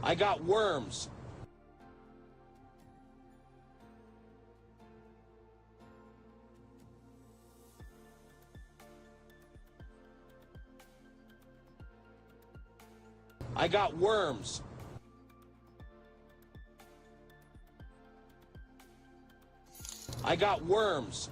I got worms. I got worms. I got worms.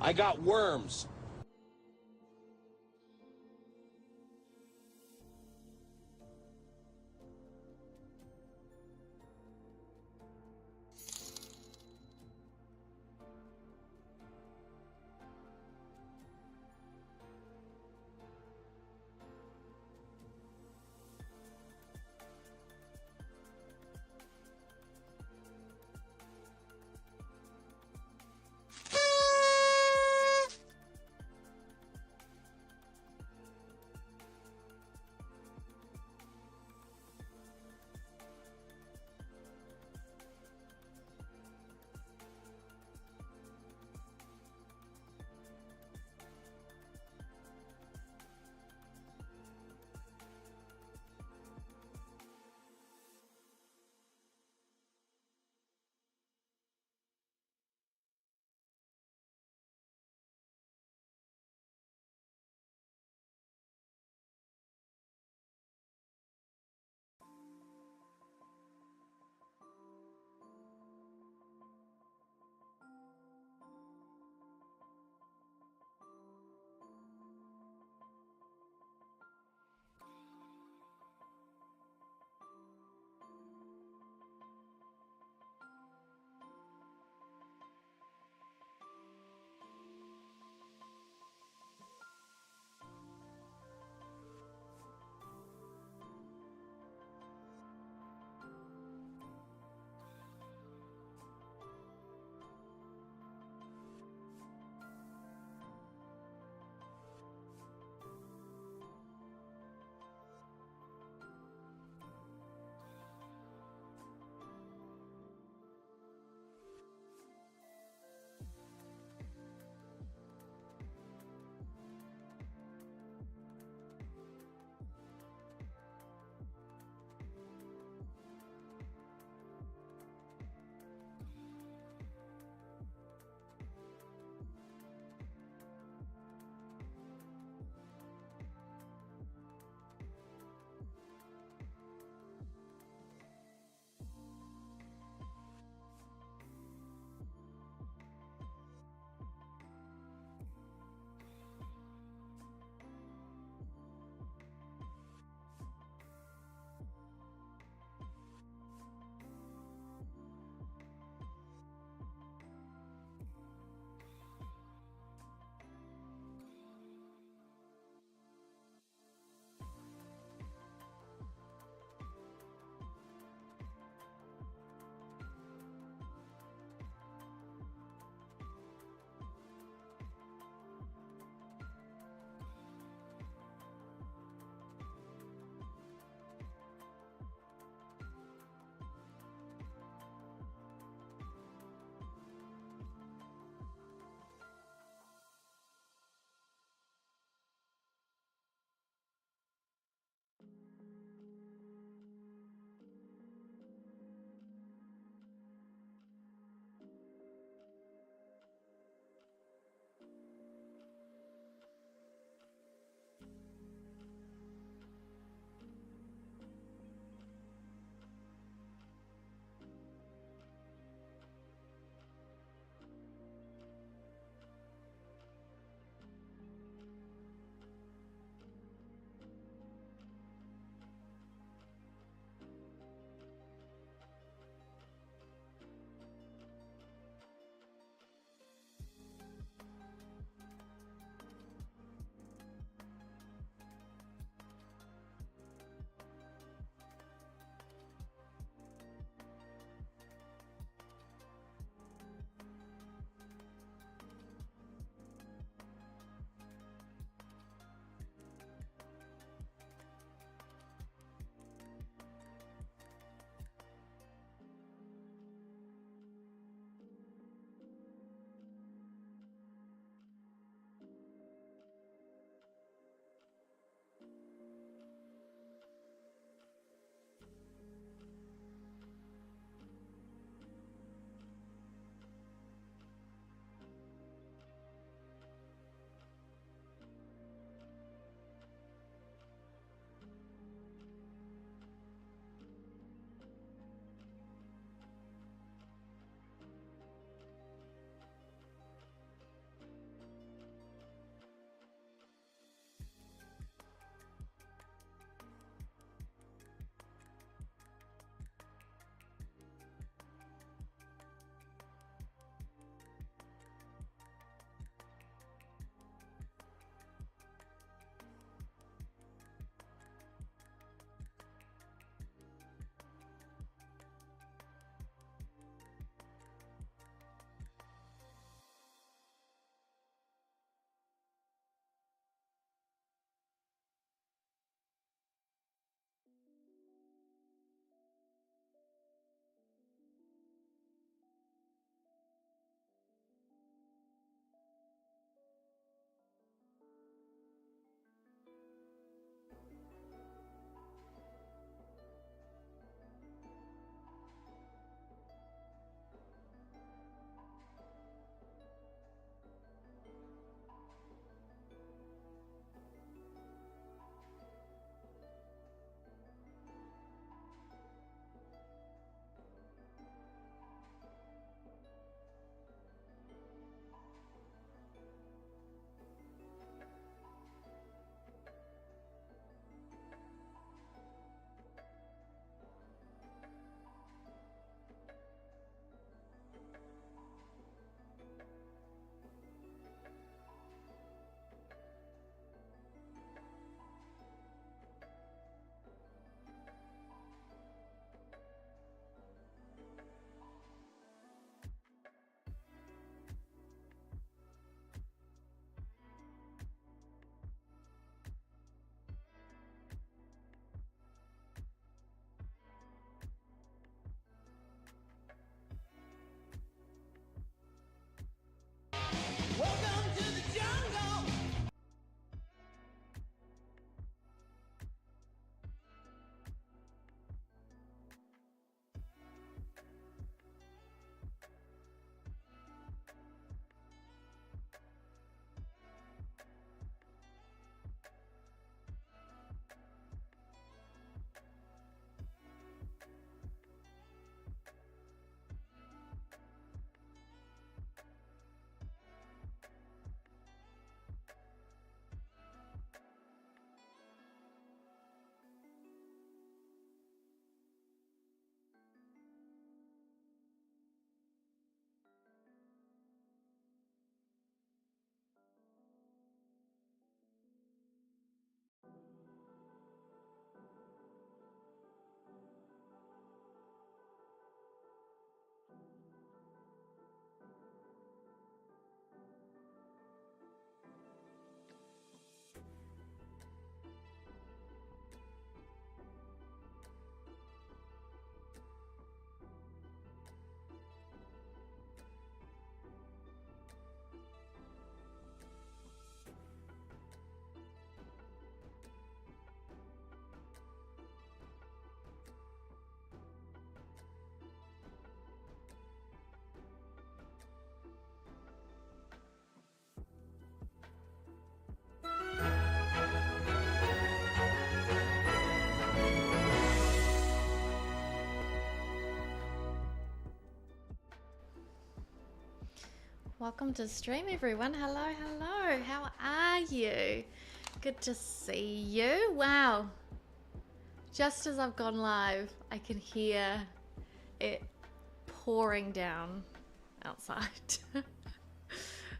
I got worms. Welcome to stream, everyone. Hello, hello. How are you? Good to see you. Wow. Just as I've gone live, I can hear it pouring down outside.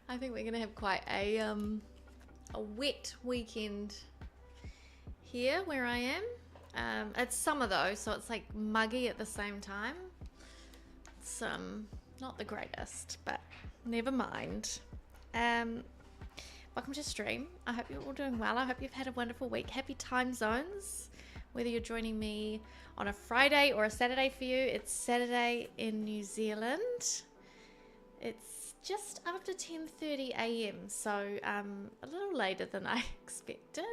I think we're gonna have quite a wet weekend here where I am. It's summer though, so it's like muggy at the same time. It's not the greatest, but never mind. Welcome to stream. I hope you're all doing well. I hope you've had a wonderful week. Happy time zones. Whether you're joining me on a Friday or a Saturday for you, it's Saturday in New Zealand. It's just after 10:30 a.m, so a little later than I expected.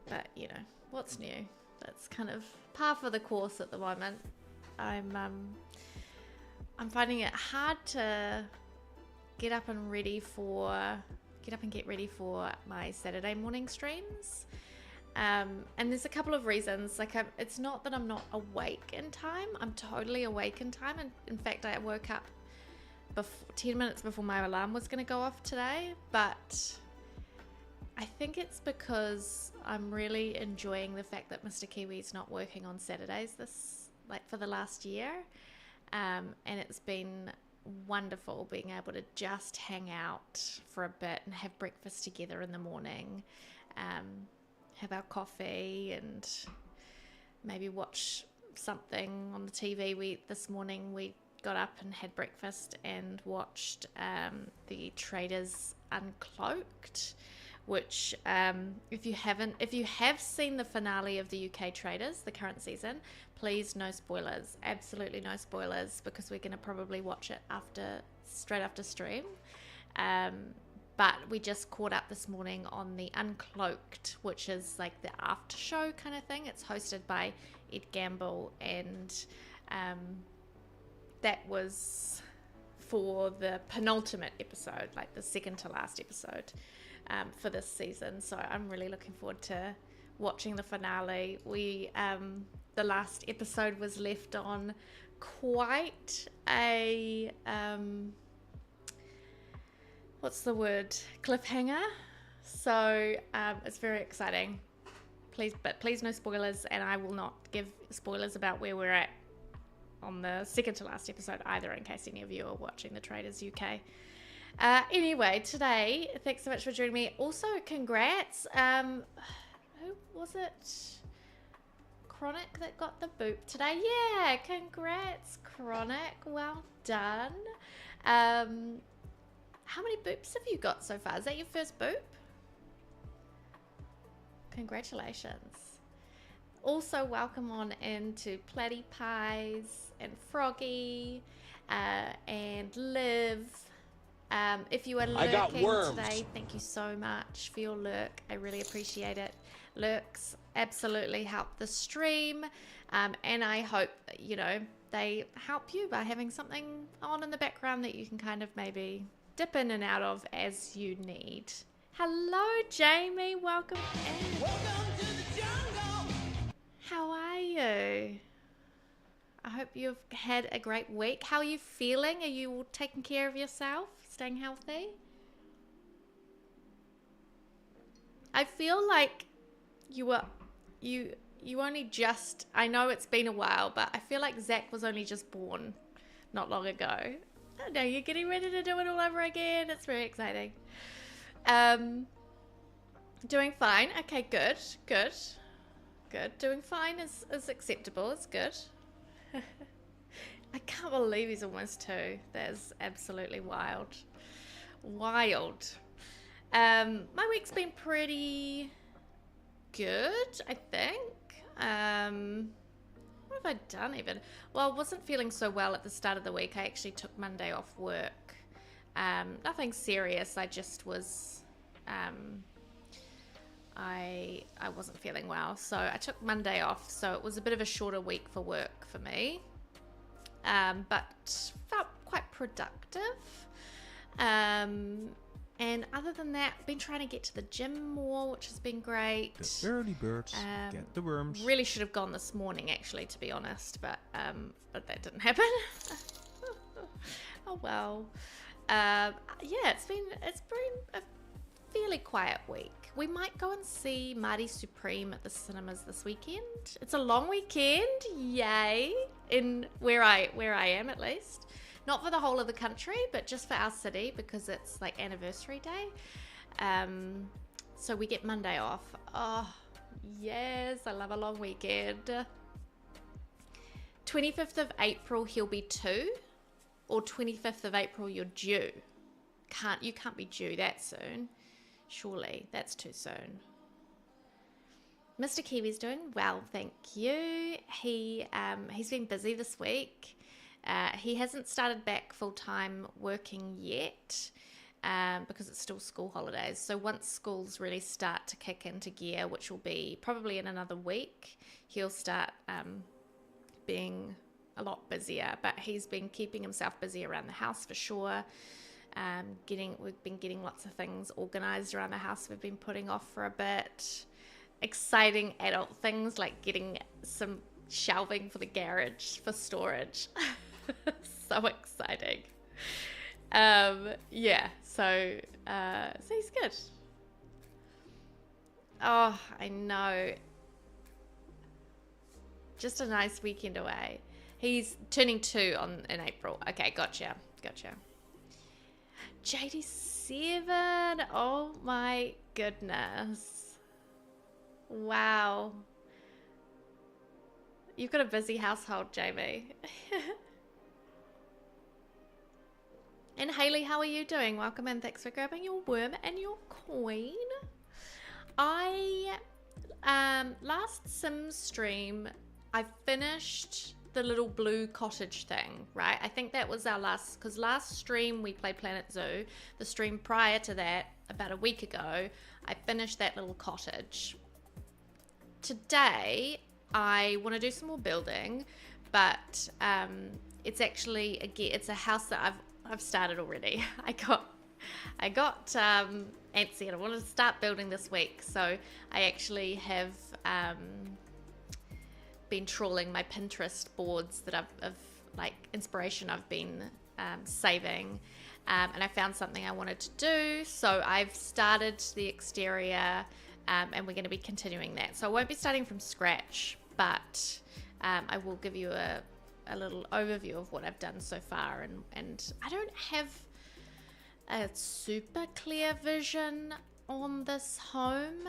But you know, what's new? That's kind of par for the course at the moment. I'm finding it hard to get up and get ready for my Saturday morning streams. And there's a couple of reasons. Like, it's not that I'm not awake in time. I'm totally awake in time. And in fact, I woke up 10 minutes before my alarm was going to go off today. But I think it's because I'm really enjoying the fact that Mr. Kiwi's not working on Saturdays for the last year. And it's been wonderful being able to just hang out for a bit and have breakfast together in the morning, have our coffee and maybe watch something on the TV. This morning we got up and had breakfast and watched the Traders Uncloaked, which if you have seen the finale of the UK Traders, the current season, please no spoilers, absolutely no spoilers, because we're going to probably watch it straight after stream. But we just caught up this morning on the Uncloaked, which is like the after show kind of thing. It's hosted by Ed Gamble, and that was for the penultimate episode, like the second to last episode for this season. So I'm really looking forward to watching the finale. The last episode was left on quite a cliffhanger. So it's very exciting. Please no spoilers, and I will not give spoilers about where we're at on the second to last episode either, in case any of you are watching the Traders UK. Anyway, today, thanks so much for joining me. Also, congrats. Who was it? Chronic that got the boop today. Yeah, congrats, Chronic. Well done. How many boops have you got so far? Is that your first boop? Congratulations. Also, welcome on into Platty Pies and Froggy and Liv. If you are lurking today, thank you so much for your lurk. I really appreciate it. Lurks absolutely help the stream, and I hope they help you by having something on in the background that you can kind of maybe dip in and out of as you need. Hello, Jamie. Welcome in. Welcome to the jungle. How are you? I hope you've had a great week. How are you feeling? Are you all taking care of yourself? Staying healthy? I feel like you only just, I know it's been a while, but I feel like Zach was only just born not long ago. Oh no, you're getting ready to do it all over again. It's very exciting. Doing fine. Okay, good. Doing fine is acceptable. It's good. I can't believe he's almost 2. That is absolutely wild. My week's been pretty good, I think. What have I done even? Well, I wasn't feeling so well at the start of the week. I actually took Monday off work. Nothing serious. I just was... I wasn't feeling well, so I took Monday off. So it was a bit of a shorter week for work for me. But felt quite productive. And other than that, I've been trying to get to the gym more, which has been great. The early birds get the worms. Really should have gone this morning, actually, to be honest, but that didn't happen. Oh well. Yeah, it's been a fairly quiet week. We might go and see Marty Supreme at the cinemas this weekend. It's a long weekend, yay! In where I am, at least. Not for the whole of the country, but just for our city, because it's like anniversary day. So we get Monday off. Oh, yes, I love a long weekend. 25th of April, he'll be 2, or 25th of April, you're due. You can't be due that soon. Surely, that's too soon. Mr. Kiwi's doing well, thank you. He's been busy this week. He hasn't started back full-time working yet because it's still school holidays. So once schools really start to kick into gear, which will be probably in another week, he'll start being a lot busier. But he's been keeping himself busy around the house for sure. We've been getting lots of things organized around the house we've been putting off for a bit. Exciting adult things like getting some shelving for the garage for storage. So exciting. Yeah, so he's good. Oh, I know. Just a nice weekend away. He's turning 2 in April. Okay, gotcha. JD7. Oh my goodness. Wow. You've got a busy household, Jamie. And Haley, how are you doing? Welcome in. Thanks for grabbing your worm and your coin. Last Sims stream, I finished the little blue cottage thing, right? I think that was our last, because last stream we played Planet Zoo. The stream prior to that, about a week ago, I finished that little cottage. Today, I want to do some more building, but it's actually, again, it's a house that I've started already. I got antsy and I wanted to start building this week, so I actually have been trawling my Pinterest boards that of like inspiration I've been saving, and I found something I wanted to do, so I've started the exterior, and we're going to be continuing that. So I won't be starting from scratch, but I will give you a little overview of what I've done so far, and I don't have a super clear vision on this home.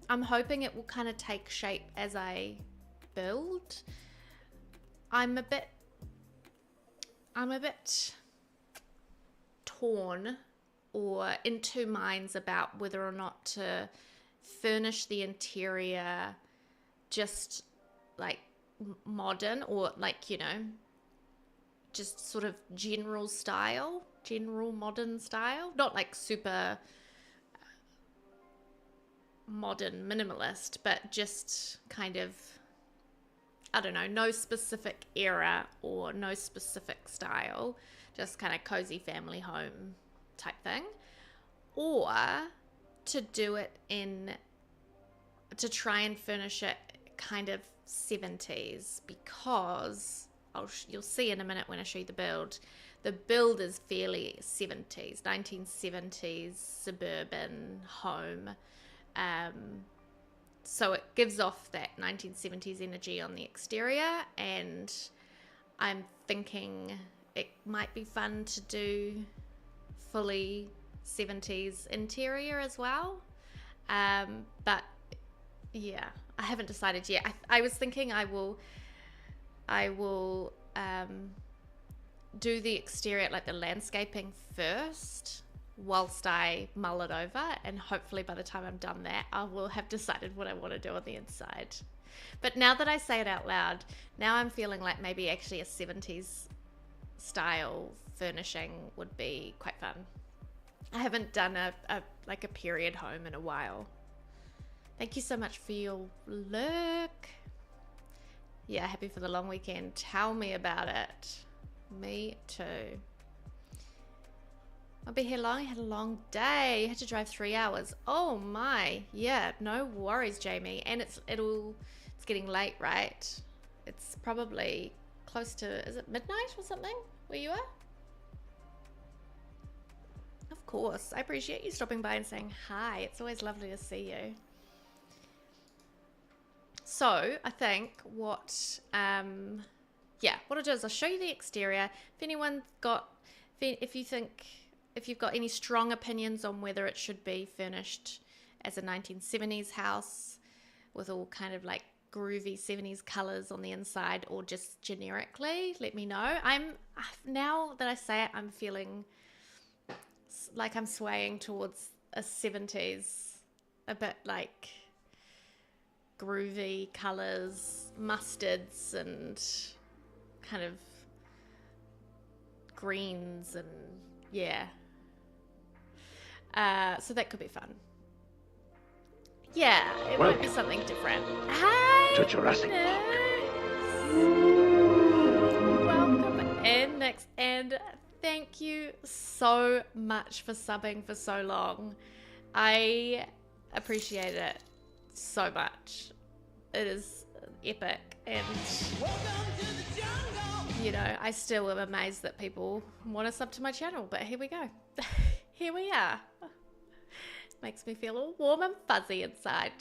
I'm hoping it will kind of take shape as I build. I'm a bit torn or in two minds about whether or not to furnish the interior just like modern or like, you know, just sort of general modern style, not like super modern minimalist, but just kind of, I don't know, no specific era or no specific style, just kind of cozy family home type thing, or to do it to try and furnish it kind of 70s, because you'll see in a minute when I show you the build. The build is fairly 70s, 1970s suburban home. So it gives off that 1970s energy on the exterior, and I'm thinking it might be fun to do fully 70s interior as well. But yeah, I haven't decided yet. I was thinking I will do the exterior, like the landscaping first, whilst I mull it over, and hopefully by the time I'm done that, I will have decided what I want to do on the inside. But now that I say it out loud, now I'm feeling like maybe actually a 70s style furnishing would be quite fun. I haven't done a period home in a while. Thank you so much for your look. Yeah, happy for the long weekend. Tell me about it. Me too. I'll be here long. I had a long day. I had to drive 3 hours. Oh my. Yeah, no worries, Jamie. And it's getting late, right? It's probably close to, is it midnight or something where you are? course. I appreciate you stopping by and saying hi. It's always lovely to see you. So I think what I'll do is I'll show you the exterior. If you've got any strong opinions on whether it should be furnished as a 1970s house with all kind of like groovy 70s colors on the inside, or just generically, let me know. Now that I say it, I'm feeling like I'm swaying towards a 70s, a bit like groovy colors, mustards and kind of greens, and yeah. So that could be fun. Yeah, it might be something different. Hi, to Jurassic welcome in, Nix, and thank you so much for subbing for so long. I appreciate it so much. It is epic, and you know, I still am amazed that people want to sub to my channel, but here we go. Here we are. Makes me feel all warm and fuzzy inside.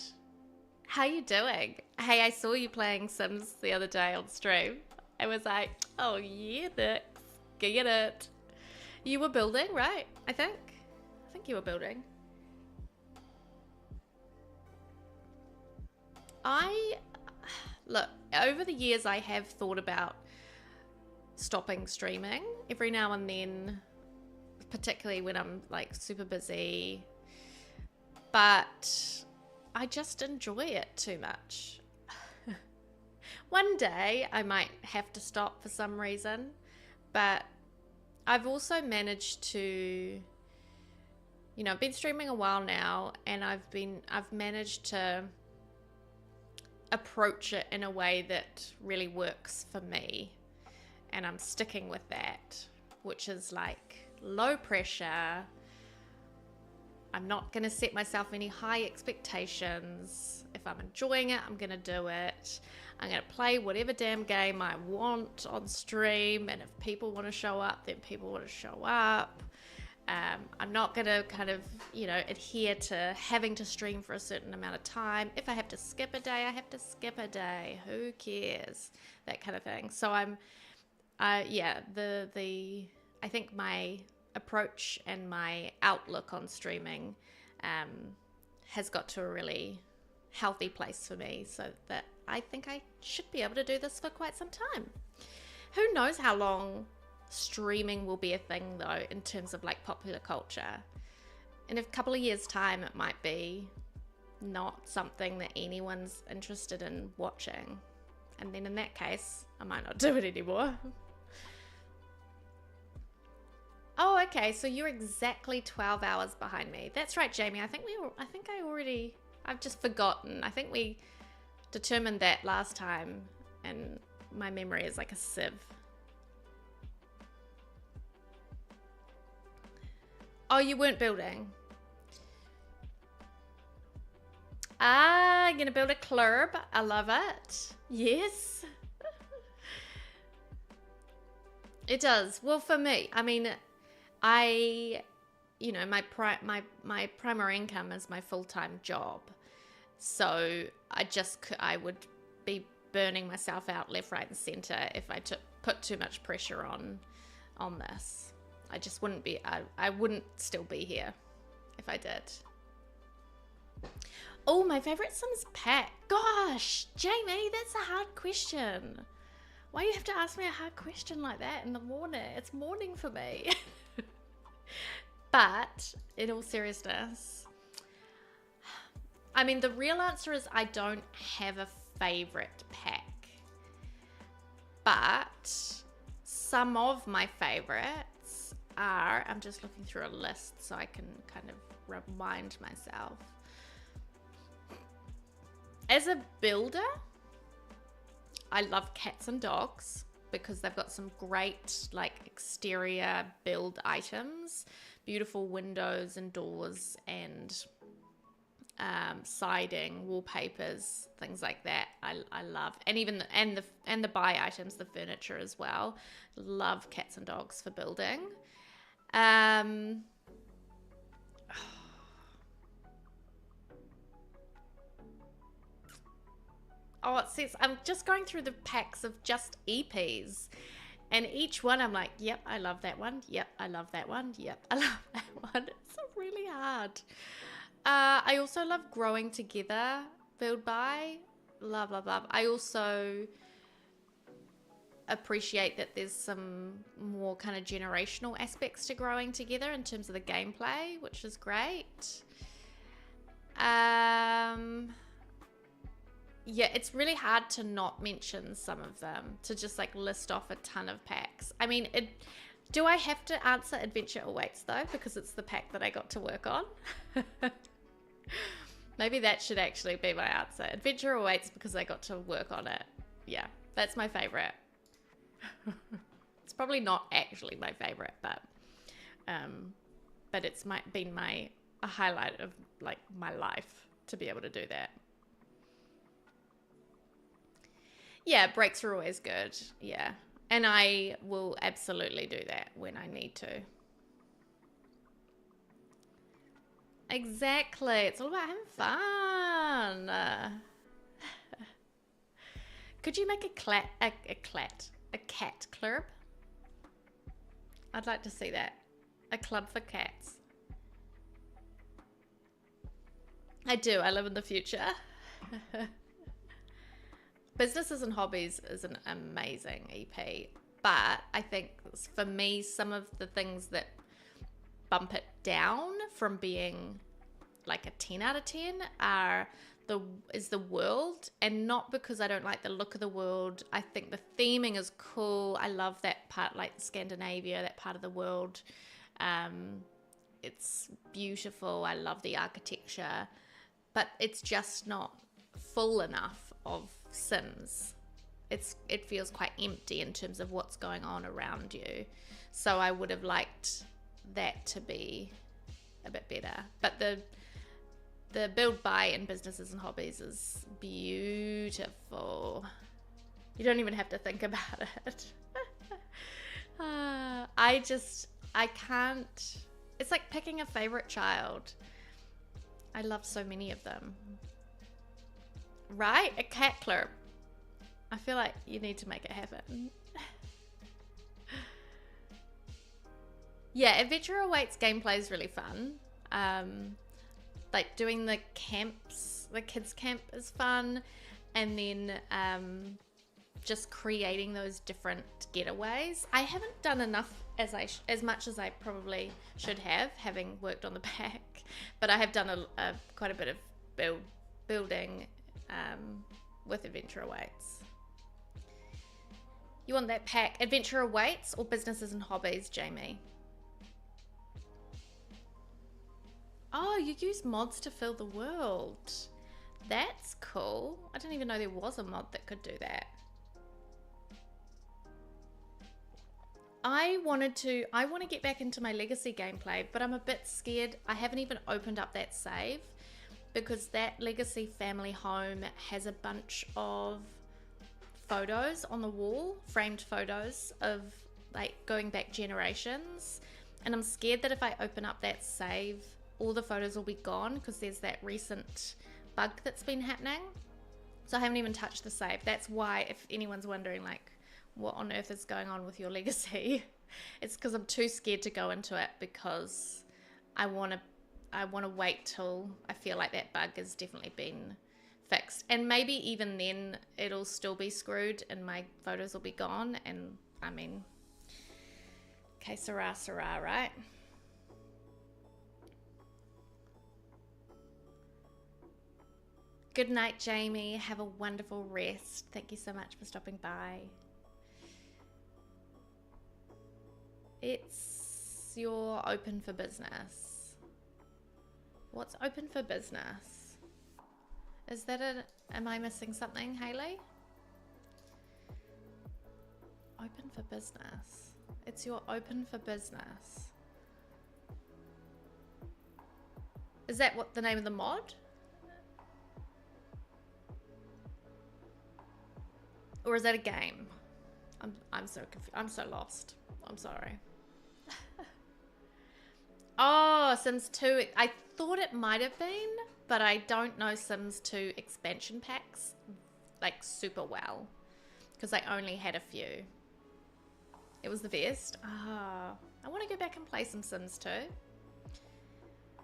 How you doing? Hey, I saw you playing Sims the other day on stream. I was like, oh yeah, Nix, get it. You were building, right? I think you were building. Look, over the years I have thought about stopping streaming every now and then, particularly when I'm like super busy, but I just enjoy it too much. One day I might have to stop for some reason, but I've also managed to, you know, I've been streaming a while now, and I've managed to approach it in a way that really works for me, and I'm sticking with that, which is like low pressure. I'm not going to set myself any high expectations. If I'm enjoying it, I'm going to do it. I'm going to play whatever damn game I want on stream, and if people want to show up, then people want to show up. I'm not going to kind of, you know, adhere to having to stream for a certain amount of time. If I have to skip a day, I have to skip a day. Who cares? That kind of thing. So I think my approach and my outlook on streaming has got to a really healthy place for me, so that I think I should be able to do this for quite some time. Who knows how long streaming will be a thing though, in terms of like popular culture. In a couple of years time, it might be not something that anyone's interested in watching, and then in that case I might not do it anymore. Oh, okay, so you're exactly 12 hours behind me. That's right, Jamie. I've just forgotten. I think we determined that last time, and my memory is like a sieve. Oh, you weren't building. You're gonna build a club. I love it. Yes. It does. Well, for me, I mean, you know, my primary income is my full-time job. So I would be burning myself out left, right, and center if I put too much pressure on this. I just wouldn't be, I wouldn't still be here if I did. Oh, my favorite Sims pet. Gosh, Jamie, that's a hard question. Why do you have to ask me a hard question like that in the morning? It's morning for me. But in all seriousness, I mean, the real answer is I don't have a favorite pack. But some of my favorites are, I'm just looking through a list so I can kind of remind myself. As a builder, I love cats and dogs because they've got some great like exterior build items, beautiful windows and doors and siding, wallpapers, things like that. I love, and even the buy items, the furniture as well. Love cats and dogs for building. Oh, it says, I'm just going through the packs of just EPs. And each one I'm like, yep, I love that one. Yep, I love that one. Yep, I love that one. It's really hard. I also love Growing Together, Build By. Love, love, love. I also appreciate that there's some more kind of generational aspects to Growing Together in terms of the gameplay, which is great. Yeah, it's really hard to not mention some of them, to just like list off a ton of packs. I mean, do I have to answer Adventure Awaits though? Because it's the pack that I got to work on. Maybe that should actually be my answer. Adventure Awaits because I got to work on it. Yeah, that's my favorite. It's probably not actually my favorite, but it's been a highlight of like my life to be able to do that. Yeah, breaks are always good. Yeah. And I will absolutely do that when I need to. Exactly. It's all about having fun. Could you make a cat club? I'd like to see that. A club for cats. I do. I live in the future. Businesses and Hobbies is an amazing EP, but I think for me, some of the things that bump it down from being like a 10 out of 10 is the world, and not because I don't like the look of the world. I think the theming is cool. I love that part, like Scandinavia, that part of the world. It's beautiful. I love the architecture, but it's just not full enough of Sims. It feels quite empty in terms of what's going on around you. So I would have liked that to be a bit better. But the Build By in Businesses and Hobbies is beautiful. You don't even have to think about it. I can't. It's like picking a favorite child. I love so many of them. Right? A cat club. I feel like you need to make it happen. Yeah, Adventure Awaits gameplay is really fun. Like doing the camps, the kids camp is fun. And then just creating those different getaways. I haven't done enough as much as I probably should have, having worked on the pack. But I have done quite a bit of building with Adventure Awaits. You want that pack, Adventure Awaits or Businesses and Hobbies, Jamie? Oh, you use mods to fill the world. That's cool. I didn't even know there was a mod that could do that. I want to get back into my Legacy gameplay, but I'm a bit scared. I haven't even opened up that save because that Legacy family home has a bunch of photos on the wall, framed photos of like going back generations. And I'm scared that if I open up that save, all the photos will be gone because there's that recent bug that's been happening. So I haven't even touched the save. That's why, if anyone's wondering like what on earth is going on with your Legacy, it's because I'm too scared to go into it because I want to wait till I feel like that bug has definitely been fixed. And maybe even then it'll still be screwed and my photos will be gone. And I mean, que sera, sera, right? Good night, Jamie. Have a wonderful rest. Thank you so much for stopping by. You're open for business. What's open for business? Is that am I missing something, Hayley? Open for business. It's your open for business. Is that what the name of the mod? Or is that a game? I'm so confused. I'm so lost. I'm sorry. Oh, Sims 2. I thought it might have been, but I don't know Sims 2 expansion packs like super well because I only had a few. It was the best. Ah, I want to go back and play some Sims 2.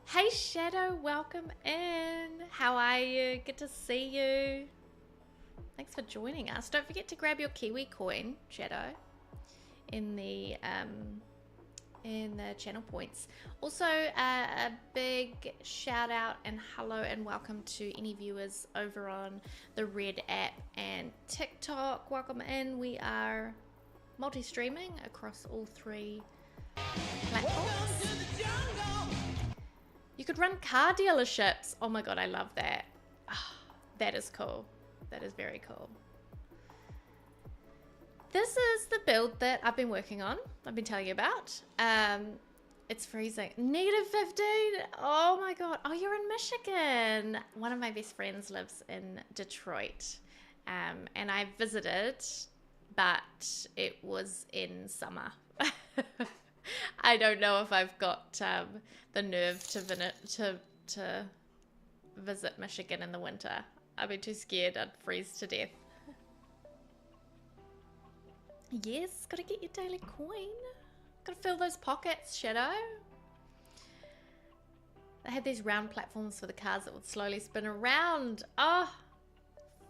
Hey Shadow, welcome in. How are you? Good to see you. Thanks for joining us. Don't forget to grab your Kiwi coin, Shadow, in the channel points. Also, a big shout out and hello and welcome to any viewers over on the Red app and TikTok. Welcome in. We are multi-streaming across all 3 platforms. You could run car dealerships. Oh my god, I love that. Oh, that is cool. That is very cool. This is the build that I've been working on. I've been telling you about. It's freezing. -15. Oh my god. Oh, you're in Michigan. One of my best friends lives in Detroit. And I visited, but it was in summer. I don't know if I've got the nerve to visit Michigan in the winter. I'd be too scared I'd freeze to death. Yes, gotta get your daily coin. Gotta fill those pockets, Shadow. They had these round platforms for the cars that would slowly spin around. Oh,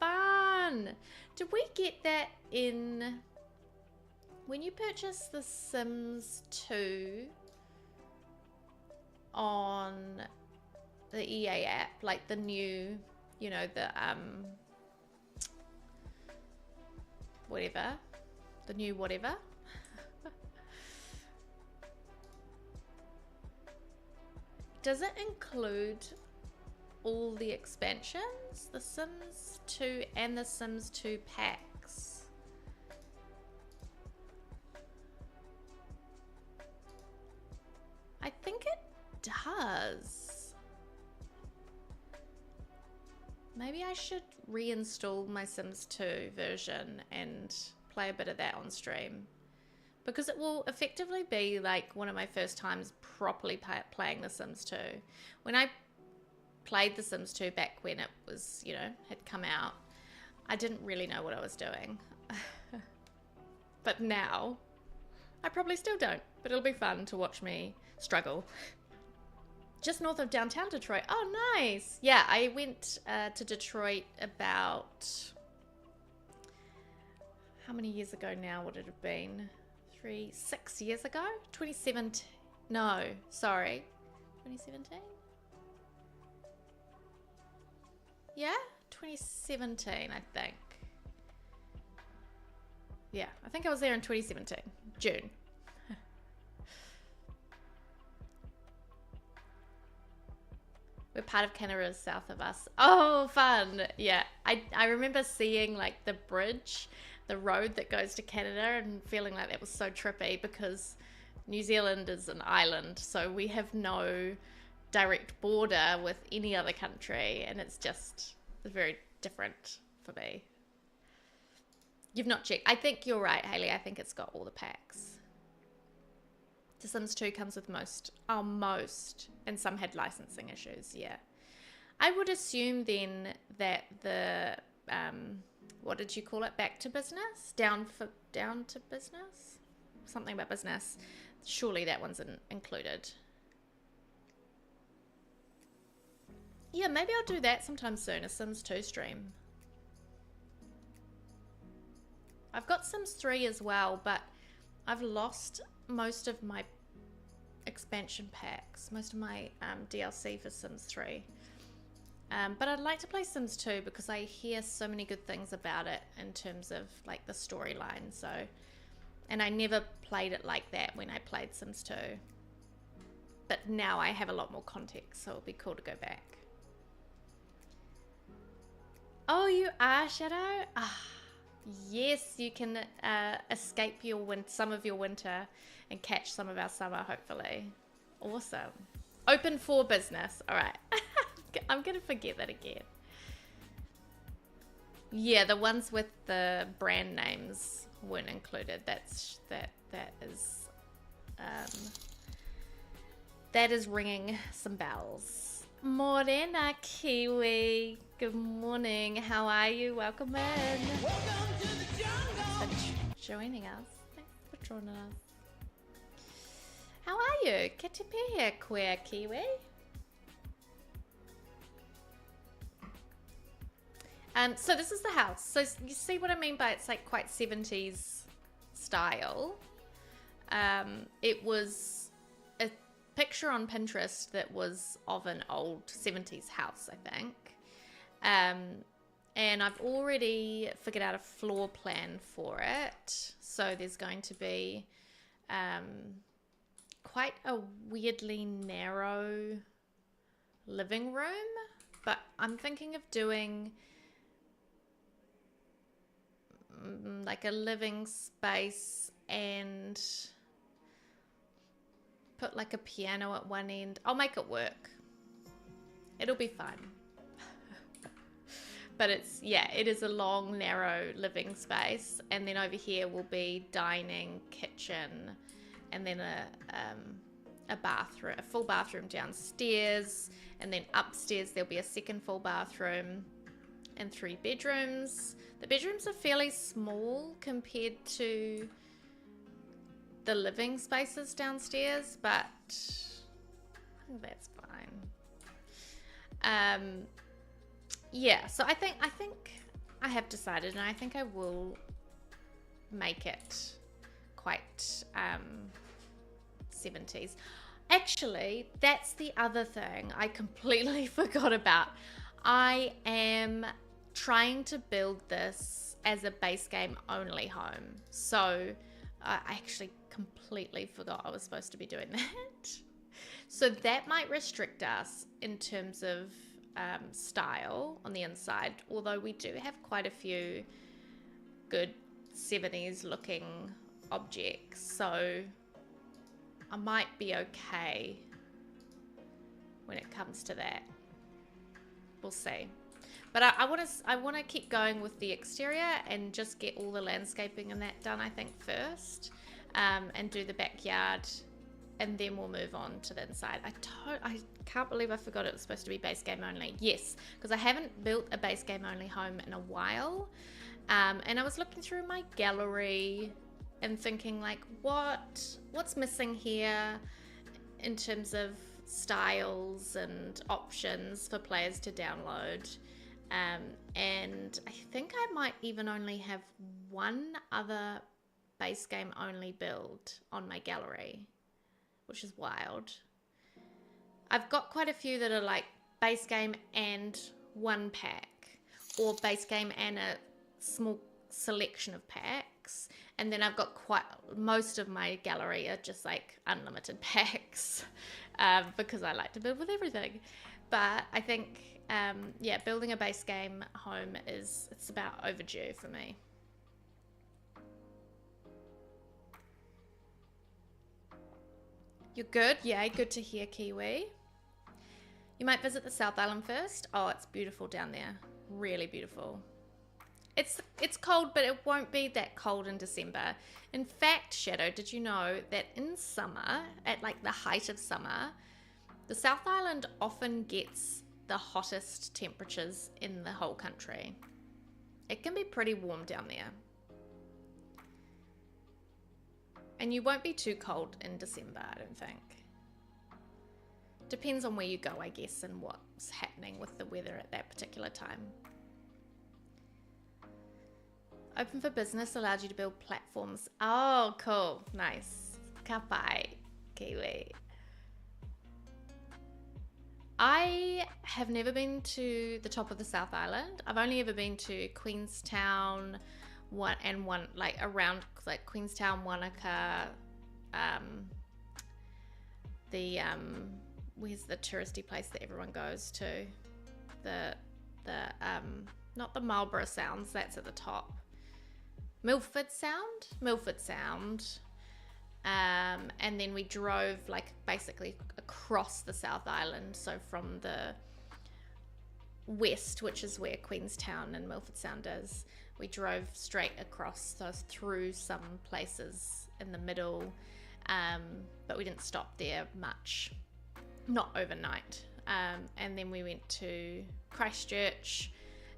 fun. Did we get that in... When you purchase the Sims 2 on the EA app, like the new, you know, the whatever, the new whatever. Does it include all the expansions, the Sims 2 and the Sims 2 packs? I think it does. Maybe I should reinstall my Sims 2 version and play a bit of that on stream, because it will effectively be like one of my first times properly playing the Sims 2. When I played the Sims 2 back when it was, you know, had come out, I didn't really know what I was doing. But now, I probably still don't, but it'll be fun to watch me struggle. Just north of downtown Detroit. Oh, nice. Yeah, I went to Detroit about... How many years ago now would it have been? 6 years ago? 2017? No, sorry. 2017? Yeah, 2017, I think. Yeah, I think I was there in 2017, June. We're part of Canada south of us. Oh, fun. Yeah, I remember seeing like the bridge, the road that goes to Canada, and feeling like that was so trippy because New Zealand is an island, so we have no direct border with any other country, and it's just very different for me. You've not checked. I think you're right, Hayley. I think it's got all the packs. The Sims 2 comes with most. Oh, most. And some had licensing issues, yeah. I would assume then that the, what did you call it? Back to business? Down to business? Something about business. Surely that one's included. Yeah, maybe I'll do that sometime soon, a Sims 2 stream. I've got Sims 3 as well, but I've lost most of my expansion packs, most of my DLC for Sims 3. But I'd like to play Sims 2 because I hear so many good things about it in terms of like the storyline. So, and I never played it like that when I played Sims 2. But now I have a lot more context, so it'll be cool to go back. Oh, you are, Shadow? Ah, yes, you can escape some of your winter and catch some of our summer, hopefully. Awesome. Open for business. All right. I'm going to forget that again. Yeah, the ones with the brand names weren't included. That is ringing some bells. Morena, Kiwi. Good morning. How are you? Welcome in. Welcome to the jungle. Thanks for joining us. Thanks for joining us. How are you? Que te pēhea koe, Kiwi? So this is the house. So you see what I mean by it's like quite 70s style. It was a picture on Pinterest that was of an old 70s house, I think. And I've already figured out a floor plan for it. So there's going to be quite a weirdly narrow living room, but I'm thinking of doing like a living space and put like a piano at one end. I'll make it work. It'll be fun. But it's, yeah, it is a long, narrow living space. And then over here will be dining, kitchen, and then a bathroom, a full bathroom downstairs. And then upstairs there'll be a second full bathroom and 3 bedrooms. The bedrooms are fairly small compared to the living spaces downstairs, but I think that's fine. Yeah, so I think I have decided, and I think I will make it quite 70s. Actually, that's the other thing I completely forgot about. I am trying to build this as a base game only home. So I actually completely forgot I was supposed to be doing that. So that might restrict us in terms of style on the inside, although we do have quite a few good 70s looking objects. So I might be okay when it comes to that. We'll see. But I want to keep going with the exterior and just get all the landscaping and that done, I think, first, and do the backyard, and then we'll move on to the inside. I can't believe I forgot it was supposed to be base game only. Yes, because I haven't built a base game only home in a while, and I was looking through my gallery and thinking like, what's missing here in terms of styles and options for players to download. And I think I might even only have one other base game only build on my gallery, which is wild. I've got quite a few that are like base game and 1 pack, or base game and a small selection of packs. And then I've got most of my gallery are just like unlimited packs, because I like to build with everything. But I think, yeah, building a base game home it's about overdue for me. You're good? Yeah, good to hear, Kiwi. You might visit the South Island first. Oh, it's beautiful down there. Really beautiful. It's cold, but it won't be that cold in December. In fact, Shadow, did you know that in summer, at like the height of summer, the South Island often gets the hottest temperatures in the whole country. It can be pretty warm down there. And you won't be too cold in December, I don't think. Depends on where you go, I guess, and what's happening with the weather at that particular time. Open for business allowed you to build platforms. Oh, cool. Nice. Ka pai, Kiwi. I have never been to the top of the South Island. I've only ever been to Queenstown, like around like Queenstown, Wanaka, where's the touristy place that everyone goes to? Not the Marlborough Sounds, that's at the top. Milford Sound. And then we drove like basically across the South Island. So from the west, which is where Queenstown and Milford Sound is, we drove straight across, so through some places in the middle, but we didn't stop there much, not overnight. And then we went to Christchurch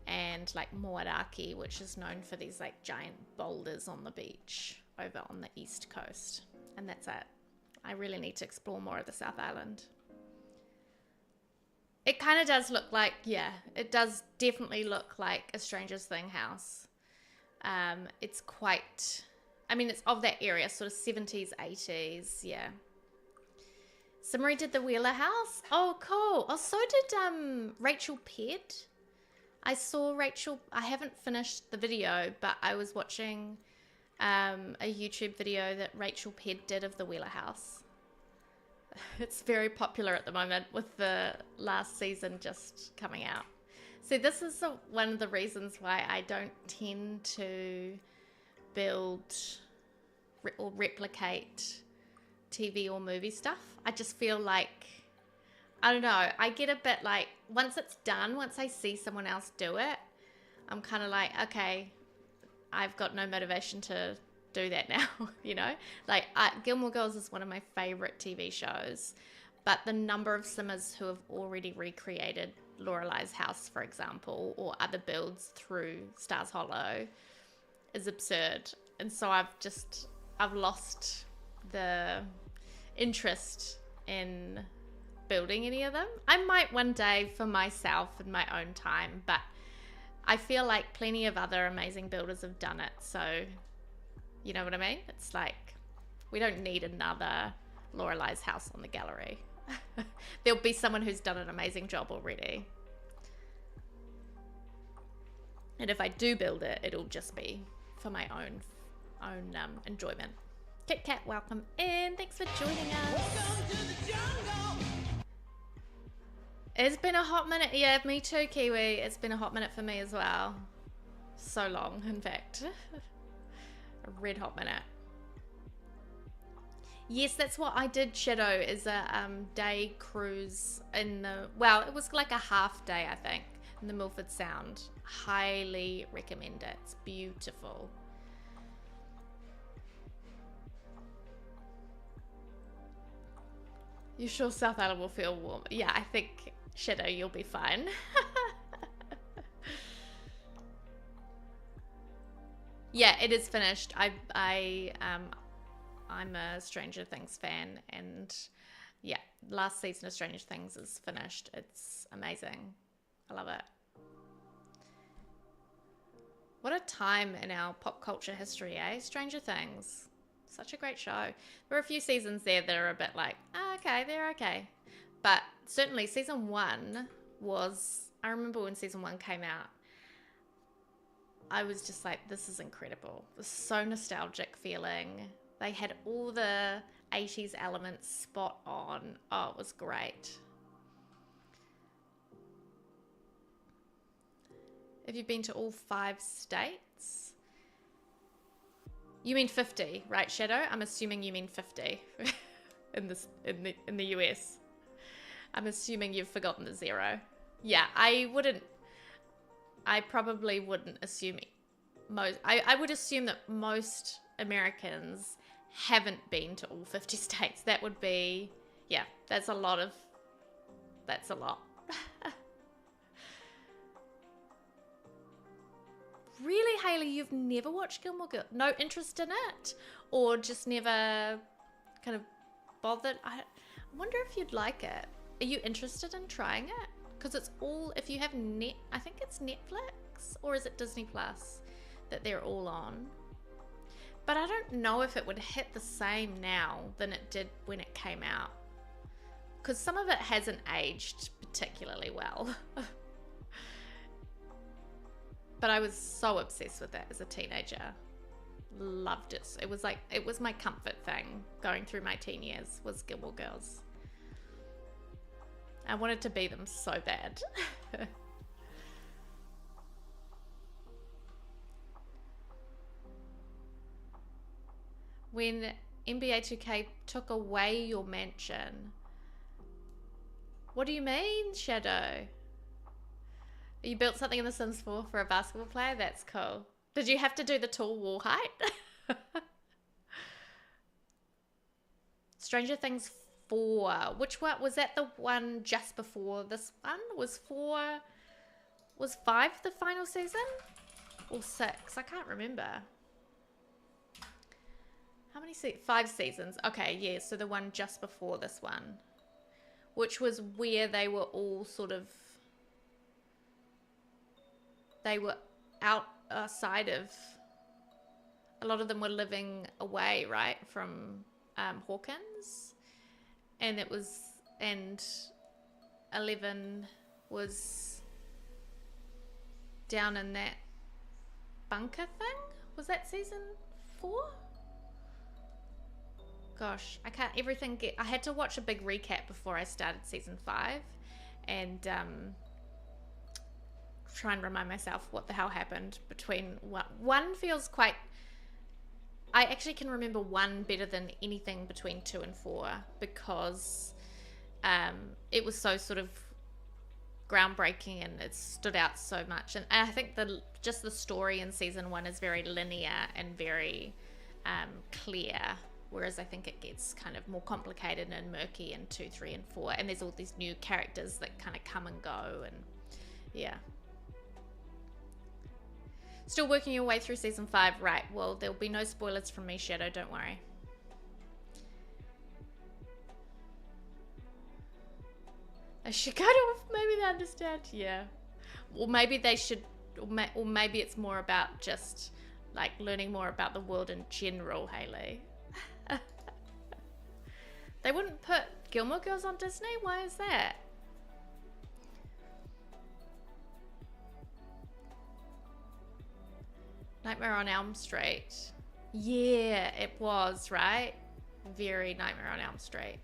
and like Moaraki, which is known for these like giant boulders on the beach over on the east coast. And that's it. I really need to explore more of the South Island. It kind of does look like, yeah, it does definitely look like a Stranger's Thing house. It's quite, I mean, it's of that area, sort of 70s, 80s, yeah. Simmery did the Wheeler house. Oh, cool. Oh, so did Rachel Ped. I saw Rachel, I haven't finished the video, but I was watching a YouTube video that Rachel Ped did of the Wheeler house. It's very popular at the moment with the last season just coming out. So this is one of the reasons why I don't tend to build or replicate TV or movie stuff. I just feel like, I don't know, I get a bit like, once it's done, once I see someone else do it, I'm kind of like, okay, I've got no motivation to do that now, you know? Like, Gilmore Girls is one of my favorite TV shows, but the number of simmers who have already recreated Lorelai's house, for example, or other builds through Stars Hollow is absurd. And so I've lost the interest in building any of them. I might one day for myself in my own time, but I feel like plenty of other amazing builders have done it. So, you know what I mean? It's like, we don't need another Lorelai's house on the gallery. There'll be someone who's done an amazing job already. And if I do build it, it'll just be for my own enjoyment. Kit Kat, welcome in. Thanks for joining us. Welcome to the jungle. It's been a hot minute. Yeah, me too, Kiwi. It's been a hot minute for me as well. So long, in fact. A red hot minute. Yes, that's what I did, Shadow, is a day cruise in the, well, it was like a half day, I think, in the Milford Sound. Highly recommend it. It's beautiful. You sure South Island will feel warm? Yeah, I think, Shadow, you'll be fine. Yeah, it is finished. I'm a Stranger Things fan, and yeah, last season of Stranger Things is finished. It's amazing. I love it. What a time in our pop culture history, eh? Stranger Things. Such a great show. There are a few seasons there that are a bit like, oh, okay, they're okay. But certainly season 1 was, I remember when season 1 came out, I was just like, this is incredible. It was so nostalgic feeling. They had all the 80s elements spot on. Oh, it was great. Have you been to all 5 states? You mean 50, right, Shadow? I'm assuming you mean 50 in the US. I'm assuming you've forgotten the 0. Yeah, I probably wouldn't assume most. I would assume that most Americans haven't been to all 50 states. That would be, yeah, that's a lot. Really, Hayley, you've never watched Gilmore Girls? No interest in it? Or just never kind of bothered? I wonder if you'd like it. Are you interested in trying it? Because it's all, if you have I think it's Netflix, or is it Disney Plus that they're all on? But I don't know if it would hit the same now than it did when it came out. Because some of it hasn't aged particularly well. But I was so obsessed with it as a teenager. Loved it. It was like, it was my comfort thing going through my teen years, was Gilmore Girls. I wanted to be them so bad. When NBA 2K took away your mansion. What do you mean, Shadow? You built something in The Sims 4 for a basketball player? That's cool. Did you have to do the tall wall height? Stranger Things 4. Which one was that? The one just before this one? Was 5 the final season? Or 6? I can't remember. How many 5 seasons? Okay, yeah, so the one just before this one. Which was where they were all sort of... They were outside of... A lot of them were living away, right? From Hawkins. And it was... And 11 was down in that bunker thing? Was that season 4? Gosh, I can't I had to watch a big recap before I started season 5 and try and remind myself what the hell happened between one feels quite... I actually can remember 1 better than anything between 2 and 4 because it was so sort of groundbreaking and it stood out so much. And I think just the story in season 1 is very linear and very clear. Whereas I think it gets kind of more complicated and murky in 2, 3, and 4. And there's all these new characters that kind of come and go. And yeah. Still working your way through season 5. Right. Well, there'll be no spoilers from me, Shadow. Don't worry. I should kind of... Maybe they understand. Yeah. Or maybe they should... Or maybe it's more about just like learning more about the world in general, Hayley. They wouldn't put Gilmore Girls on Disney? Why is that? Nightmare on Elm Street. Yeah, it was, right? Very Nightmare on Elm Street.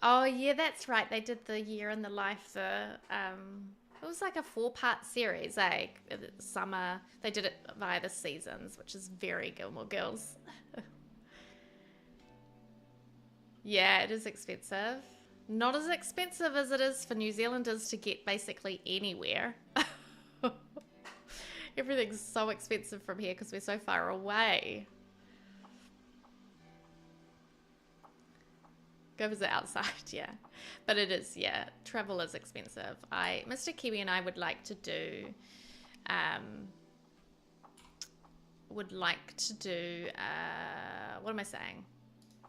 Oh, yeah, that's right. They did the Year in the Life, it was like a 4-part series, eh? Summer. They did it via the seasons, which is very Gilmore Girls. Yeah, it is expensive. Not as expensive as it is for New Zealanders to get basically anywhere. Everything's so expensive from here because we're so far away. Go visit outside, yeah. But it is, yeah. Travel is expensive. Mr. Kiwi and I would like to do, what am I saying?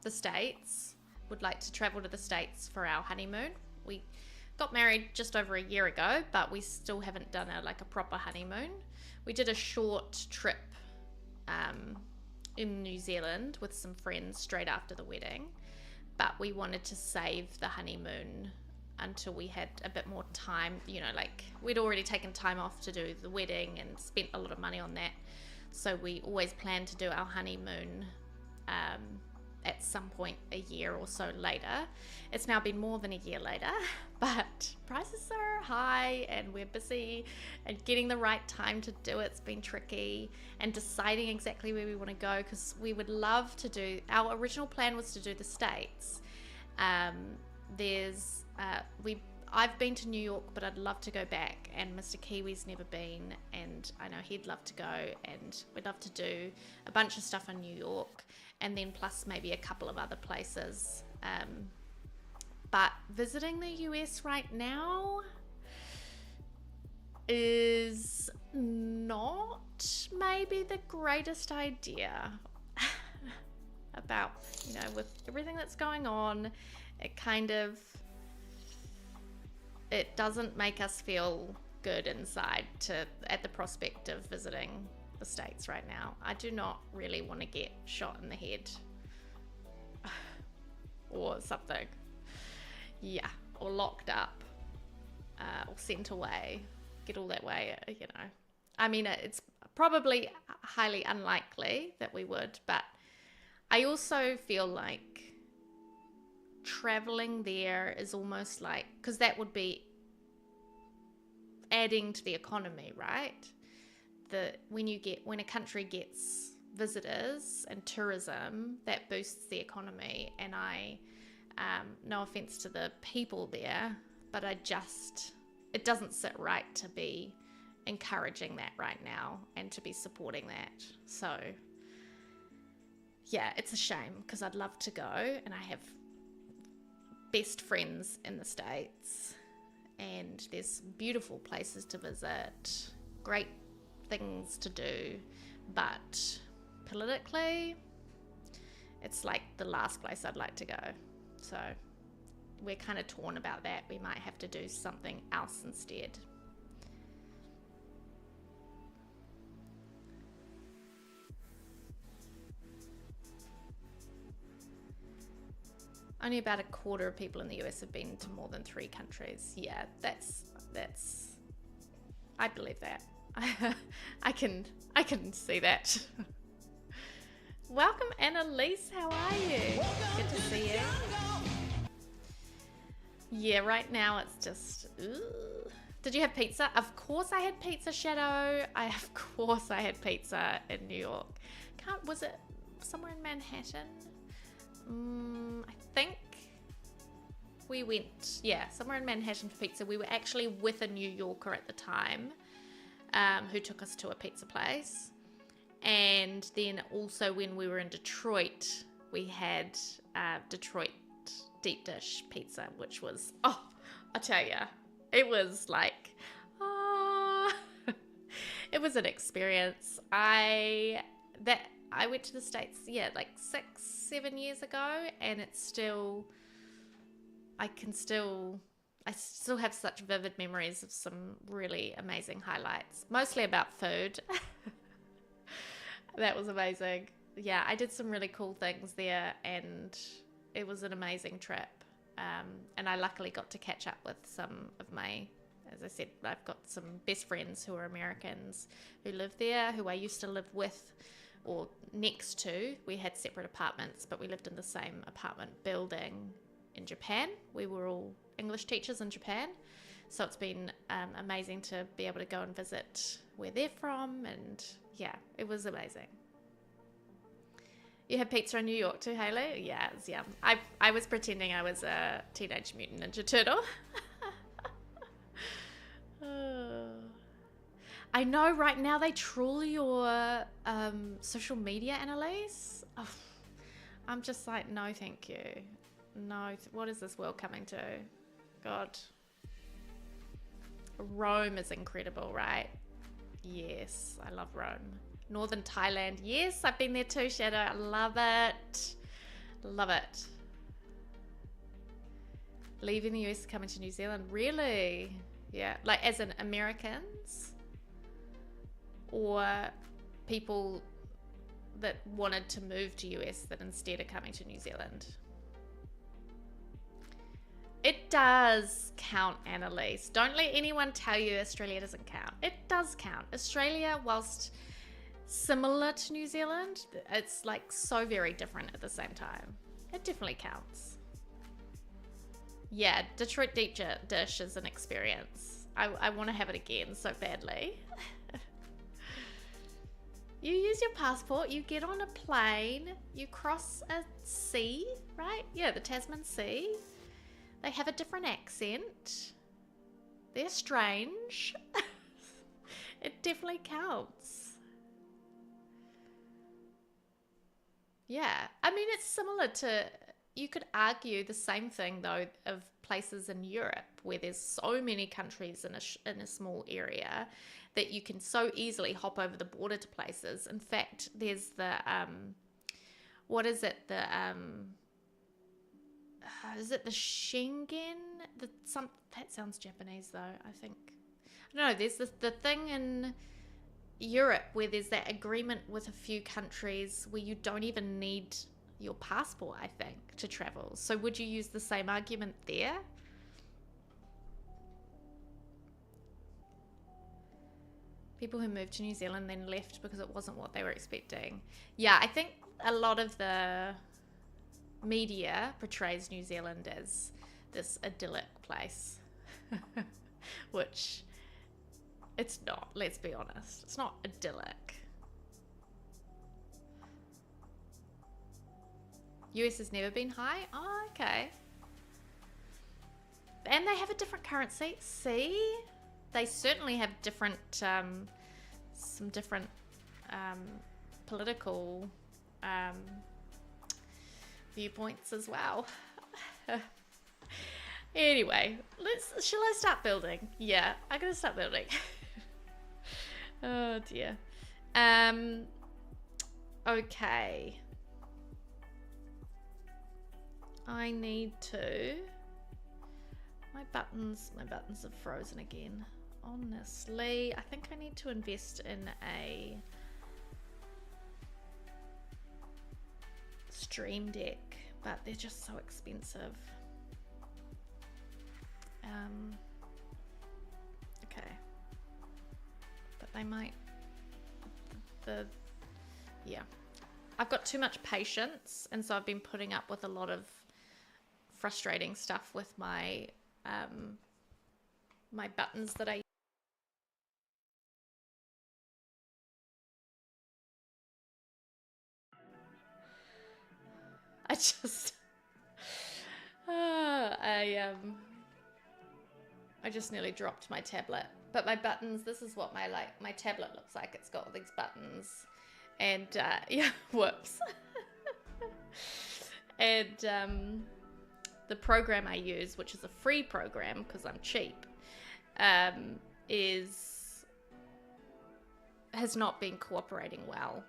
The States. Would like to travel to the States for our honeymoon. We got married just over a year ago, but we still haven't done a proper honeymoon. We did a short trip in New Zealand with some friends straight after the wedding. But we wanted to save the honeymoon until we had a bit more time. You know, like we'd already taken time off to do the wedding and spent a lot of money on that. So we always planned to do our honeymoon at some point a year or so later. It's now been more than a year later, but prices are high and we're busy and getting the right time to do it's been tricky, and deciding exactly where we want to go because we would love to do... Our original plan was to do the States. I've been to New York, but I'd love to go back, and Mr. Kiwi's never been, and I know he'd love to go, and we'd love to do a bunch of stuff in New York, and then plus maybe a couple of other places. But visiting the US right now is not maybe the greatest idea. About, you know, with everything that's going on, it doesn't make us feel good inside at the prospect of visiting the States right now. I do not really want to get shot in the head or something. Yeah, or locked up or sent away. Get all that way, you know. I mean, it's probably highly unlikely that we would, but I also feel like traveling there is almost like, because that would be adding to the economy, right? When a country gets visitors and tourism, that boosts the economy. And no offense to the people there, but it doesn't sit right to be encouraging that right now and to be supporting that. So yeah, it's a shame because I'd love to go, and I have best friends in the States, and there's beautiful places to visit, great things to do, but politically, it's like the last place I'd like to go. So we're kind of torn about that. We might have to do something else instead. Only about a quarter of people in the US have been to more than 3 countries. Yeah, that's I believe that. I can see that. Welcome, Annalise. How are you? Good to see you. Yeah, right now it's just. Ooh. Did you have pizza? Of course I had pizza, Shadow. Of course I had pizza in New York. Was it somewhere in Manhattan? I think we went, yeah, somewhere in Manhattan for pizza. We were actually with a New Yorker at the time who took us to a pizza place. And then also when we were in Detroit, we had Detroit deep dish pizza, which was, oh, I tell ya, it was like, it was an experience. I went to the States, yeah, like 6-7 years ago, and it's still, I still have such vivid memories of some really amazing highlights, mostly about food. That was amazing. Yeah, I did some really cool things there, and it was an amazing trip. And I luckily got to catch up with some of my, as I said, I've got some best friends who are Americans who live there, who I used to live with or next to. We had separate apartments, but we lived in the same apartment building in Japan. We were all English teachers in Japan. So it's been amazing to be able to go and visit where they're from. And yeah, it was amazing. You had pizza in New York too, Haley? Yeah, it was yum. I was pretending I was a Teenage Mutant Ninja Turtle. I know right now they troll your social media, Annalise. Oh, I'm just like, no, thank you. No, what is this world coming to? God. Rome is incredible, right? Yes, I love Rome. Northern Thailand. Yes, I've been there too, Shadow. I love it. Love it. Leaving the US, coming to New Zealand. Really? Yeah. Like as in Americans? Or people that wanted to move to US that instead are coming to New Zealand? It does count, Annalise. Don't let anyone tell you Australia doesn't count. It does count. Australia, whilst similar to New Zealand, it's like so very different at the same time. It definitely counts. Yeah, Detroit deep dish is an experience. I want to have it again so badly. You use your passport, you get on a plane, you cross a sea, right? Yeah, the Tasman Sea. They have a different accent. They're strange. It definitely counts. Yeah, I mean, it's similar to, you could argue the same thing though of places in Europe where there's so many countries in a small area that you can so easily hop over the border to places. In fact, there's the, what is it? The, is it the Schengen? That sounds Japanese though, I think. I don't know, there's the thing in Europe where there's that agreement with a few countries where you don't even need your passport, I think, to travel. So would you use the same argument there? People who moved to New Zealand then left because it wasn't what they were expecting. Yeah, I think a lot of the media portrays New Zealand as this idyllic place, which it's not, let's be honest. It's not idyllic. US has never been high? Oh, okay. And they have a different currency. See? They certainly have different, some different political viewpoints as well. Anyway, shall I start building? Yeah, I'm gonna start building. Oh dear. Okay. I need to. My buttons are frozen again. Honestly, I think I need to invest in a Stream Deck, but they're just so expensive. Okay. But they might, yeah. I've got too much patience, and so I've been putting up with a lot of frustrating stuff with my, my buttons that I just, I just nearly dropped my tablet. But my buttons, this is what my tablet looks like. It's got all these buttons, and yeah, whoops. And the program I use, which is a free program because I'm cheap, has not been cooperating well.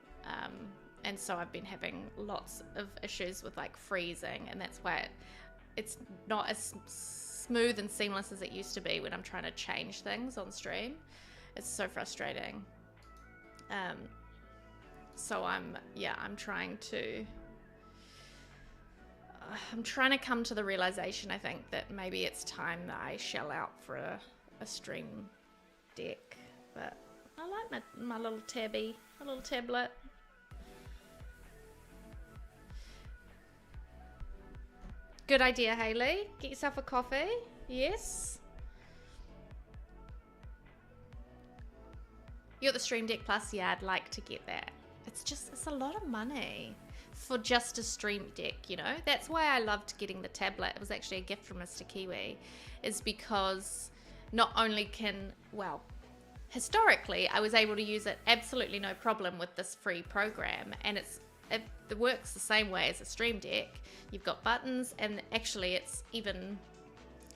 And so I've been having lots of issues with like freezing, and that's why it's not as smooth and seamless as it used to be when I'm trying to change things on stream. It's so frustrating. So I'm trying to come to the realization, I think, that maybe it's time that I shell out for a Stream Deck. But I like my little tabby, my little tablet. Good idea, Hayley. Get yourself a coffee. Yes. You got the Stream Deck Plus? Yeah, I'd like to get that. It's a lot of money for just a Stream Deck, you know? That's why I loved getting the tablet. It was actually a gift from Mr. Kiwi. Is because not only historically, I was able to use it absolutely no problem with this free program, and it works the same way as a Stream Deck. You've got buttons, and actually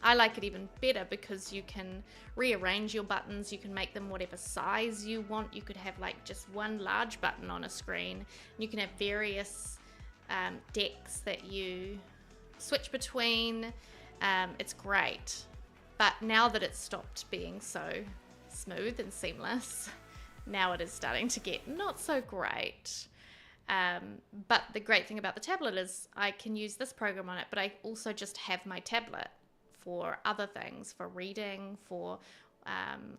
I like it even better because you can rearrange your buttons. You can make them whatever size you want. You could have like just one large button on a screen. You can have various decks that you switch between. It's great. But now that it's stopped being so smooth and seamless, now it is starting to get not so great. But the great thing about the tablet is I can use this program on it, but I also just have my tablet for other things, for reading, for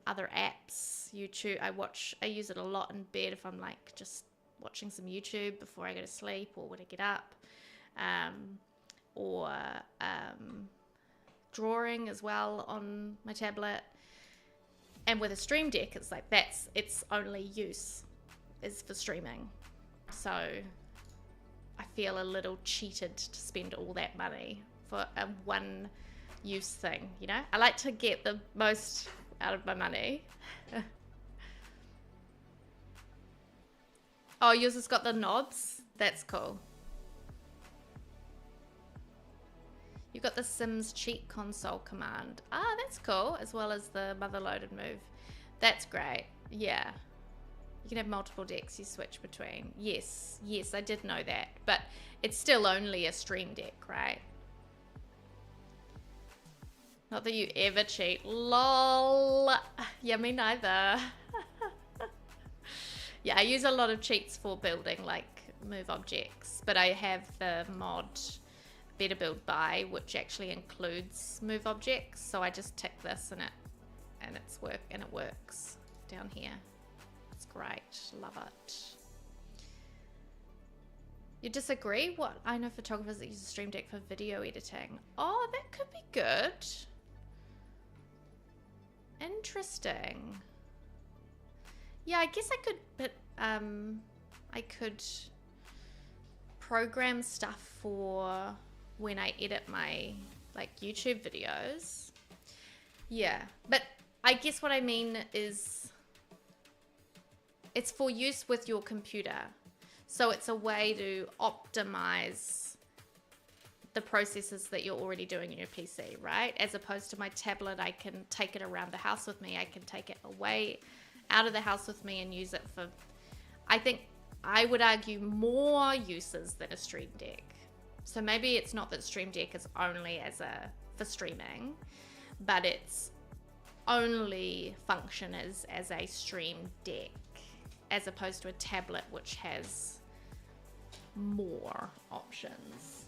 other apps, YouTube. I use it a lot in bed if I'm like just watching some YouTube before I go to sleep or when I get up, or drawing as well on my tablet. And with a Stream Deck, it's like its only use is for streaming. So I feel a little cheated to spend all that money for a one use thing, you know? I like to get the most out of my money. Oh, yours has got the knobs? That's cool. You've got the Sims cheat console command. Ah, that's cool, as well as the mother-loaded move. That's great. Yeah. You can have multiple decks you switch between. Yes, I did know that. But it's still only a Stream Deck, right? Not that you ever cheat. LOL. Yeah, me neither. Yeah, I use a lot of cheats for building, like move objects. But I have the mod Better Build By, which actually includes move objects. So I just tick this and it works down here. It's great. Love it. You disagree? What? I know photographers that use a Stream Deck for video editing. Oh, that could be good. Interesting. Yeah, I guess I could, but I could program stuff for when I edit my like YouTube videos. Yeah, but I guess what I mean is it's for use with your computer. So it's a way to optimize the processes that you're already doing in your PC, right? As opposed to my tablet, I can take it around the house with me. I can take it away out of the house with me and use it for, I think, I would argue, more uses than a Stream Deck. So maybe it's not that Stream Deck is only for streaming, but its only function is as a Stream Deck, as opposed to a tablet which has more options.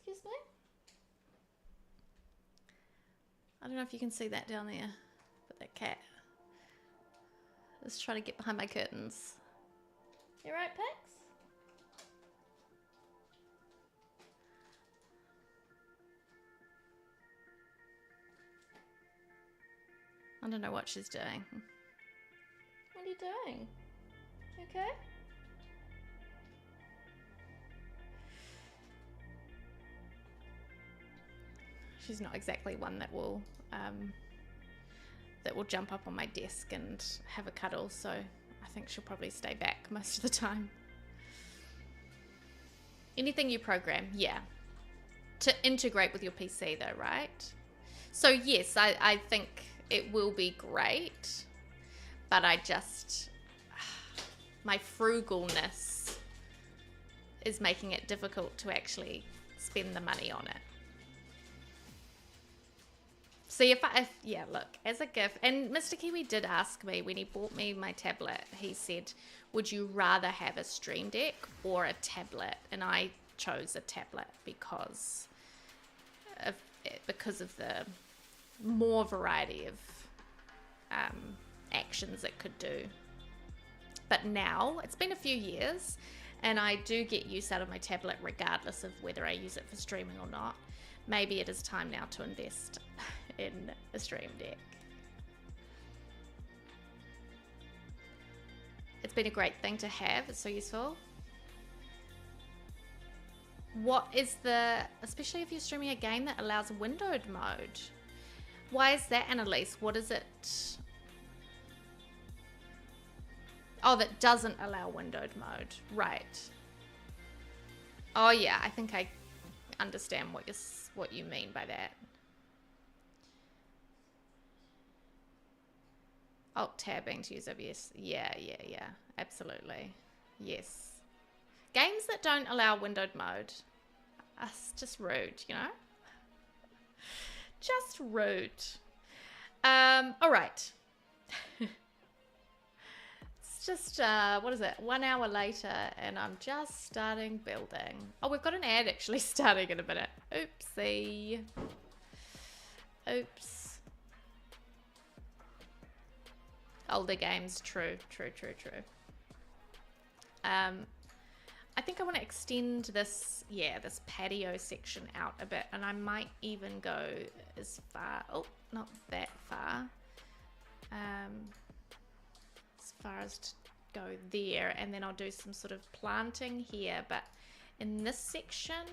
Excuse me? I don't know if you can see that down there, but that cat is trying to get behind my curtains. You right, Pix? I don't know what she's doing. What are you doing? You okay? She's not exactly one that will jump up on my desk and have a cuddle, so I think she'll probably stay back most of the time. Anything you program, yeah. To integrate with your PC though, right? So yes, I think it will be great, but my frugalness is making it difficult to actually spend the money on it. See, yeah, look, as a gift, and Mr. Kiwi did ask me when he bought me my tablet, he said, would you rather have a Stream Deck or a tablet? And I chose a tablet because of the more variety of actions it could do. But now, it's been a few years, and I do get use out of my tablet regardless of whether I use it for streaming or not. Maybe it is time now to invest in a Stream Deck. It's been a great thing to have. It's so useful. What is especially if you're streaming a game that allows windowed mode? Why is that, Annalise? What is it? Oh, that doesn't allow windowed mode. Right. Oh yeah, I think I understand what you mean by that. Alt tabbing to use OBS. Yeah, absolutely. Yes. Games that don't allow windowed mode. It's just rude, you know? Just rude. All right. It's just, what is it? 1 hour later, and I'm just starting building. Oh, we've got an ad actually starting in a minute. Oopsie. Oops. Older games, true. I think I want to extend this patio section out a bit, and I might even go as far, not that far, as far as to go there, and then I'll do some sort of planting here. But in this section,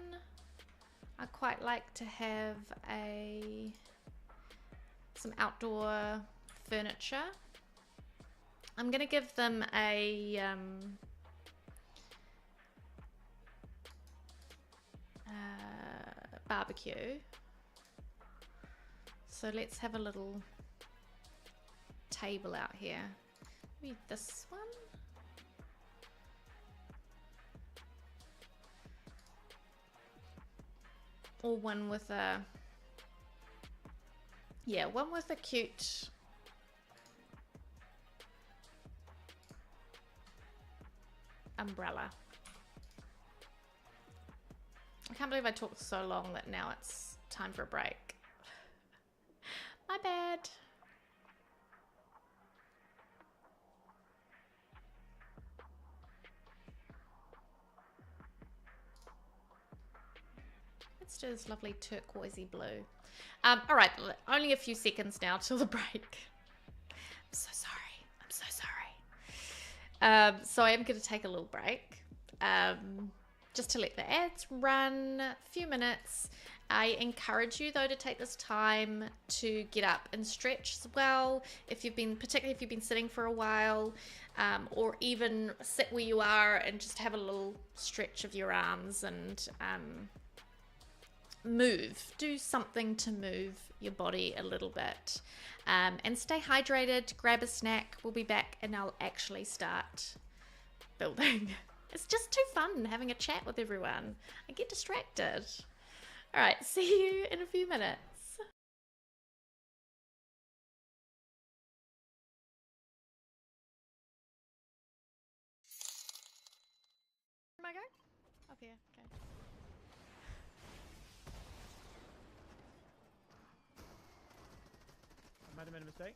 I quite like to have some outdoor furniture. I'm gonna give them a barbecue. So let's have a little table out here. Maybe this one. Or one with a cute umbrella. I can't believe I talked so long that now it's time for a break. My bad. Let's do this lovely turquoisey blue. All right, only a few seconds now till the break. I'm so sorry. So I am going to take a little break, just to let the ads run a few minutes, I encourage you though to take this time to get up and stretch as well. Particularly if you've been sitting for a while, or even sit where you are and just have a little stretch of your arms and do something to move your body a little bit, and stay hydrated. Grab a snack. We'll be back and I'll actually start building. It's just too fun having a chat with everyone. I get distracted. All right, see you in a few minutes. Where am I going? Up here, okay. I might have made a mistake.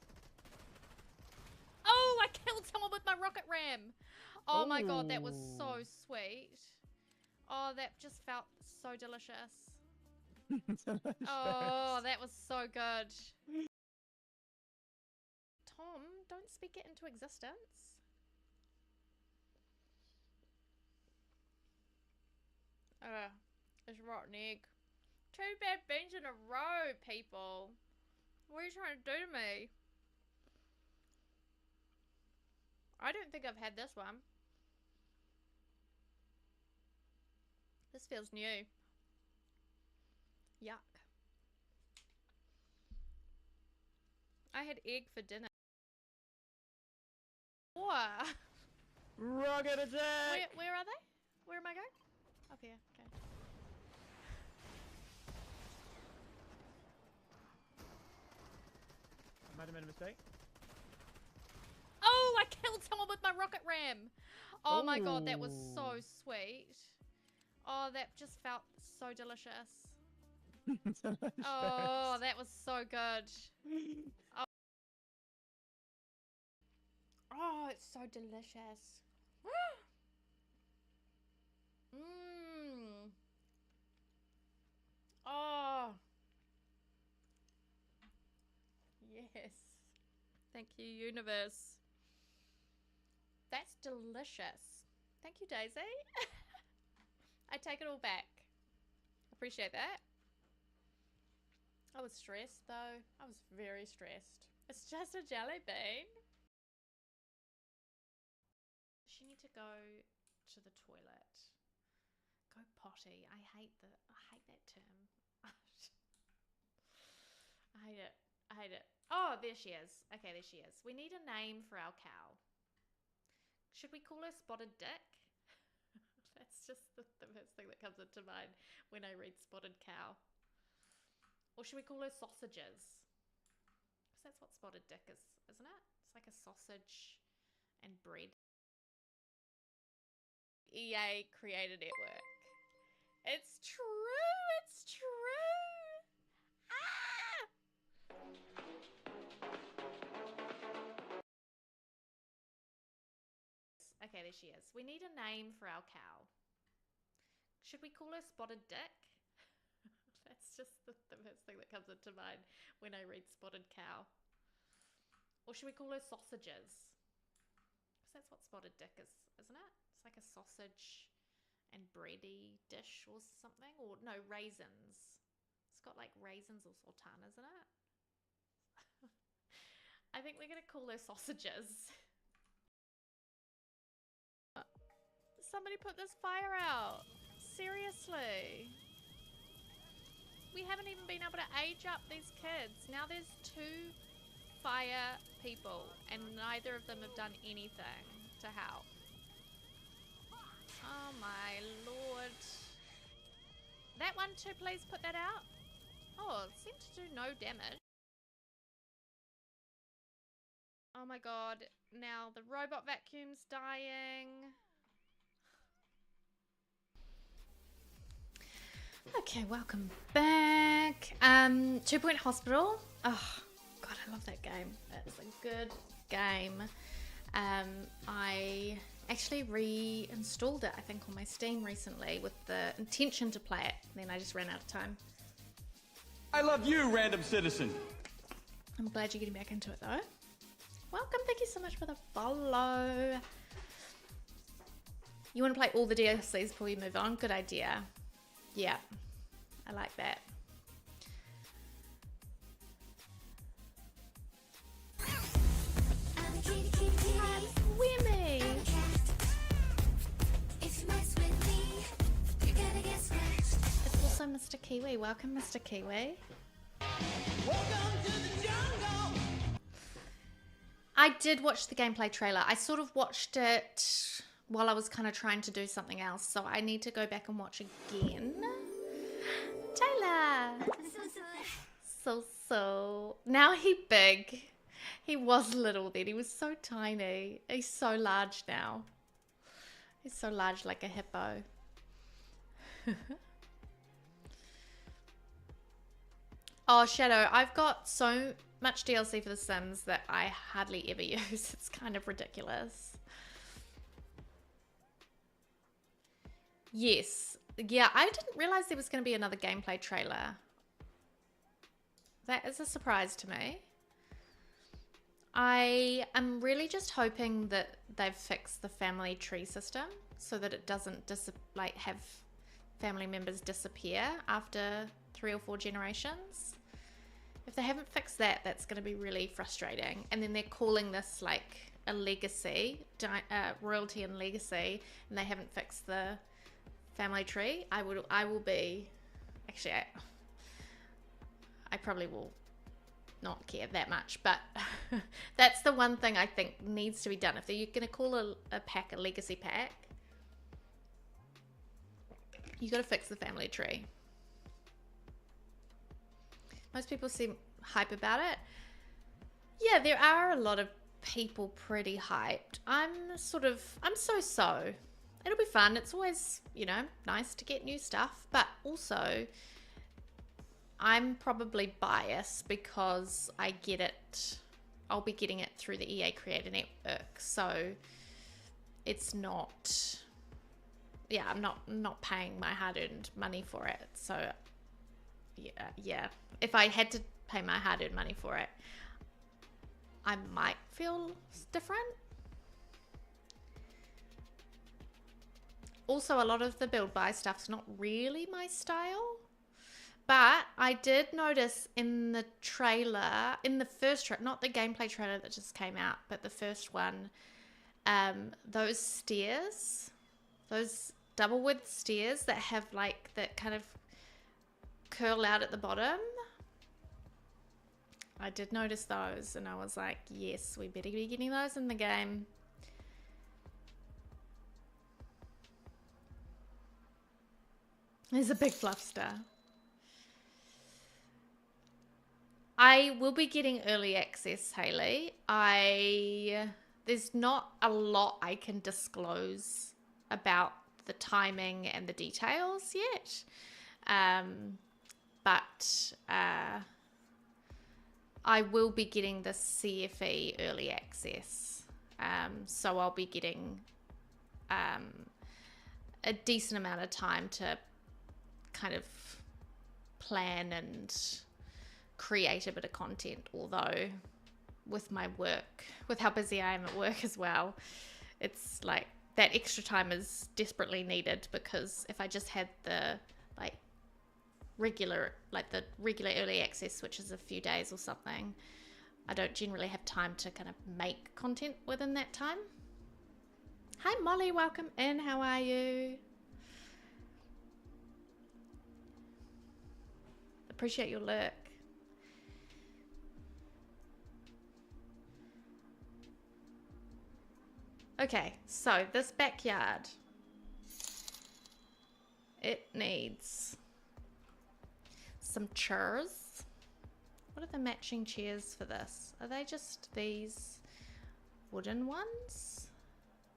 Oh, I killed someone with my rocket ram. Oh my god, that was so sweet. Oh, that just felt so delicious. Oh, that was so good. Tom, don't speak it into existence. It's rotten egg. 2 bad beans in a row, people. What are you trying to do to me? I don't think I've had this one. This feels new. Yuck. I had egg for dinner. What? Rocket attack! Where are they? Where am I going? Up here, okay. I might have made a mistake. Oh, I killed someone with my rocket ram. Oh my god, that was so sweet. Oh, that just felt so delicious. Oh, that was so good. Oh, it's so delicious. Mmm. Oh. Yes. Thank you, universe. That's delicious. Thank you, Daisy. I take it all back. Appreciate that. I was stressed though. I was very stressed. It's just a jelly bean. She need to go to the toilet. Go potty. I hate that term. I hate it. I hate it. Oh, there she is. Okay, there she is. We need a name for our cow. Should we call her Spotted Dick? That's just the first thing that comes into mind when I read Spotted Cow. Or should we call her Sausages? Because that's what Spotted Dick is, isn't it? It's like a sausage and bread. EA created network. It's true! It's true! Ah! Okay, there she is. We need a name for our cow. Should we call her Spotted Dick? That's just the first thing that comes into mind when I read Spotted Cow. Or should we call her Sausages? Because that's what Spotted Dick is, isn't it? It's like a sausage and bready dish or something. Or no, raisins. It's got like raisins or sultanas in it. I think we're going to call her Sausages. Somebody put this fire out. Seriously. We haven't even been able to age up these kids. Now there's 2 fire people and neither of them have done anything to help. Oh my lord. That one too, please put that out. Oh, it seemed to do no damage. Oh my god. Now the robot vacuum's dying. Okay, welcome back. 2 Point Hospital. Oh, God, I love that game. It's a good game. I actually reinstalled it, I think, on my Steam recently with the intention to play it. Then I just ran out of time. I love you, random citizen. I'm glad you're getting back into it, though. Welcome. Thank you so much for the follow. You want to play all the DLCs before we move on? Good idea. Yeah, I like that. Kiwi. Welcome, Mr. Kiwi. Welcome to the jungle. I did watch the gameplay trailer. I sort of watched it while I was kind of trying to do something else, so I need to go back and watch again. Taylor! So. Now he big. He was little then. He was so tiny. He's so large now. He's so large like a hippo. Oh, Shadow, I've got so much DLC for The Sims that I hardly ever use. It's kind of ridiculous. Yes. Yeah, I didn't realize there was going to be another gameplay trailer. That is a surprise to me. I am really just hoping that they've fixed the family tree system so that it doesn't have family members disappear after 3 or 4 generations. If they haven't fixed that, that's going to be really frustrating. And then they're calling this like a legacy, royalty and legacy, and they haven't fixed the family tree. I will be, actually, I probably will not care that much, but that's the one thing I think needs to be done. If you're going to call a pack a legacy pack, you got to fix the family tree. Most people seem hype about it. Yeah, there are a lot of people pretty hyped. I'm so-so. It'll be fun. It's always, nice to get new stuff, but also I'm probably biased because I get it. I'll be getting it through the EA Creator Network, so it's not. Yeah, I'm not paying my hard-earned money for it. So, yeah. If I had to pay my hard-earned money for it, I might feel different. Also, a lot of the build-buy stuff's not really my style. But I did notice in the trailer, in the first trailer, not the gameplay trailer that just came out, but the first one, those stairs, those double width stairs that have that kind of curl out at the bottom. I did notice those and I was like, yes, we better be getting those in the game. There's a big fluff star. I will be getting early access, Hayley. There's not a lot I can disclose about the timing and the details yet. But I will be getting the CFE early access. So I'll be getting a decent amount of time to kind of plan and create a bit of content, although with my work, with how busy I am at work as well, it's like that extra time is desperately needed, because if I just had the regular early access, which is a few days or something, I don't generally have time to kind of make content within that time. Hi Molly, welcome in. How are you? Appreciate your lurk. Okay, so this backyard, it needs some chairs. What are the matching chairs for this? Are they just these wooden ones?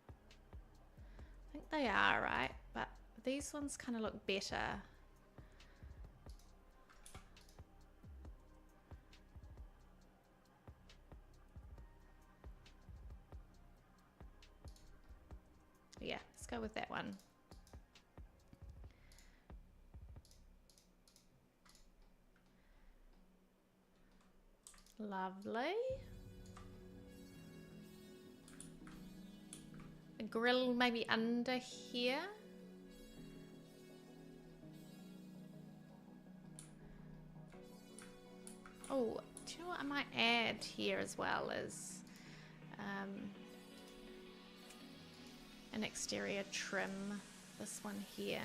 I think they are, right? But these ones kind of look better. Yeah, let's go with that one. Lovely. A grill maybe under here. Oh, do you know what I might add here as well is an exterior trim, this one here.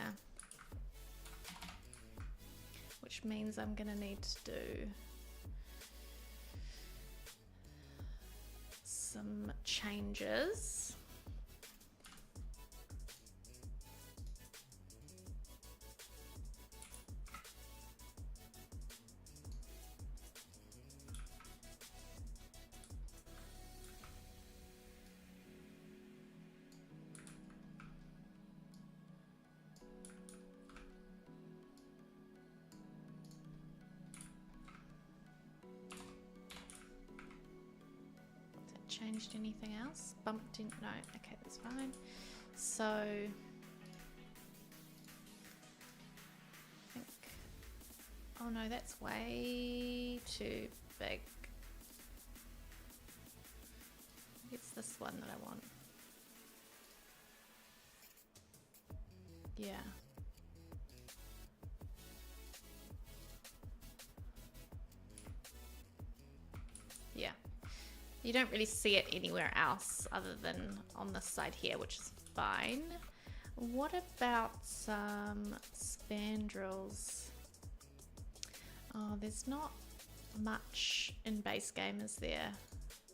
which means I'm gonna need to do some changes. Changed anything else? Bumped in? No. Okay, that's fine. So, I think. Oh no, that's way too big. It's this one that I want. Yeah. Yeah. You don't really see it anywhere else other than on this side here, which is fine. What about some spandrels? Oh, there's not much in base game, is there?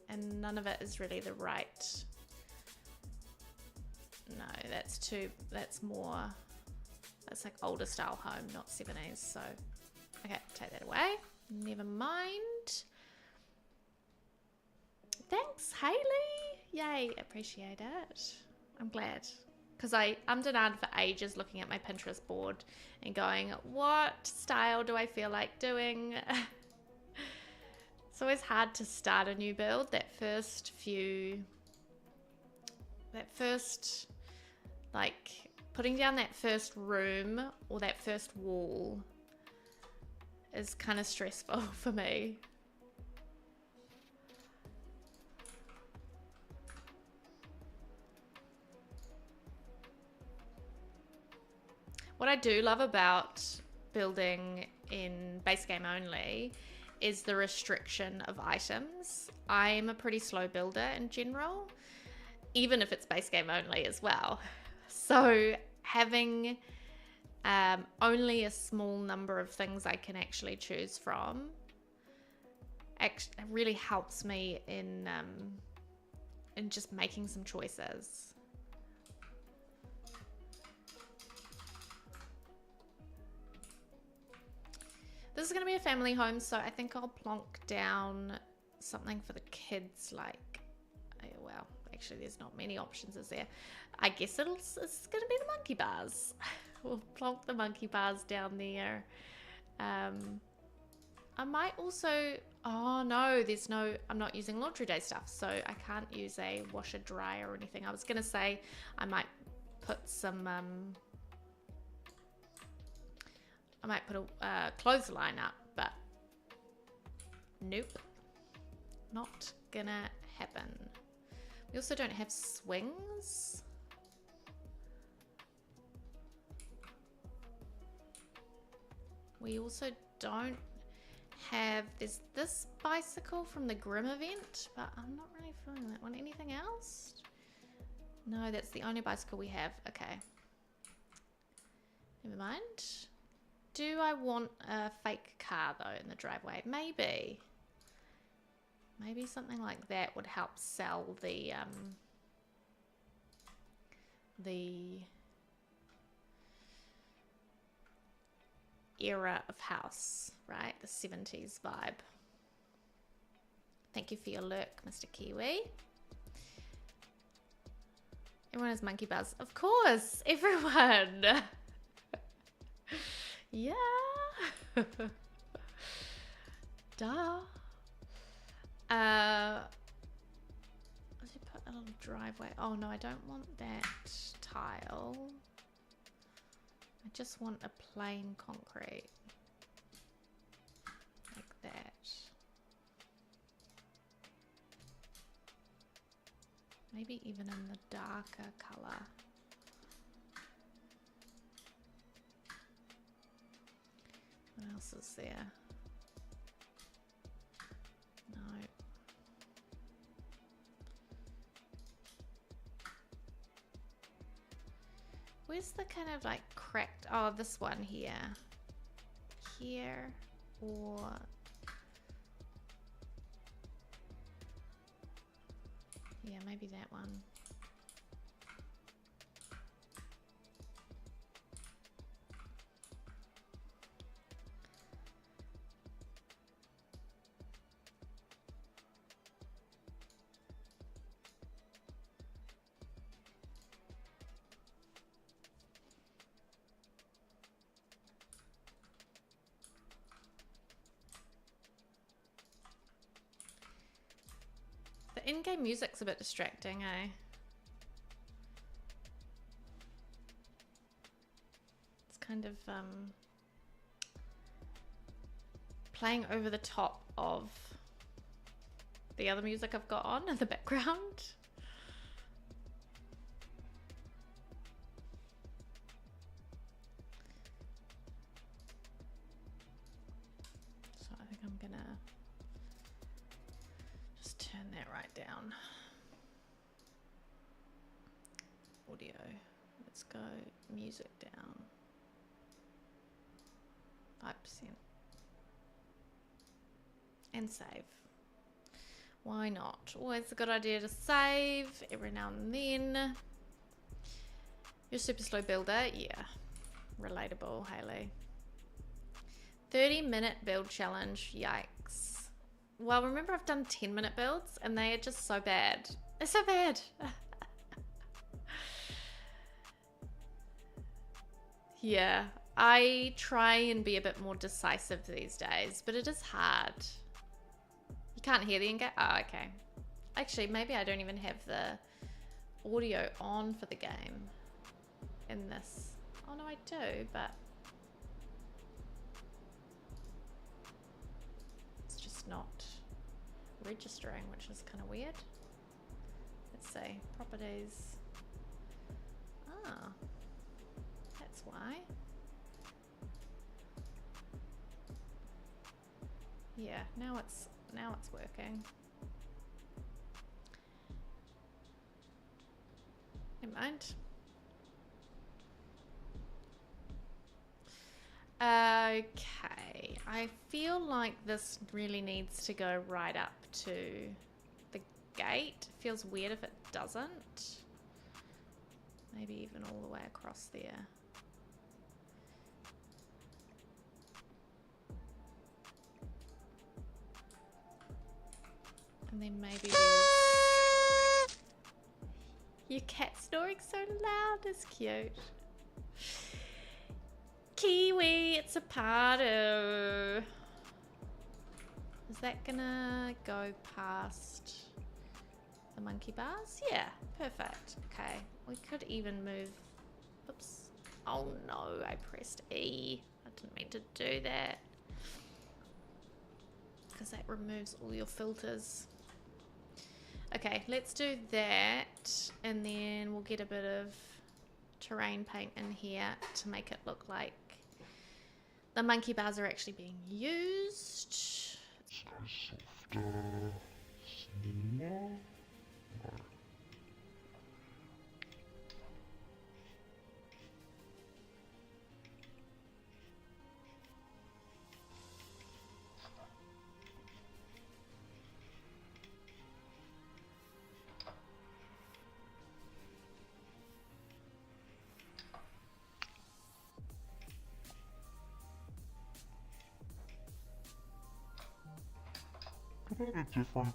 And none of it is really the right. No, that's more, that's like older style home, not 70s. So, okay, take that away. Never mind. Thanks, Hayley. Yay, appreciate it. I'm glad. Because I'm denied for ages looking at my Pinterest board and going, what style do I feel like doing? It's always hard to start a new build. That first, like, putting down that first room or that first wall is kind of stressful for me. What I do love about building in base game only is the restriction of items. I'm a pretty slow builder in general, even if it's base game only as well. So having only a small number of things I can actually choose from really helps me in just making some choices. This is going to be a family home, so I think I'll plonk down something for the kids, like, well, actually there's not many options, is there? I guess it's going to be the monkey bars. We'll plonk the monkey bars down there. I might also, oh no, I'm not using laundry day stuff, so I can't use a washer dryer or anything. I was going to say I might put some, I might put a clothesline up, but nope, not gonna happen. We also don't have swings. We also don't have, there's this bicycle from the Grim event, but I'm not really feeling that one. Anything else? No, that's the only bicycle we have. Okay. Never mind. Do I want a fake car though in the driveway? Maybe. Maybe something like that would help sell the era of house, right? The 70s vibe. Thank you for your lurk, Mr. Kiwi. Everyone has monkey bars. Of course, everyone. Yeah. Duh. I should put a little driveway. Oh no, I don't want that tile. I just want a plain concrete. Like that. Maybe even in the darker color. What else is there? No. Where's the kind of like cracked? Oh, this one here. here, or yeah, maybe that one. The in-game music's a bit distracting, eh? It's kind of playing over the top of the other music I've got on in the background. So I think I'm gonna just turn that right down. Audio. Let's go music down. 5%. And save. Why not? Always a good idea to save every now and then. You're a super slow builder? Yeah. Relatable, Haley. 30-minute build challenge. Yikes. Well, remember I've done 10-minute builds and they are just so bad. They're so bad. Yeah. I try and be a bit more decisive these days, but it is hard. You can't hear the in-game? Oh, okay. Actually, maybe I don't even have the audio on for the game in this. Oh, no, I do, but it's just not registering, which is kind of weird. Let's see. Properties. Ah, that's why. Yeah, now it's working. Never mind. Okay, I feel like this really needs to go right up to the gate. Feels weird if it doesn't. Maybe even all the way across there. And then maybe there's... Your cat snoring so loud is cute. Kiwi, it's a pardo. Is that gonna go past the monkey bars? Yeah, perfect. Okay, we could even move... Oops. Oh no, I pressed E. I didn't mean to do that. Because that removes all your filters. Okay, let's do that, and then we'll get a bit of terrain paint in here to make it look like the monkey bars are actually being used. What about a different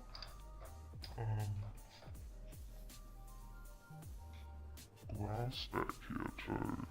glass stack here too?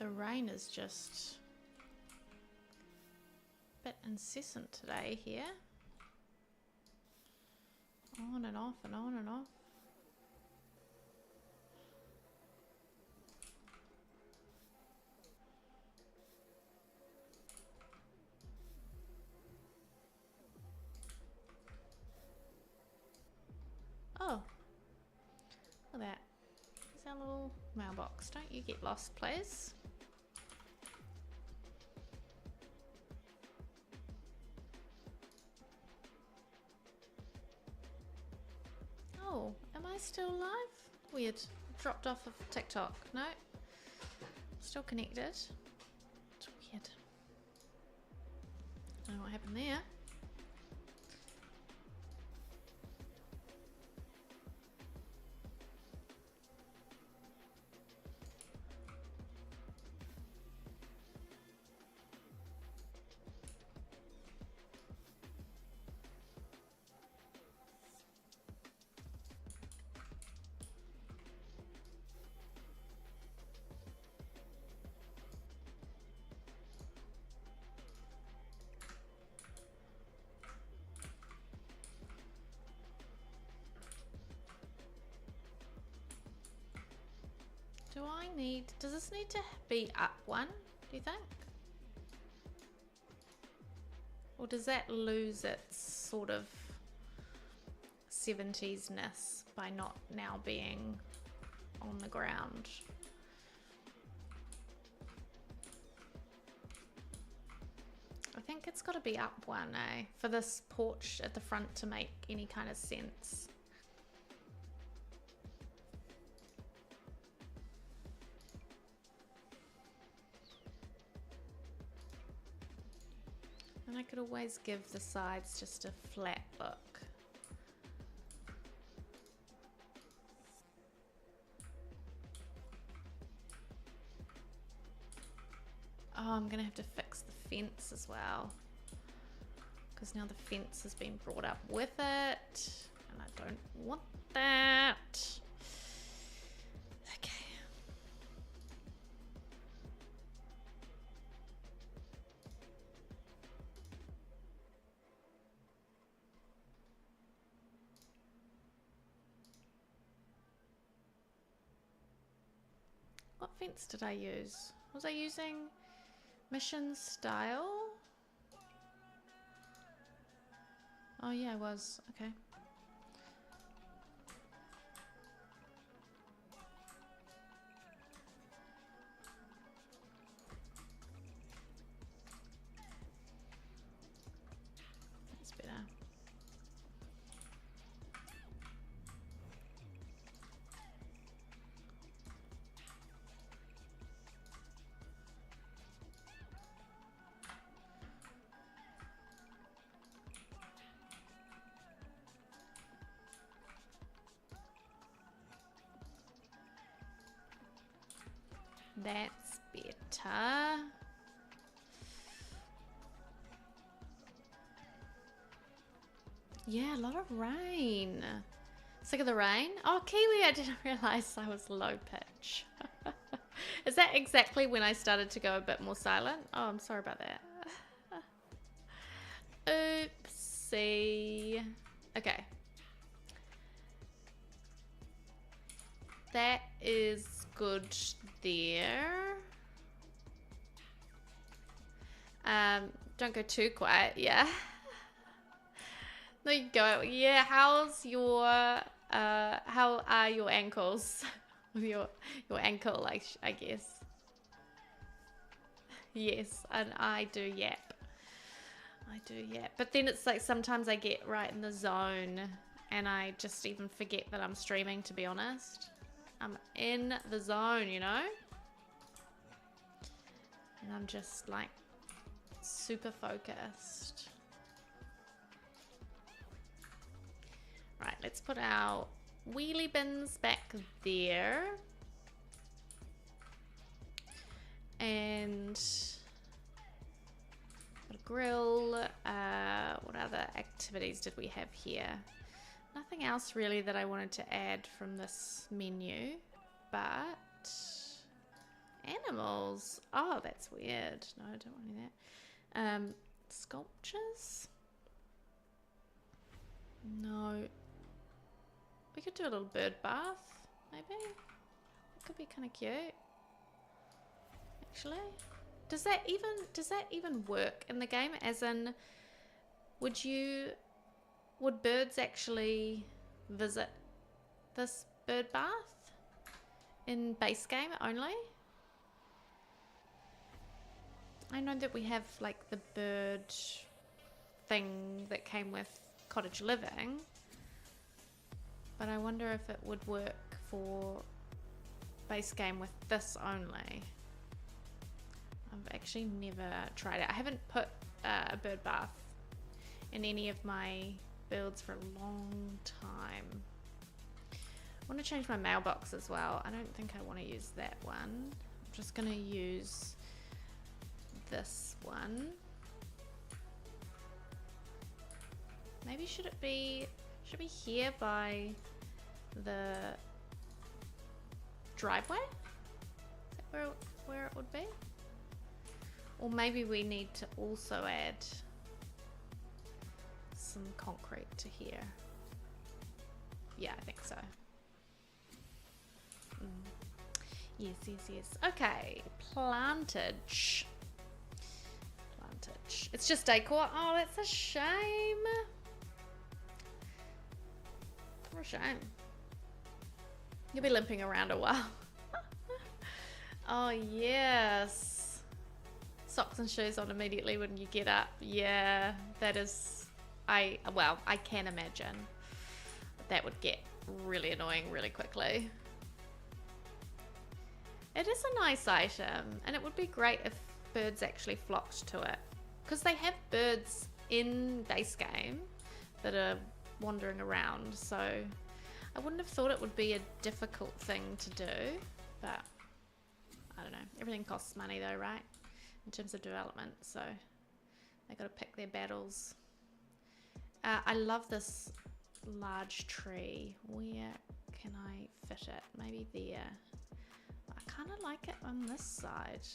The rain is just a bit incessant today here. On and off and on and off. Oh, look at that. There's our little mailbox. Don't you get lost, please. Oh, am I still live? Weird. Dropped off of TikTok. No. Still connected. It's weird. I don't know what happened there. Do I need, does this need to be up one, do you think? Or does that lose its sort of 70s-ness by not now being on the ground? I think it's got to be up one, eh? For this porch at the front to make any kind of sense. And I could always give the sides just a flat look. Oh, I'm gonna have to fix the fence as well, because now the fence has been brought up with it and I don't want that. Okay. What fence did I use? Was I using Mission Style? Oh yeah, I was. Okay. That's better. That's better. Yeah, a lot of rain. Sick of the rain? Oh, Kiwi, I didn't realize I was low pitch. Is that exactly when I started to go a bit more silent? Oh, I'm sorry about that. Oopsie. Okay. That is good there. Don't go too quiet, yeah. No, you go. Yeah, how's your how are your ankles? your ankle, like, I guess. Yes, and I do yap. I do yap. But then it's like sometimes I get right in the zone and I just even forget that I'm streaming, to be honest. I'm in the zone, you know? And I'm just like super focused. Right, let's put our wheelie bins back there. And a grill. What other activities did we have here? Nothing else really that I wanted to add from this menu, but animals. Oh, that's weird. No, I don't want any of that. Sculptures? No. We could do a little bird bath, maybe. It could be kind of cute. Actually, does that even work in the game? As in, would birds actually visit this bird bath in base game only? I know that we have like the bird thing that came with cottage living, but I wonder if it would work for base game with this only. I've actually never tried it. I haven't put a bird bath in any of my builds for a long time. I want to change my mailbox as well. I don't think I want to use that one. I'm just going to use this one. Maybe should be here by the driveway? Is that where it would be? Or maybe we need to also add some concrete to here. Yeah, I think so. Yes. Okay, plantage. It's just decor. Oh, that's a shame. What a shame. You'll be limping around a while. Oh, yes. Socks and shoes on immediately when you get up. Yeah, that is... I can imagine. That would get really annoying really quickly. It is a nice item, and it would be great if birds actually flocked to it. Because they have birds in base game that are wandering around, so I wouldn't have thought it would be a difficult thing to do, but I don't know. Everything costs money though, right? In terms of development, so they got to pick their battles. I love this large tree. Where can I fit it? Maybe there. I kind of like it on this side.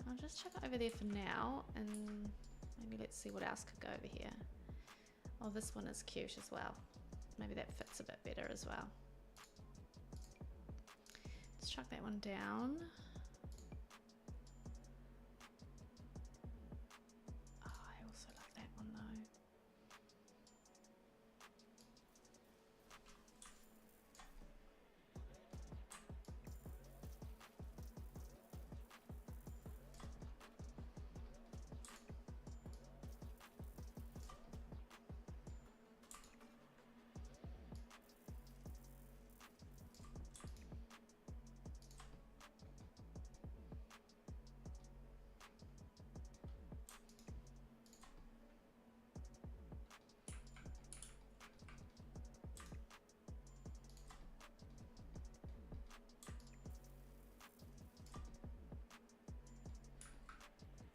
I'll just chuck it over there for now, and maybe let's see what else could go over here. Oh, this one is cute as well. Maybe that fits a bit better as well. Let's chuck that one down. Oh, I also love that one though.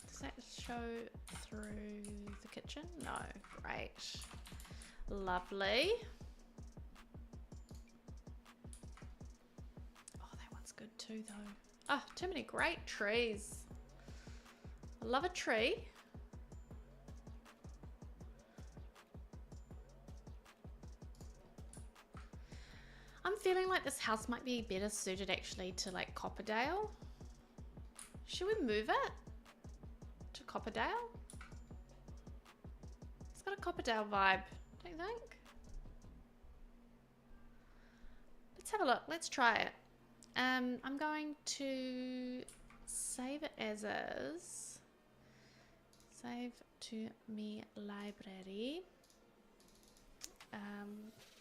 Does that show through the kitchen? No. Great. Lovely. Oh, that one's good too though. Oh, too many great trees. I love a tree. I'm feeling like this house might be better suited actually to like Copperdale. Should we move it to Copperdale? It's got a Copperdale vibe, don't you think? Let's have a look. Let's try it. I'm going to save it as is. Save to me library.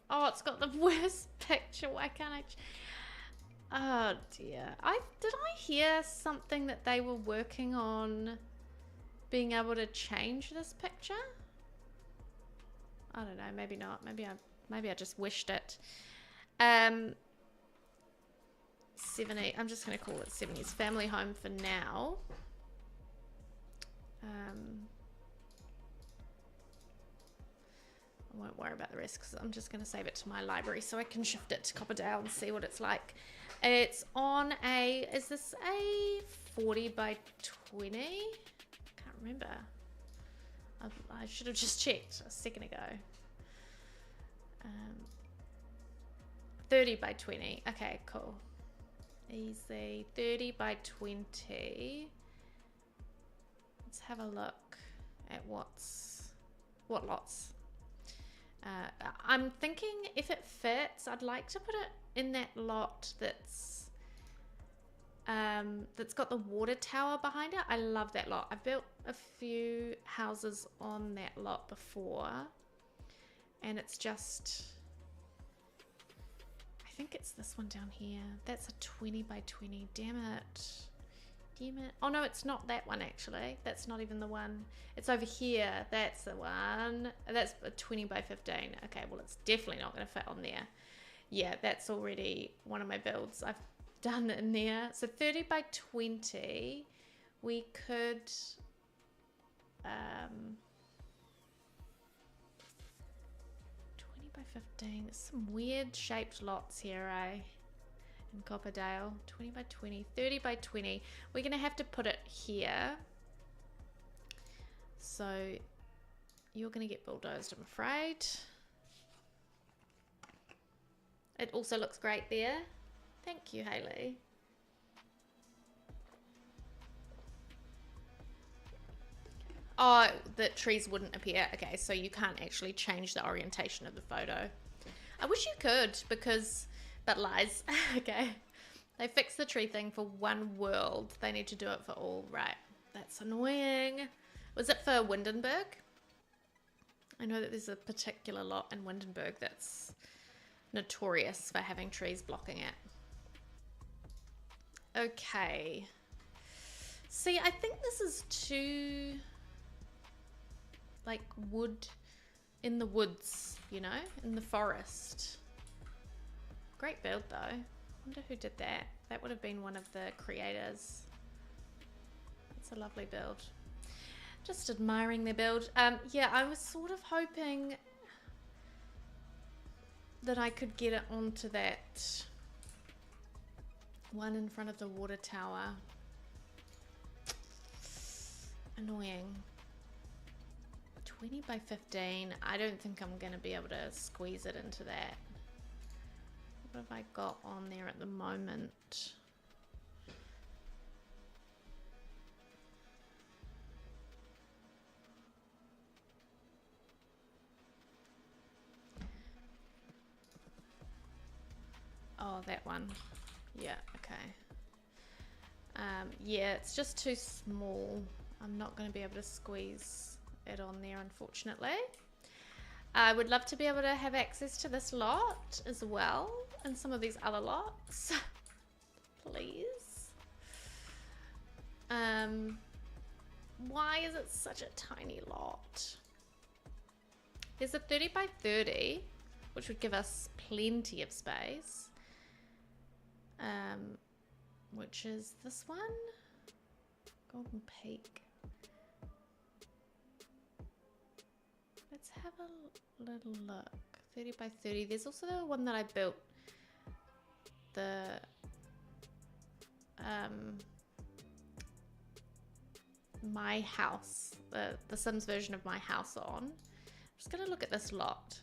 Oh, it's got the worst picture. Why can't I? Oh dear. Did I hear something that they were working on being able to change this picture? I don't know. Maybe not. Maybe I just wished it. 70. I'm just going to call it 70s family home for now. I won't worry about the rest because I'm just going to save it to my library so I can shift it to Copperdale and see what it's like. It's on a, is this a 40 by 20? Can't remember. I should have just checked a second ago. 30 by 20. Okay, cool. Easy. 30 by 20. Let's have a look at what lots. I'm thinking if it fits, I'd like to put it in that lot that's got the water tower behind it. I love that lot. I've built a few houses on that lot before, and it's just, I think it's this one down here. That's a 20 by 20. Damn it. Damn it. Oh no, it's not that one actually. That's not even the one. It's over here. That's the one. That's a 20 by 15. Okay, well it's definitely not going to fit on there. Yeah, that's already one of my builds I've done in there. So 30 by 20. We could 20 by 15. There's some weird shaped lots here, eh? In Copperdale. 20 by 20. 30 by 20. We're going to have to put it here. So you're going to get bulldozed, I'm afraid. It also looks great there. Thank you, Hayley. Oh, the trees wouldn't appear. Okay, so you can't actually change the orientation of the photo. I wish you could, because, but lies. Okay. They fixed the tree thing for one world. They need to do it for all. Right. That's annoying. Was it for Windenburg? I know that there's a particular lot in Windenburg that's notorious for having trees blocking it. Okay. See, I think this is too, like, wood in the woods, you know, in the forest. Great build though. Wonder who did that. That would have been one of the creators. It's a lovely build. Just admiring their build. Yeah, I was sort of hoping that I could get it onto that one in front of the water tower. Annoying. 20 by 15. I don't think I'm going to be able to squeeze it into that. What have I got on there at the moment? Oh, that one. Yeah, okay. Yeah, it's just too small. I'm not going to be able to squeeze it on there, unfortunately. I would love to be able to have access to this lot as well, and some of these other lots. Please. Why is it such a tiny lot? There's a 30 by 30, which would give us plenty of space. Which is this one? Golden Peak. Let's have a little look. 30 by 30. There's also the one that I built the my house, the Sims version of my house on. I'm just gonna look at this lot.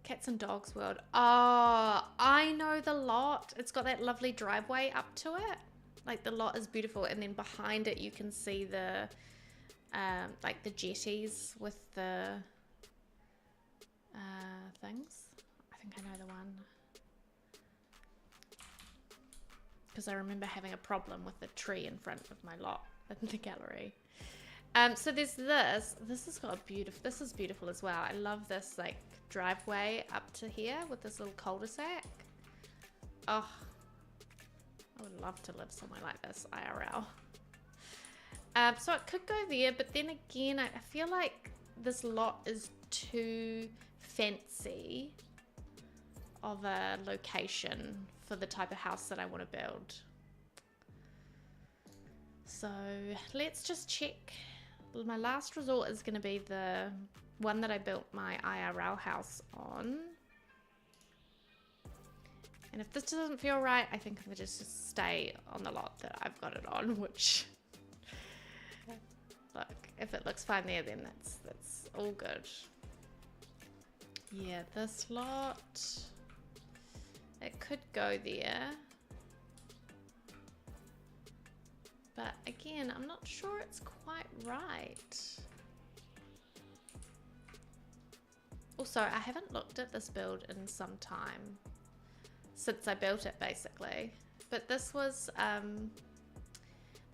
Cats and Dogs World. Oh, I know the lot. It's got that lovely driveway up to it. Like, the lot is beautiful, and then behind it you can see the like the jetties with the things. I think I know the one, because I remember having a problem with the tree in front of my lot in the gallery. So there's this. This has got a beautiful. This is beautiful as well. I love this, like, driveway up to here with this little cul-de-sac. Oh, I would love to live somewhere like this IRL. So it could go there, but then again, I feel like this lot is too fancy of a location for the type of house that I want to build. So let's just check. My last resort is going to be the one that I built my IRL house on. And if this doesn't feel right, I think I'm going to just stay on the lot that I've got it on, which, look, if it looks fine there, then that's all good. Yeah, this lot, it could go there. But again, I'm not sure it's quite right. Also, I haven't looked at this build in some time. Since I built it, basically. But this was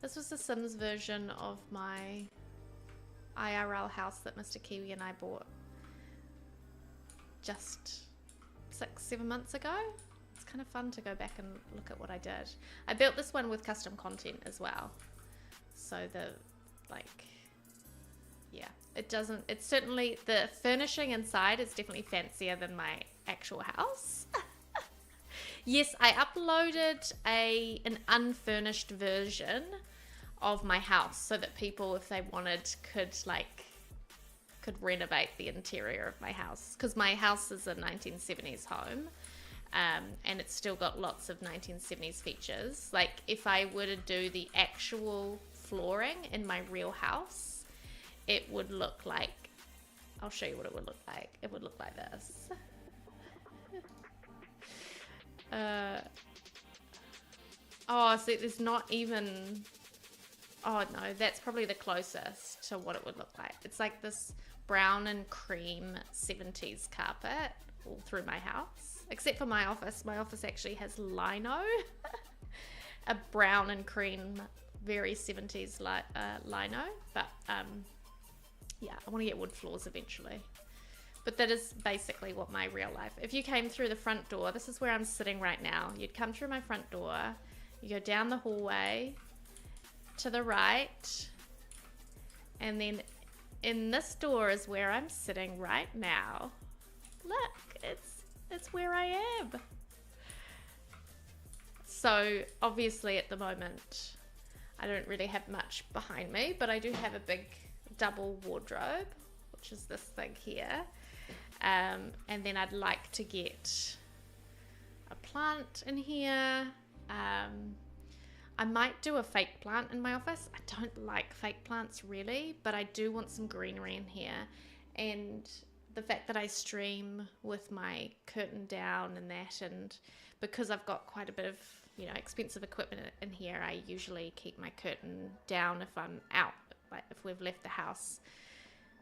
the Sims version of my IRL house that Mr. Kiwi and I bought just 6-7 months ago. It's kind of fun to go back and look at what I did. I built this one with custom content as well. So yeah, it's certainly, the furnishing inside is definitely fancier than my actual house. Yes, I uploaded an unfurnished version of my house so that people, if they wanted, could renovate the interior of my house, because my house is a 1970s home, and it's still got lots of 1970s features. Like, if I were to do the actual flooring in my real house, it would look like, I'll show you what it would look like. It would look like this. Oh, see, there's not even, oh no, that's probably the closest to what it would look like. It's like this brown and cream 70s carpet all through my house, except for my office. My office actually has lino, a brown and cream, very 70s lino, but yeah, I want to get wood floors eventually. But that is basically what my real life. If you came through the front door, this is where I'm sitting right now. You'd come through my front door, you go down the hallway to the right, and then in this door is where I'm sitting right now. Look, it's where I am. So obviously at the moment, I don't really have much behind me, but I do have a big double wardrobe, which is this thing here. And then I'd like to get a plant in here. I might do a fake plant in my office. I don't like fake plants really, but I do want some greenery in here. And the fact that I stream with my curtain down and that, and because I've got quite a bit of, you know, expensive equipment in here, I usually keep my curtain down if I'm out, like if we've left the house.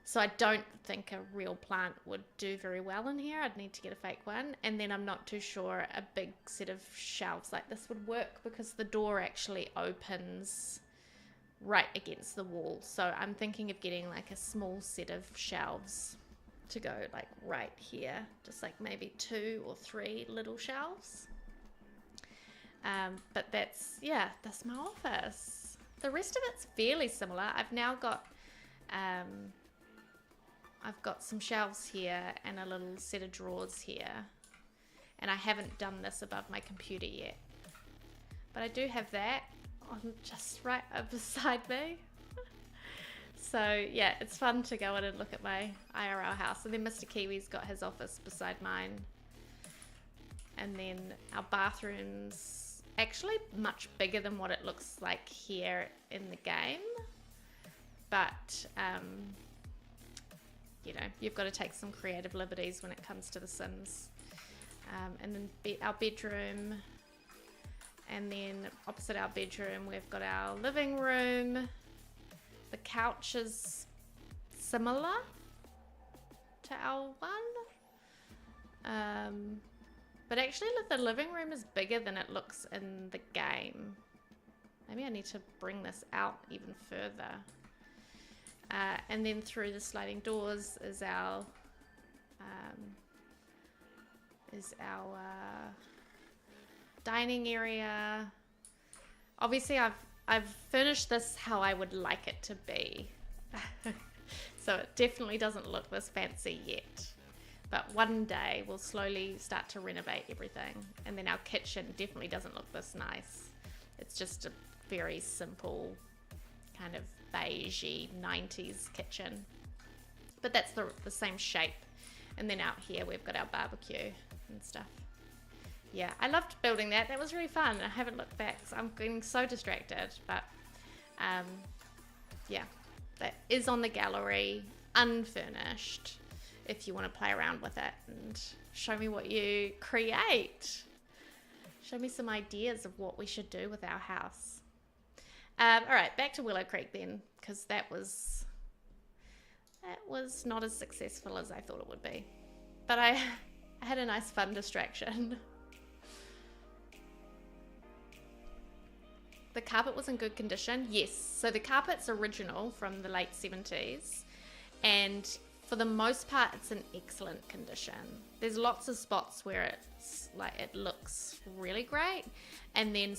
So I don't think a real plant would do very well in here. I'd need to get a fake one. And then I'm not too sure a big set of shelves like this would work, because the door actually opens right against the wall. So I'm thinking of getting like a small set of shelves to go like right here. Just like maybe 2 or 3 little shelves. But that's my office. The rest of it's fairly similar. I've now got... I've got some shelves here and a little set of drawers here, and I haven't done this above my computer yet, but I do have that on just right up beside me. So yeah, it's fun to go in and look at my IRL house. And then Mr. Kiwi's got his office beside mine, and then our bathroom's actually much bigger than what it looks like here in the game, but you know, you've got to take some creative liberties when it comes to The Sims. And then our bedroom, and then opposite our bedroom we've got our living room. The couch is similar to our one, but actually the living room is bigger than it looks in the game. Maybe I need to bring this out even further. And then through the sliding doors is our dining area. Obviously, I've furnished this how I would like it to be, so it definitely doesn't look this fancy yet. But one day we'll slowly start to renovate everything, and then our kitchen definitely doesn't look this nice. It's just a very simple kind of beigey 90s kitchen, but that's the same shape. And then out here we've got our barbecue and stuff. yeah, I loved building that. That was really fun. I haven't looked back, so I'm getting so distracted. But yeah, that is on the gallery, unfurnished, if you want to play around with it and show me what you create. Show me some ideas of what we should do with our house. All right, back to Willow Creek then, because that was not as successful as I thought it would be. But I had a nice fun distraction. The carpet was in good condition. Yes, so the carpet's original from the late 70s, and for the most part it's in excellent condition. There's lots of spots where it's like it looks really great, and then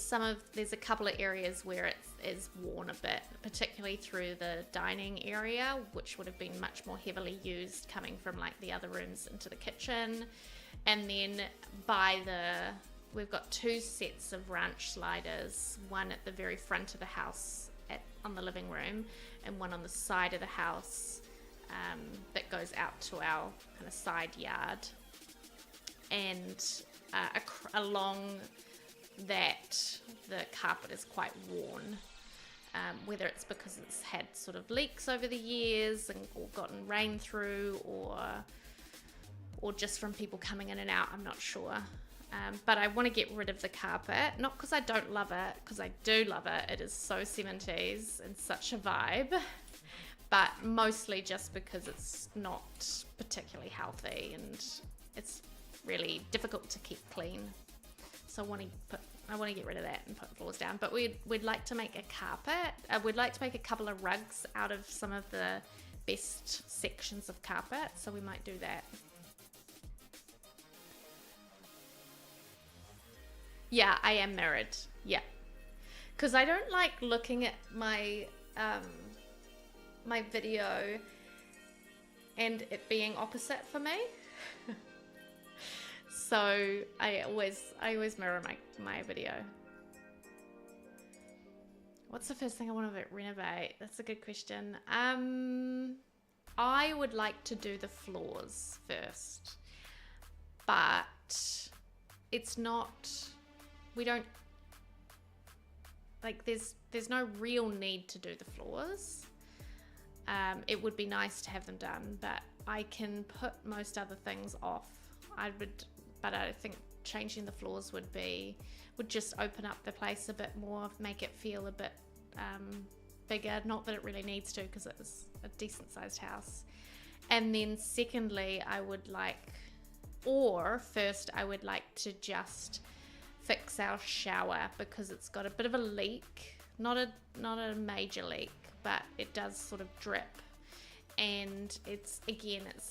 there's a couple of areas where it is worn a bit, particularly through the dining area, which would have been much more heavily used coming from like the other rooms into the kitchen. And then we've got 2 sets of ranch sliders, one at the very front of the house on the living room, and one on the side of the house that goes out to our kind of side yard. And along that, the carpet is quite worn, whether it's because it's had sort of leaks over the years or gotten rain through, or just from people coming in and out, I'm not sure. But I want to get rid of the carpet, not because I don't love it, because I do love it. It is so 70s and such a vibe, but mostly just because it's not particularly healthy and it's really difficult to keep clean. So I want to get rid of that and put floors down. But we'd like to make a carpet. We'd like to make a couple of rugs out of some of the best sections of carpet. So we might do that. Yeah, I am married. Yeah, because I don't like looking at my my video and it being opposite for me. So I always mirror my video. What's the first thing I want to renovate? That's a good question. I would like to do the floors first, but it's not. We don't, like, there's no real need to do the floors. It would be nice to have them done, but I can put most other things off. But I think changing the floors would just open up the place a bit more, make it feel a bit bigger. Not that it really needs to, because it's a decent sized house. And then secondly, I would like to just fix our shower, because it's got a bit of a leak, not a major leak, but it does sort of drip, and it's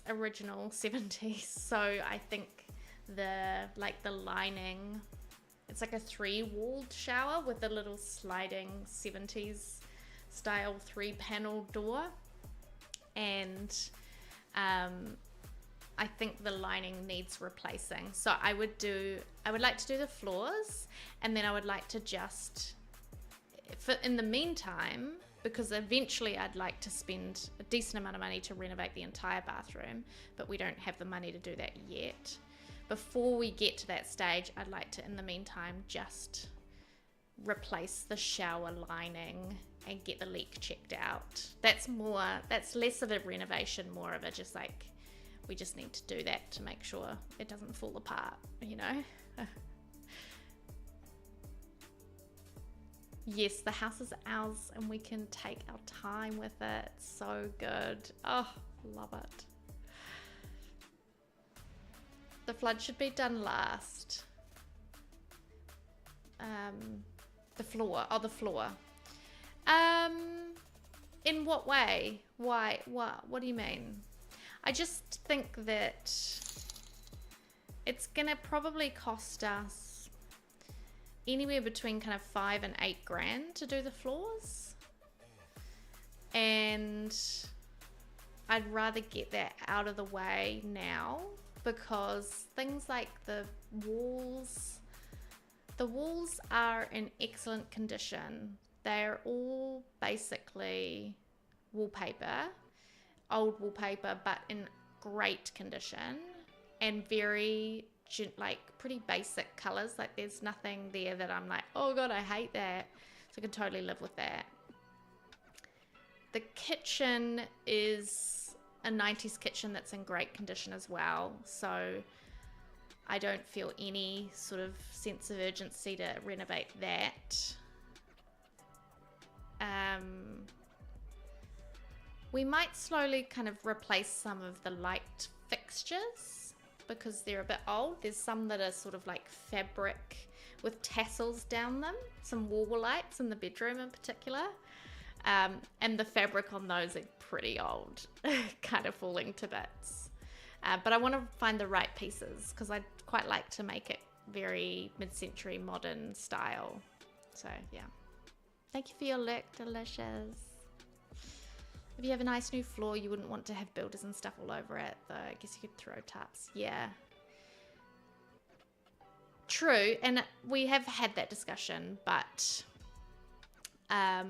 original 70s, so I think the lining, it's like a 3-walled shower with a little sliding 70s style 3-panel door, and I think the lining needs replacing. So I would like to do the floors, and then I would like to in the meantime, because eventually I'd like to spend a decent amount of money to renovate the entire bathroom, but we don't have the money to do that yet. Before we get to that stage, I'd like to, in the meantime, just replace the shower lining and get the leak checked out. That's less of a renovation, more of a just like, we just need to do that to make sure it doesn't fall apart, you know? Yes, the house is ours and we can take our time with it. So good. Oh, love it. The flood should be done last. The floor. Oh, the floor. In what way? Why? What do you mean? I just think that it's gonna probably cost us anywhere between kind of 5 and 8 grand to do the floors, and I'd rather get that out of the way now, because things like the walls are in excellent condition. They're all basically wallpaper, old wallpaper, but in great condition and very like pretty basic colors. Like there's nothing there that I'm like, oh god, I hate that. So I can totally live with that. The kitchen is a 90s kitchen that's in great condition as well. So I don't feel any sort of sense of urgency to renovate that. We might slowly kind of replace some of the light fixtures because they're a bit old. There's some that are sort of like fabric with tassels down them, some wall lights in the bedroom in particular. And the fabric on those are pretty old, kind of falling to bits. But I want to find the right pieces because I'd quite like to make it very mid-century modern style. So yeah. Thank you for your look, delicious. If you have a nice new floor, you wouldn't want to have builders and stuff all over it, though. I guess you could throw tarps. Yeah. True, and we have had that discussion, but I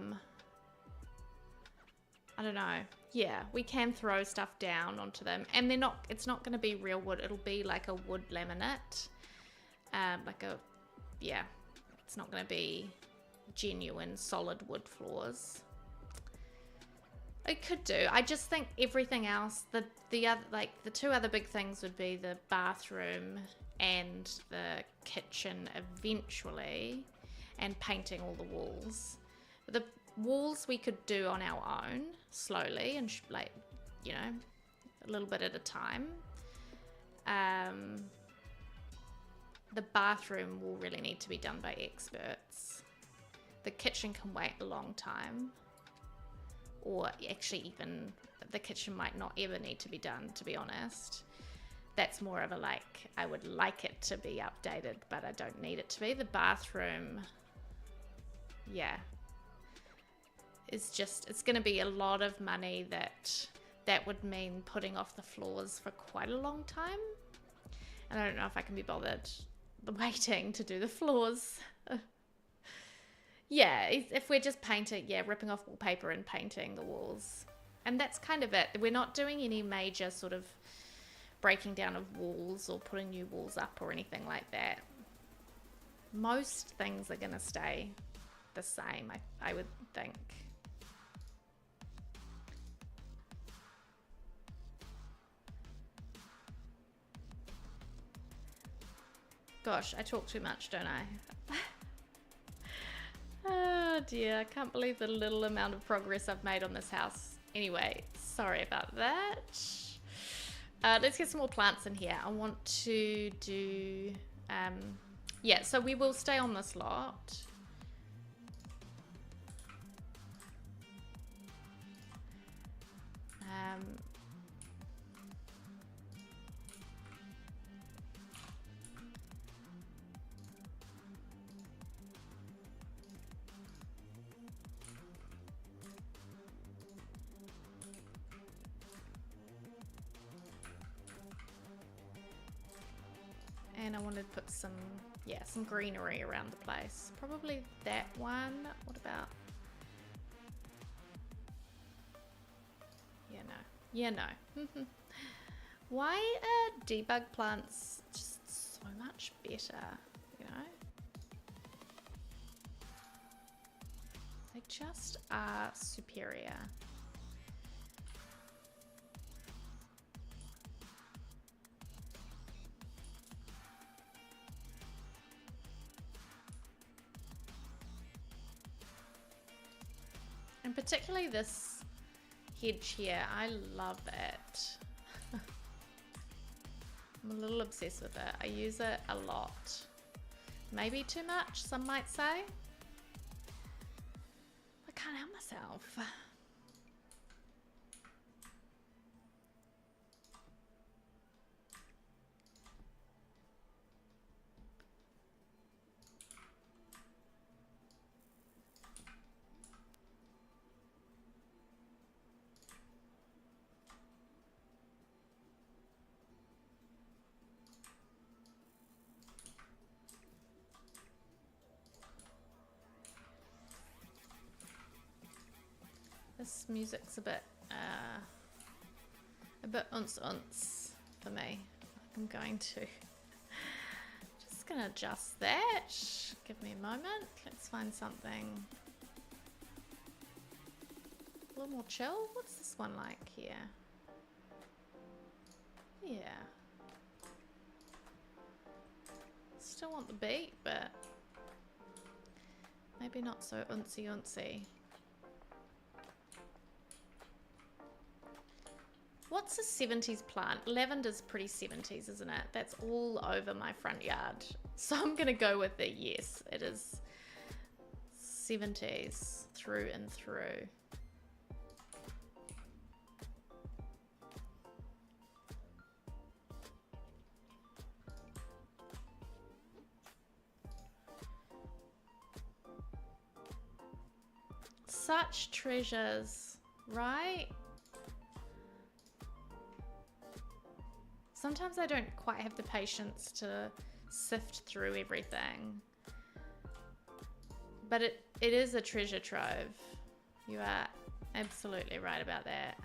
don't know. Yeah, we can throw stuff down onto them, and they're not. It's not going to be real wood. It'll be like a wood laminate, yeah. It's not going to be genuine solid wood floors. I could do. I just think everything else, the other, like the two other big things would be the bathroom and the kitchen eventually, and painting all the walls. The walls we could do on our own slowly and like, you know, a little bit at a time. The bathroom will really need to be done by experts. The kitchen can wait a long time. Or actually even the kitchen might not ever need to be done, to be honest. That's more of a like, I would like it to be updated, but I don't need it to be. The bathroom, yeah. It's going to be a lot of money that would mean putting off the floors for quite a long time. And I don't know if I can be bothered waiting to do the floors. Yeah, if we're just painting, yeah, ripping off wallpaper and painting the walls. And that's kind of it. We're not doing any major sort of breaking down of walls or putting new walls up or anything like that. Most things are going to stay the same, I would think. Gosh, I talk too much, don't I? Oh dear, I can't believe the little amount of progress I've made on this house. Anyway, sorry about that. Let's get some more plants in here. I want to do, yeah, so we will stay on this lot. And I wanted to put some, yeah, some greenery around the place. Probably that one. What about? Yeah, no. Yeah, no. Why are debug plants just so much better, you know? They just are superior. And particularly this hedge here, I love it. I'm a little obsessed with it. I use it a lot. Maybe too much, some might say. I can't help myself. This music's a bit unce for me. I'm going to gonna adjust that. Give me a moment. Let's find something a little more chill. What's this one like here? Yeah. Still want the beat, but maybe not so uncy. What's a 70s plant? Lavender's pretty 70s, isn't it? That's all over my front yard. So I'm gonna go with the yes. It is 70s through and through. Such treasures, right? Sometimes I don't quite have the patience to sift through everything. But it is a treasure trove. You are absolutely right about that.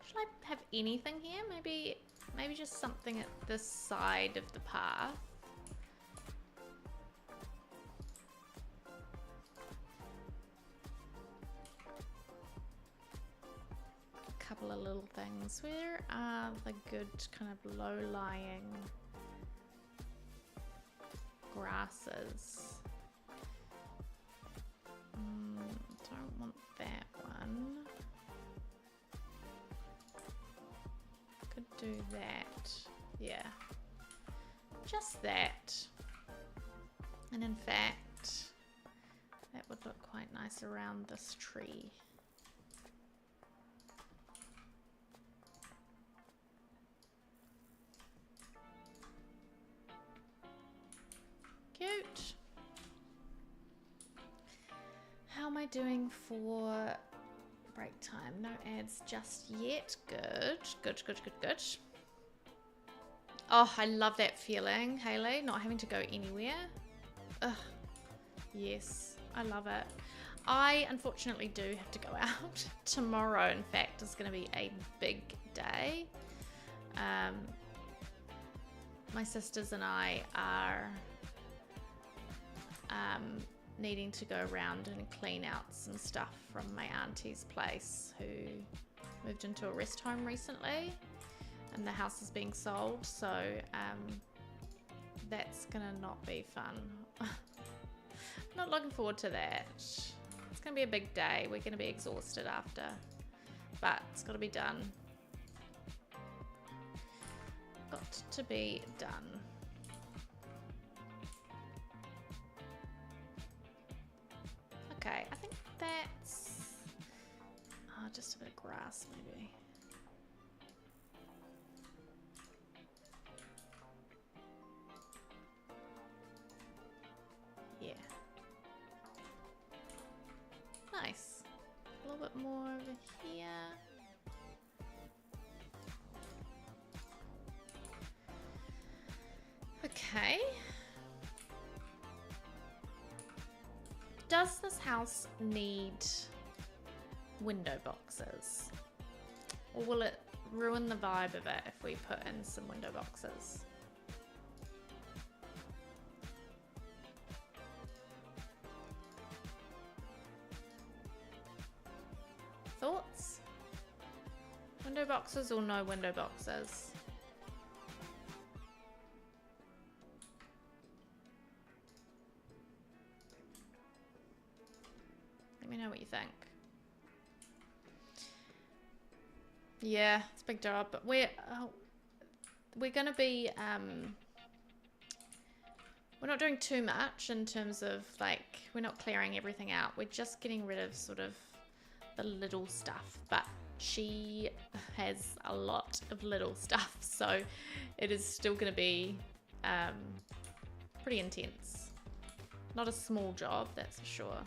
Should I have anything here? Maybe just something at this side of the path. A couple of little things. Where are the good kind of low-lying grasses? Don't want that one. Could do that. Yeah. Just that. And in fact, that would look quite nice around this tree. Cute. How am I doing for break time? No ads just yet. Good. Oh, I love that feeling, Hayley, not having to go anywhere. Ugh. Yes, I love it. I unfortunately do have to go out. Tomorrow, in fact, is going to be a big day. My sisters and I are needing to go around and clean out some stuff from my auntie's place, who moved into a rest home recently, and the house is being sold, so that's gonna not be fun. Not looking forward to that. It's gonna be a big day. We're gonna be exhausted after, but it's got to be done. Got to be done. Okay, I think that's just a bit of grass, maybe. Yeah. Nice. A little bit more over here. Okay. Does this house need window boxes? Or will it ruin the vibe of it if we put in some window boxes? Thoughts? Window boxes or no window boxes? Let me know what you think. Yeah, it's a big job, but we're gonna be we're not doing too much in terms of, like, we're not clearing everything out. We're just getting rid of sort of the little stuff, but she has a lot of little stuff, so it is still gonna be pretty intense. Not a small job, that's for sure.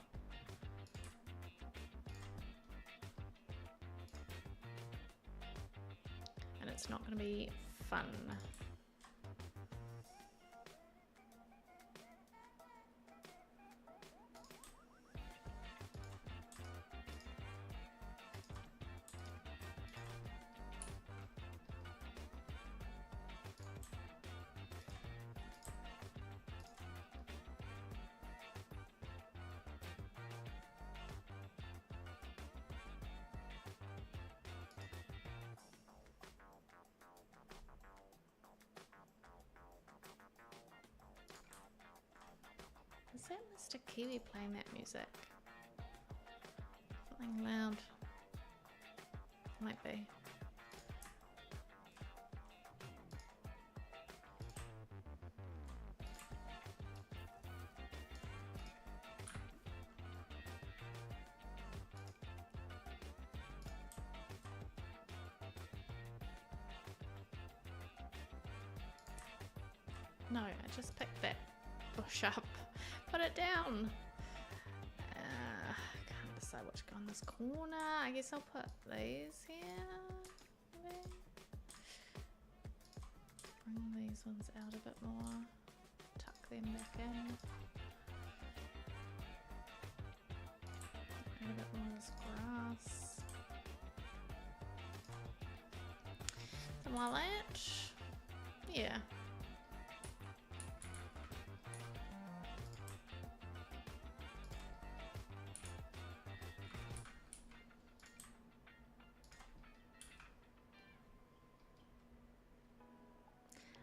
And it's not going to be fun. Is that Mr. Kiwi playing that music? Something loud. Might be. No, I just picked that bush up. Put it down. Can't decide what to go in this corner. I guess I'll put these here. Maybe. Bring these ones out a bit more. Tuck them back in. Add a bit more of this grass. Something like that. Yeah.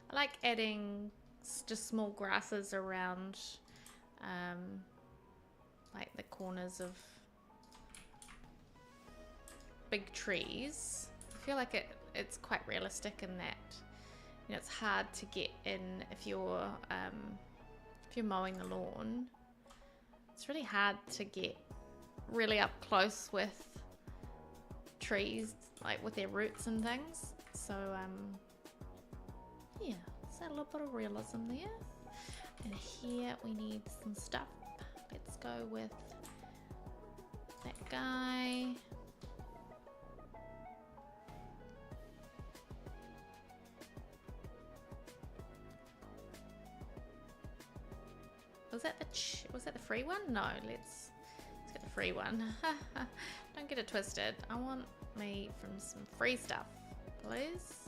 I like adding just small grasses around like the corners of big trees. I feel like it's quite realistic in that, you know, it's hard to get in if you're mowing the lawn. It's really hard to get really up close with trees, like with their roots and things. So yeah, so a little bit of realism there. And here we need some stuff. Let's go with that guy. Was that the free one? No, let's get the free one. Don't get it twisted. I want me from some free stuff, please.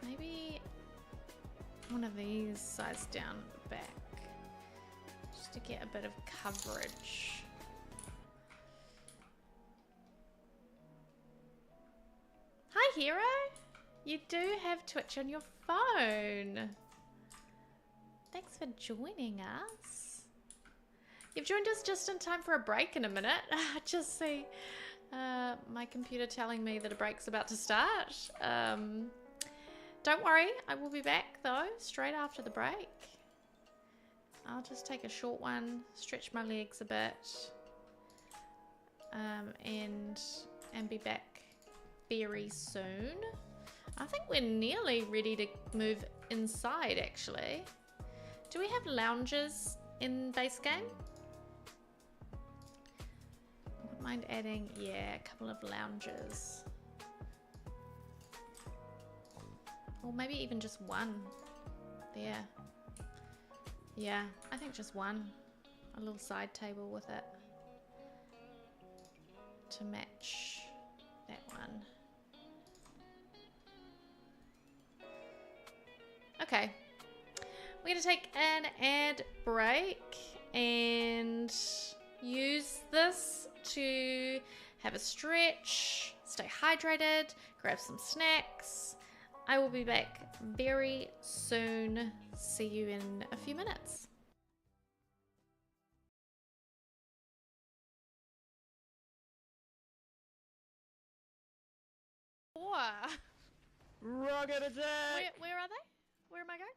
Maybe one of these sides down at the back, just to get a bit of coverage. Hi Hero! You do have Twitch on your phone. Thanks for joining us. You've joined us just in time for a break in a minute. I just see my computer telling me that a break's about to start. Don't worry, I will be back though, straight after the break. I'll just take a short one, stretch my legs a bit, and be back very soon. I think we're nearly ready to move inside actually. Do we have lounges in base game? I wouldn't mind adding, yeah, a couple of lounges. Or maybe even just one there. Yeah, I think just one. a little side table with it to match that one. Okay, we're gonna take an ad break and use this to have a stretch, stay hydrated, grab some snacks. I will be back very soon. See you in a few minutes. Rocket attack! Where are they? Where am I going?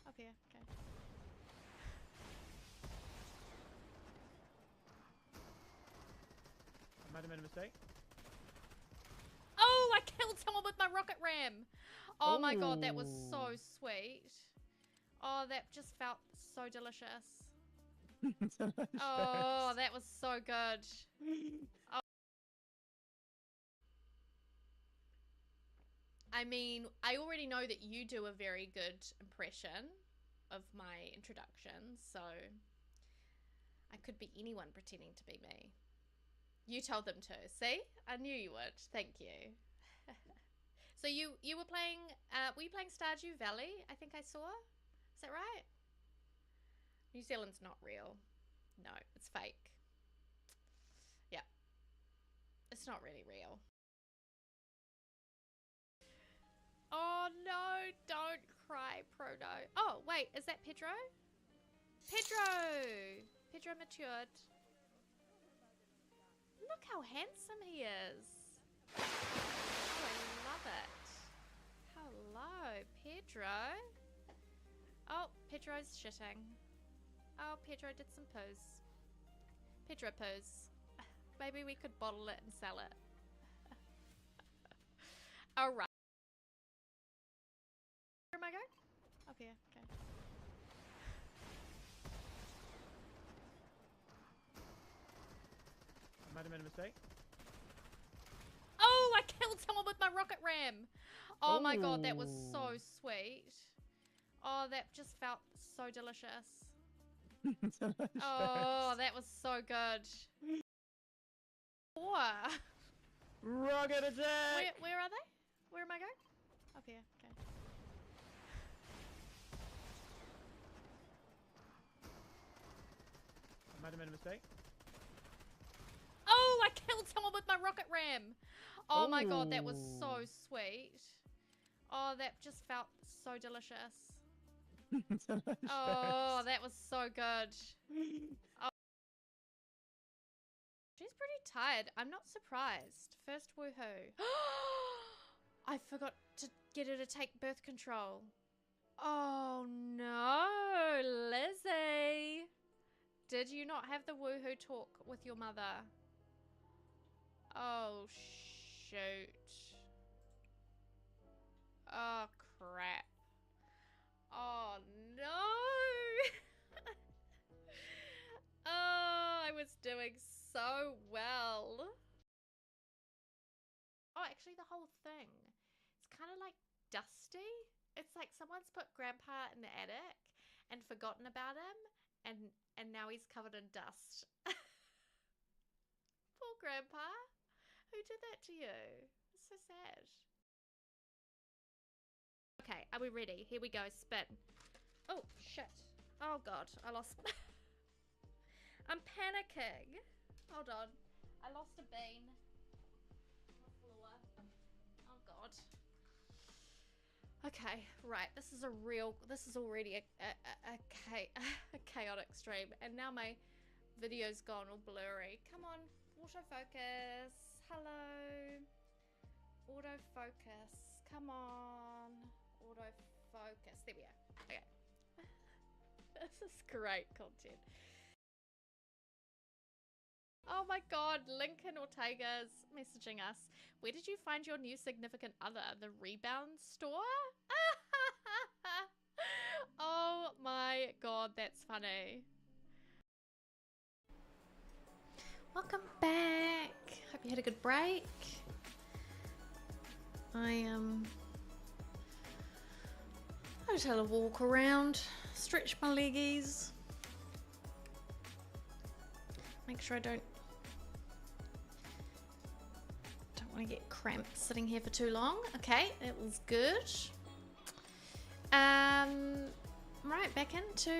Up here, okay. I might have made a mistake. Oh, I killed someone with my rocket ram. Oh my god, that was so sweet. Oh, that just felt so delicious. Oh, that was so good. Oh. I mean, I already know that you do a very good impression of my introduction, so I could be anyone pretending to be me. You told them to. See? I knew you would. Thank you. So you were playing, were you playing Stardew Valley? I think I saw. Is that right? New Zealand's not real. No, it's fake. Yeah. It's not really real. Oh no, don't cry, Proto. Oh, wait, is that Pedro? Pedro matured. Look how handsome he is. Oh, I love it. Hello, Pedro. Oh, Pedro's shitting. Oh, Pedro did some poos. Pedro poos. Maybe we could bottle it and sell it. Alright. Where am I going? Up here, okay. I might have made a mistake. Oh, I killed someone with my rocket ram. Oh my god, that was so sweet. Oh, that just felt so delicious. Oh, that was so good. Rocket attack! Where are they? Where am I going? Up here, okay. I might have made a mistake. Oh, I killed someone with my rocket ram. Oh my god, that was so sweet. Oh, that just felt so delicious. Oh, that was so good. Oh. She's pretty tired. I'm not surprised. First woohoo. I forgot to get her to take birth control. Oh no, Lizzie. Did you not have the woohoo talk with your mother? Oh, shoot. Oh, crap. Oh, no. Oh, I was doing so well. Oh, actually, the whole thing. It's kind of like dusty. It's like someone's put Grandpa in the attic and forgotten about him, and now he's covered in dust. Poor Grandpa. Who did that to you? It's so sad. Okay, are we ready? Here we go, spin. Oh, shit. Oh, God, I lost... I'm panicking. Hold on. I lost a bean on the floor. Oh, God. Okay, right. This is already a chaotic stream. And now my video's gone all blurry. Come on, autofocus. Hello. Autofocus. Come on. Autofocus. There we go. Okay. This is great content. Oh my god, Lincoln Ortega's messaging us. Where did you find your new significant other? The Rebound store? Oh my god, that's funny. Welcome back. Hope you had a good break. I just had a walk around, stretch my leggies. Make sure I don't want to get cramped sitting here for too long. Okay, that was good. Right, back into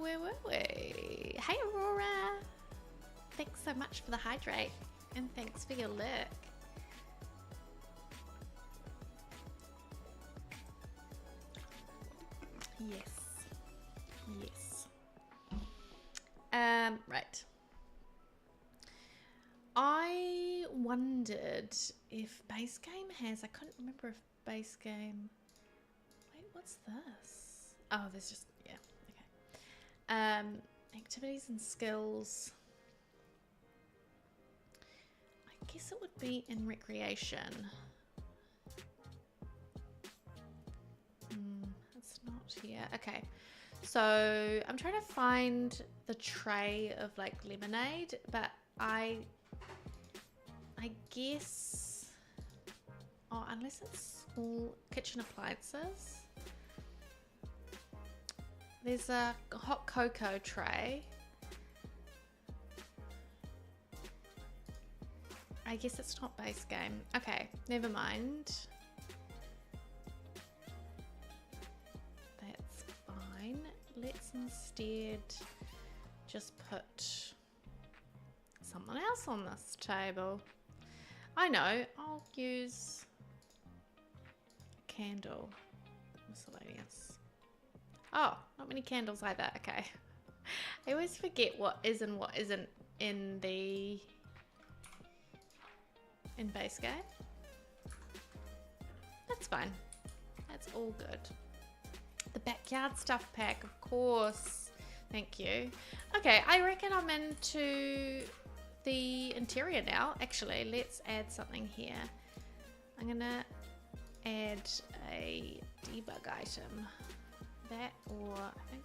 where were we? Hey Aurora, thanks so much for the hydrate and thanks for your lurk. Yes. Yes. Right. I wondered if base game has, I couldn't remember if base game, wait, what's this? Oh, there's just, yeah, okay. Activities and skills. I guess it would be in recreation. It's not here. Okay. So I'm trying to find the tray of like lemonade, but I guess, oh, unless it's small kitchen appliances. There's a hot cocoa tray. I guess it's not base game. Okay, never mind. That's fine. Let's instead just put someone else on this table. I know, I'll use a candle. Miscellaneous. Oh, not many candles either. Okay. I always forget what is and what isn't in the base game. That's fine. That's all good. The backyard stuff pack, of course. Thank you. Okay, I reckon I'm into the interior now. Actually, let's add something here. I'm gonna add a debug item. That, or I think,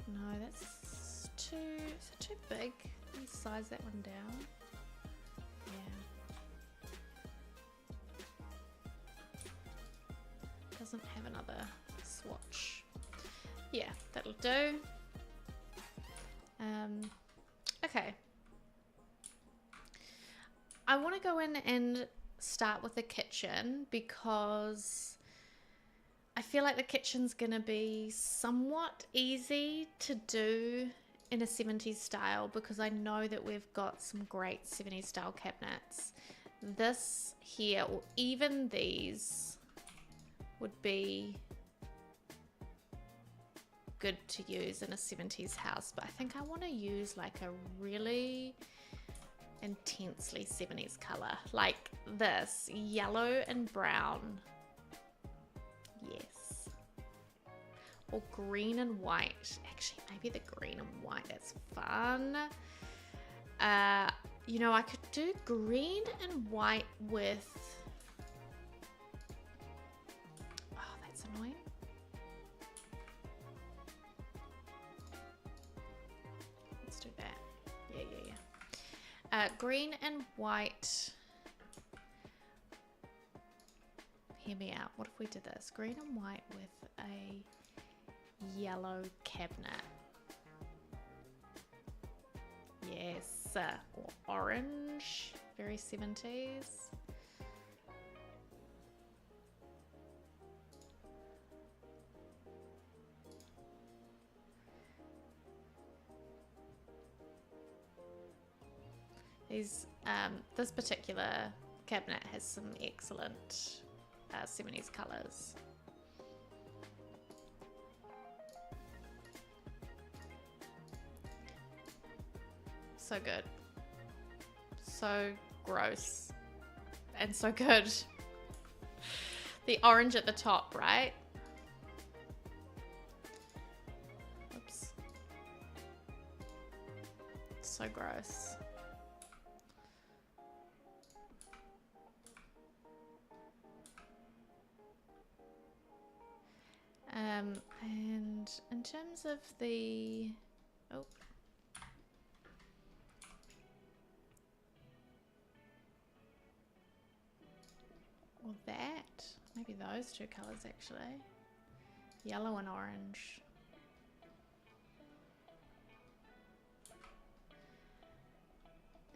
no, that's too, is it too big? Let me size that one down. Yeah. Doesn't have another swatch. Yeah, that'll do. Okay. I want to go in and start with the kitchen because I feel like the kitchen's gonna be somewhat easy to do in a 70s style because I know that we've got some great 70s style cabinets. This here, or even these, would be good to use in a 70s house, but I think I want to use like a really intensely 70s color, like this, yellow and brown. Yes. Or green and white. Actually, maybe the green and white. That's fun. You know, I could do green and white with... Oh, that's annoying. Let's do that. Yeah. Green and white... Hear me out. What if we did this? Green and white with a yellow cabinet. Yes. Or orange. Very 70s. This particular cabinet has some excellent 70s colours. So good. So gross. And so good. The orange at the top, right? Oops. So gross. And in terms of the... Oh. Or that. Maybe those two colours actually. Yellow and orange.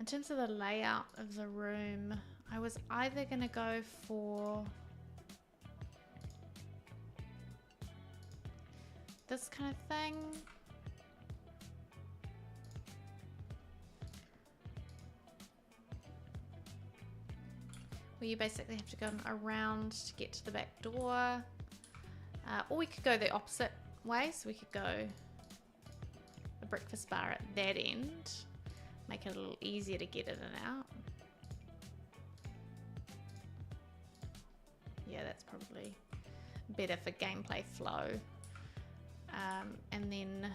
In terms of the layout of the room, I was either going to go for this kind of thing. Where you basically have to go around to get to the back door. Or we could go the opposite way, so we could go a breakfast bar at that end. Make it a little easier to get in and out. Yeah, that's probably better for gameplay flow. And then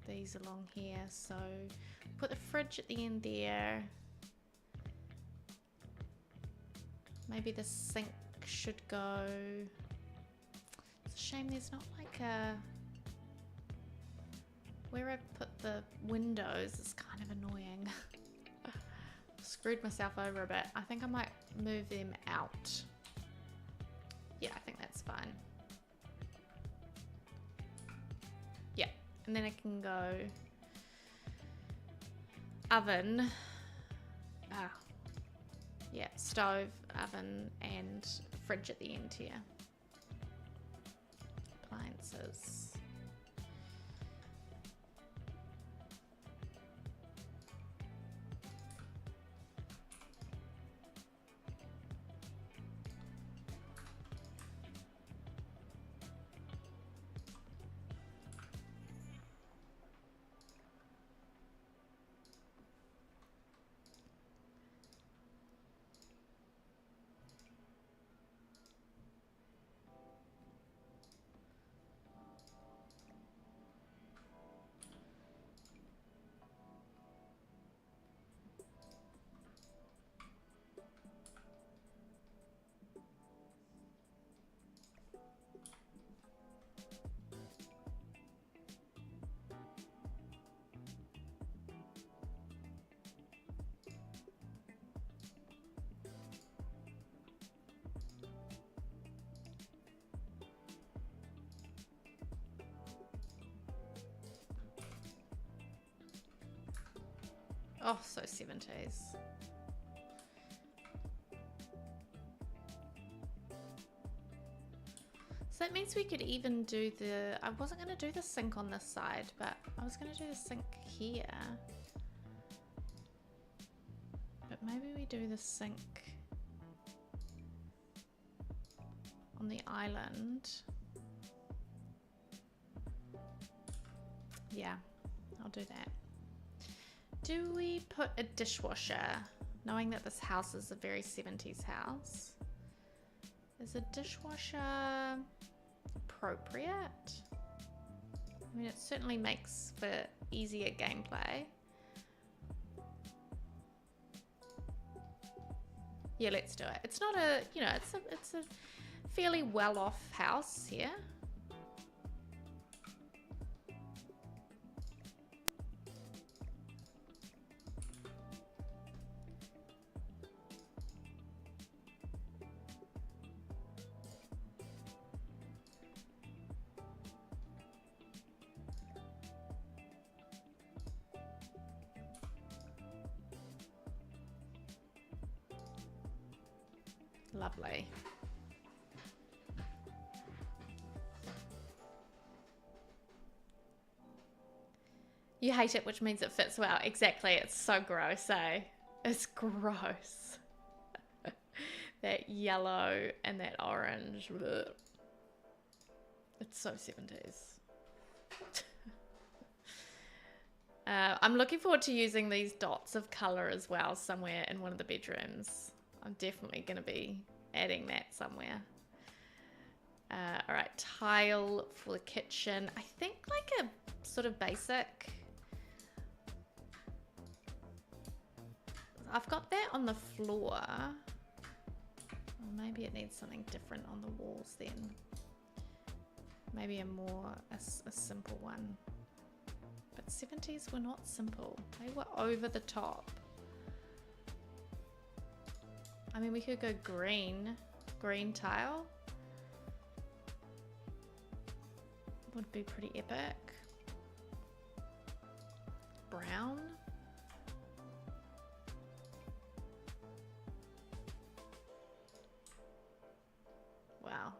these along here, so put the fridge at the end there. Maybe the sink should go. It's a shame there's not like a, where I put the windows is kind of annoying. Screwed myself over a bit. I think I might move them out. Yeah, I think that's fine. Yeah, and then I can go oven. Yeah, stove, oven, and fridge at the end here. Appliances. Oh, so 70s. So that means we could even do the, I wasn't going to do the sink on this side, but I was going to do the sink here. But maybe we do the sink on the island. Yeah, I'll do that. Do we put a dishwasher, knowing that this house is a very 70s house? Is a dishwasher appropriate? I mean, it certainly makes for easier gameplay. Yeah, let's do it. It's not a, you know, it's a fairly well-off house here. Lovely. You hate it, which means it fits well. Exactly. It's so gross, eh? It's gross. That yellow and that orange. Blech. It's so 70s. I'm looking forward to using these dots of color as well somewhere in one of the bedrooms. I'm definitely going to be adding that somewhere. All right, tile for the kitchen. I think like a sort of basic. I've got that on the floor. Or maybe it needs something different on the walls then. Maybe a simple one. But 70s were not simple. They were over the top. I mean, we could go green tile. Would be pretty epic. brown. Wow.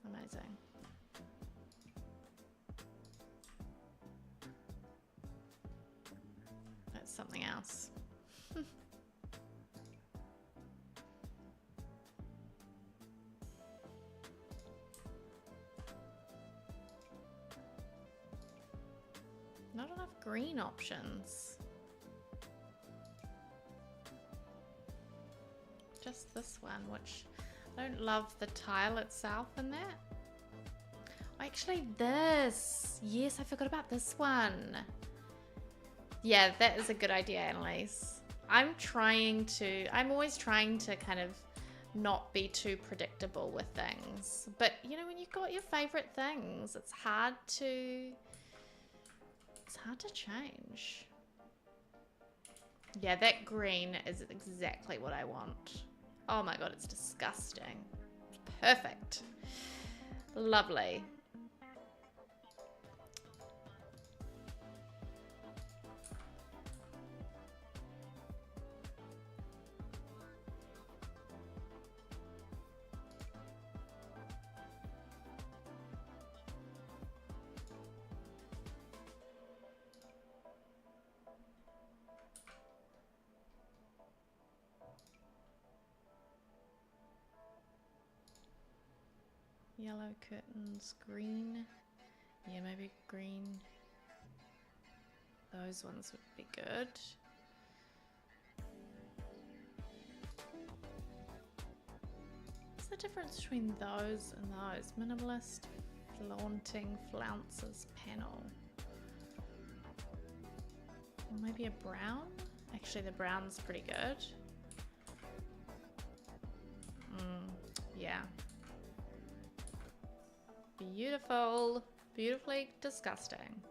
Amazing. That's something else. Not enough green options. Just this one, which I don't love the tile itself in that. Oh, actually this. Yes, I forgot about this one. Yeah, that is a good idea, Annalise. I'm always trying to kind of not be too predictable with things. But, you know, when you've got your favorite things, it's hard to change. Yeah, that green is exactly what I want. Oh my god, it's disgusting. It's perfect. Lovely. Yellow curtains, green. Yeah, maybe green. Those ones would be good. What's the difference between those and those? Minimalist, flaunting, flounces, panel. Or maybe a brown? Actually, the brown's pretty good. Yeah. Beautiful. Beautifully disgusting.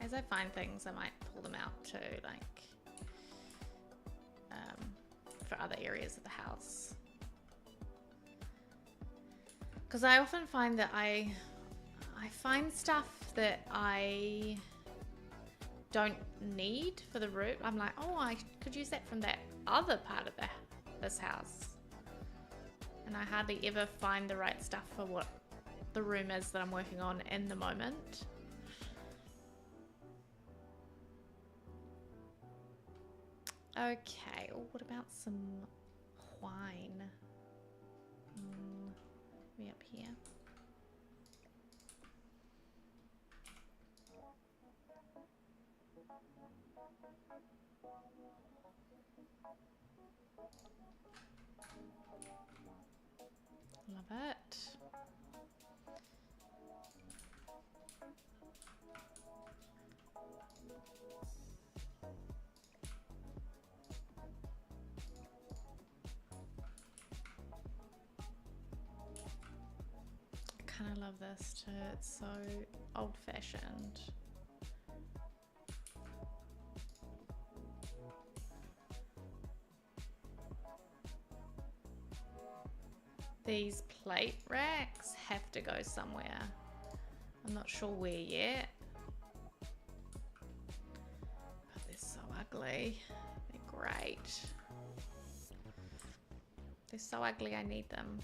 As I find things, I might pull them out too, like for other areas of the house. Because I often find that I find stuff that I don't need for the room. I'm like, oh, I could use that from that other part of this house. And I hardly ever find the right stuff for what the room is that I'm working on in the moment. Okay, well, what about some wine? Maybe up here. Love it. I kind of love this too. It's so old-fashioned. These plate racks have to go somewhere. I'm not sure where yet. But they're so ugly. They're great. They're so ugly, I need them.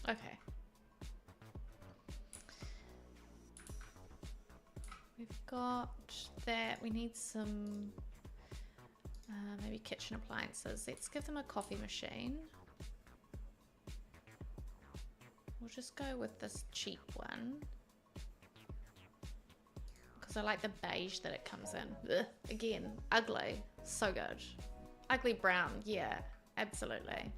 Okay. We've got that. We need some maybe kitchen appliances. Let's give them a coffee machine. we'll just go with this cheap one. Because I like the beige that it comes in. Ugh, again, ugly. So good. Ugly brown. Yeah, absolutely.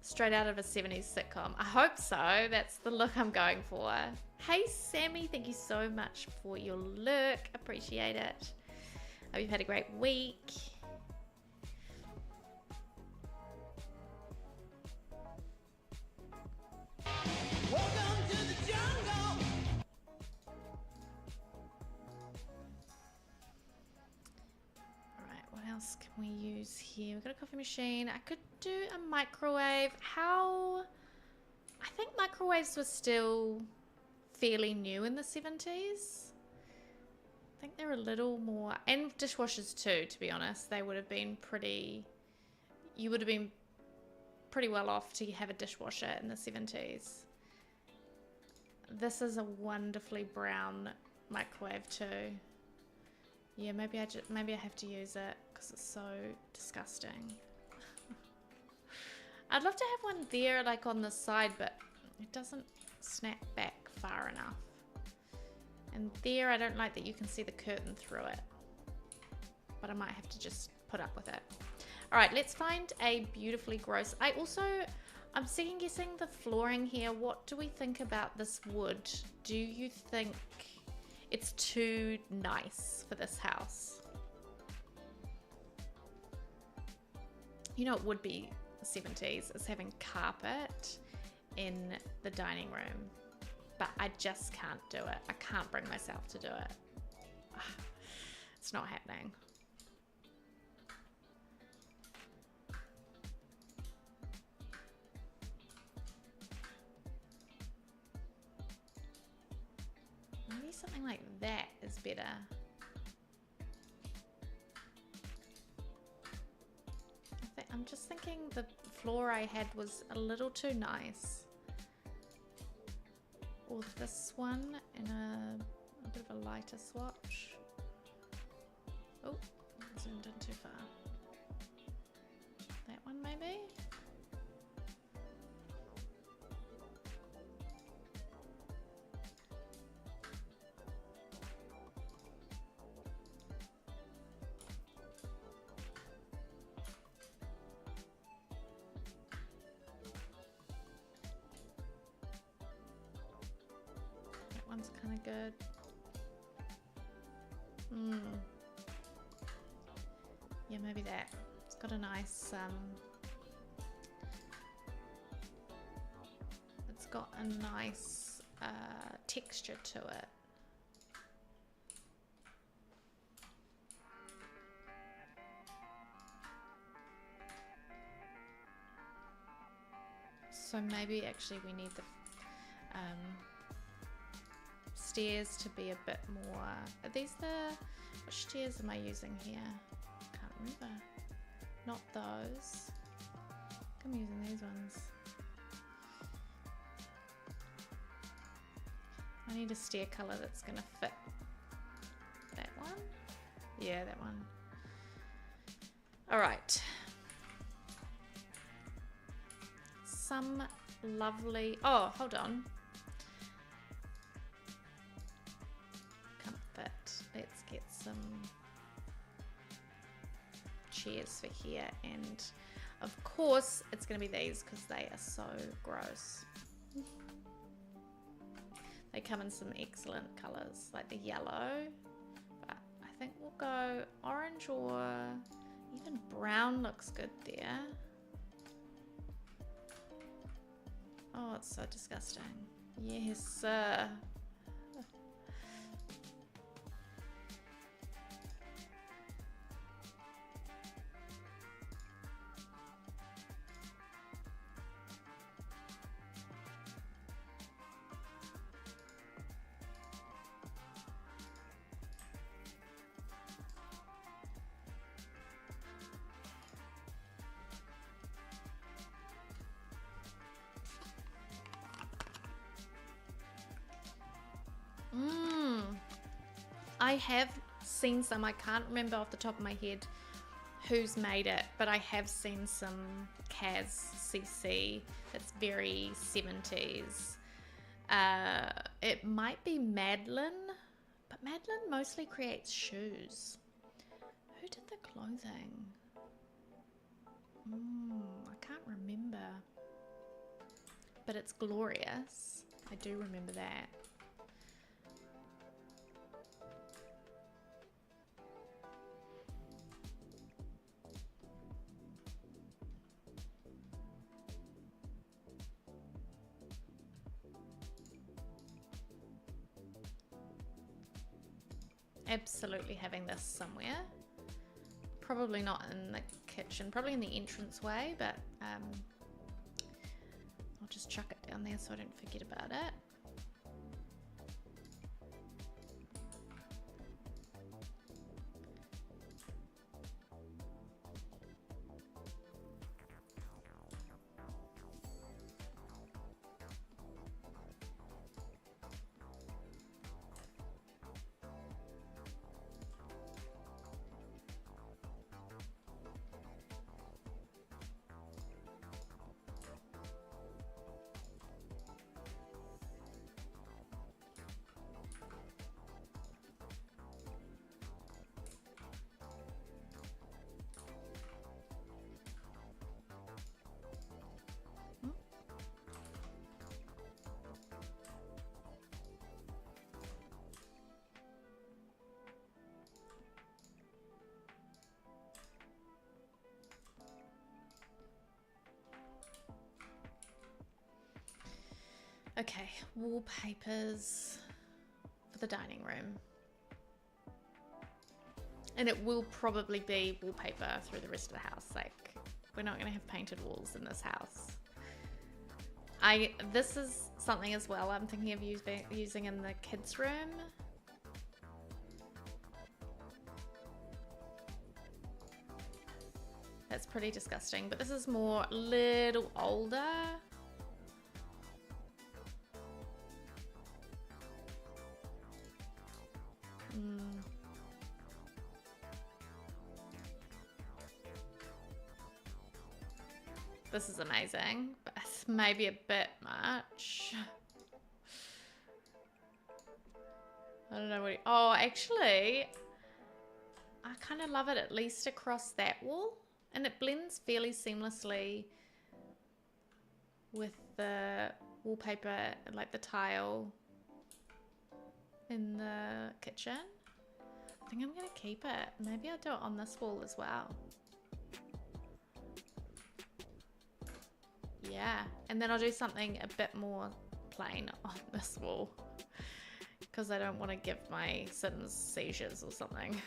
Straight out of a 70s sitcom. I hope so. That's the look I'm going for. Hey, Sammy. Thank you so much for your lurk. Appreciate it. Hope you've had a great week. Welcome to the jungle. Alright, what else can we use here? We've got a coffee machine. I could do a microwave. I think microwaves were still fairly new in the 70s. I think they're a little more, and dishwashers too, to be honest. They would have been you would have been pretty well off to have a dishwasher in the 70s. This is a wonderfully brown microwave too. Yeah, maybe I have to use it because it's so disgusting. I'd love to have one there like on the side, but it doesn't snap back far enough. And there, I don't like that you can see the curtain through it. But I might have to just put up with it. All right, let's find a beautifully gross. I'm second guessing the flooring here. What do we think about this wood? Do you think it's too nice for this house? You know, it would be the 70s, is having carpet in the dining room. But I just can't do it. I can't bring myself to do it. It's not happening. Maybe something like that is better. I'm just thinking the floor I had was a little too nice. Or this one in a bit of a lighter swatch. Oh, zoomed in too far. That one maybe? One's kind of good. Yeah, maybe that. It's got a nice it's got a nice texture to it. So maybe actually we need the stairs to be a bit more. Are these what stairs am I using here? Can't remember. Not those. I'm using these ones. I need a stair color that's gonna fit. That one? Yeah, that one. All right. Some lovely, oh, hold on. Let's get some chairs for here, and of course it's going to be these because they are so gross. They come in some excellent colors like the yellow, but I think we'll go orange, or even brown looks good there. Oh, it's so disgusting. Yes, I have seen some, I can't remember off the top of my head who's made it, but I have seen some Kaz CC that's very 70s. It might be Madeline, but Madeline mostly creates shoes. Who did the clothing? I can't remember. But it's glorious. I do remember that. Absolutely having this somewhere. Probably not in the kitchen, probably in the entranceway, but I'll just chuck it down there so I don't forget about it. Okay, wallpapers for the dining room. And it will probably be wallpaper through the rest of the house. Like, we're not going to have painted walls in this house. This is something as well I'm thinking of using in the kids' room. That's pretty disgusting, but this is more a little older. This is amazing, but it's maybe a bit much. I don't know what. Oh, actually, I kind of love it at least across that wall, and it blends fairly seamlessly with the wallpaper, like the tile in the kitchen. I think I'm gonna keep it. Maybe I'll do it on this wall as well. Yeah, and then I'll do something a bit more plain on this wall because I don't want to give my Sims seizures or something.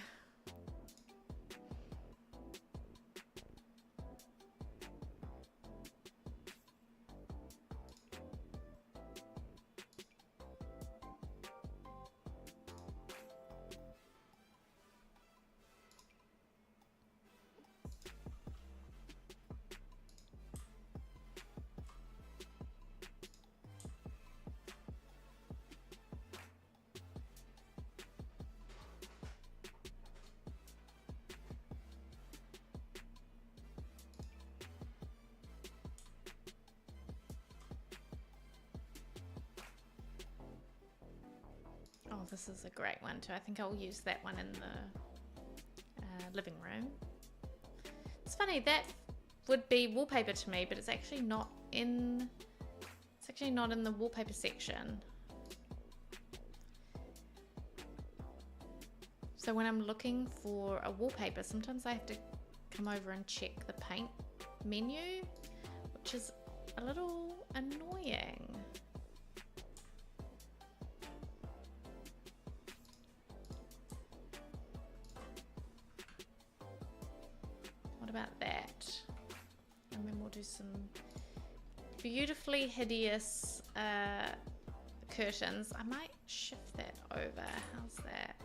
Oh, this is a great one too. I think I'll use that one in the living room. It's funny, that would be wallpaper to me, but it's actually not in. It's actually not in the wallpaper section. So when I'm looking for a wallpaper, sometimes I have to come over and check the paint menu, which is a little annoying. What about that? And then we'll do some beautifully hideous curtains. I might shift that over. How's that?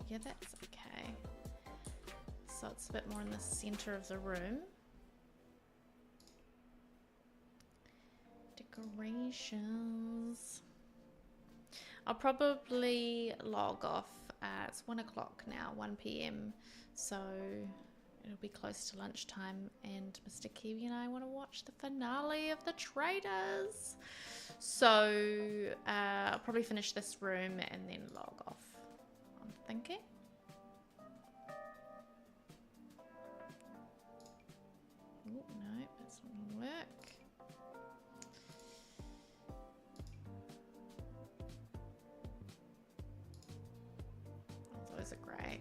Yeah, that's okay. So it's a bit more in the center of the room. Decorations. I'll probably log off. It's 1 o'clock now, 1 p.m. So it'll be close to lunchtime, and Mr. Kiwi and I want to watch the finale of The Traitors. So I'll probably finish this room and then log off, I'm thinking. Oh, no, that's not going to work. Those are great.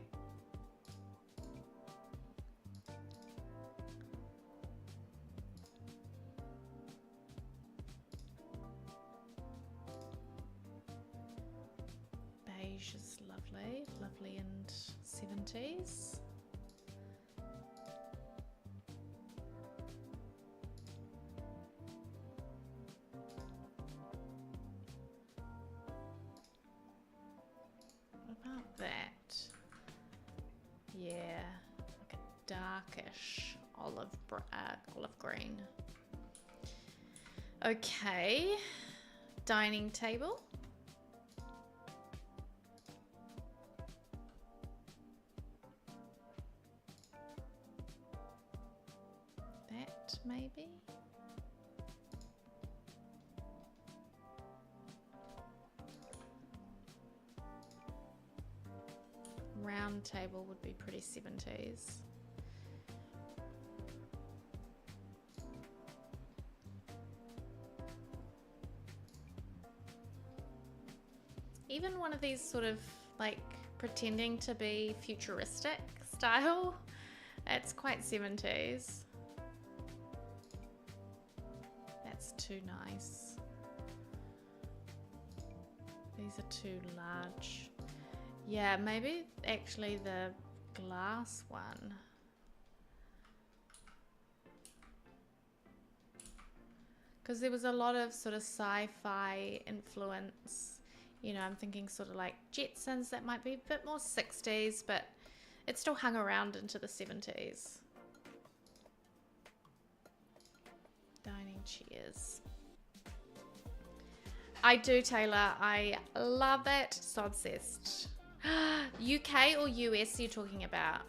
Beige is lovely, lovely and 70s. What about that? Yeah, like a darkish olive green. Okay, dining table. That maybe. Round table would be pretty 70s. Even one of these sort of like pretending to be futuristic style, it's quite 70s. That's too nice. These are too large. Yeah, maybe actually the glass one. Because there was a lot of sort of sci-fi influence. You know, I'm thinking sort of like Jetsons, that might be a bit more 60s, but it still hung around into the 70s. Dining chairs. I do, Taylor. I love it. So obsessed. UK or US you're talking about?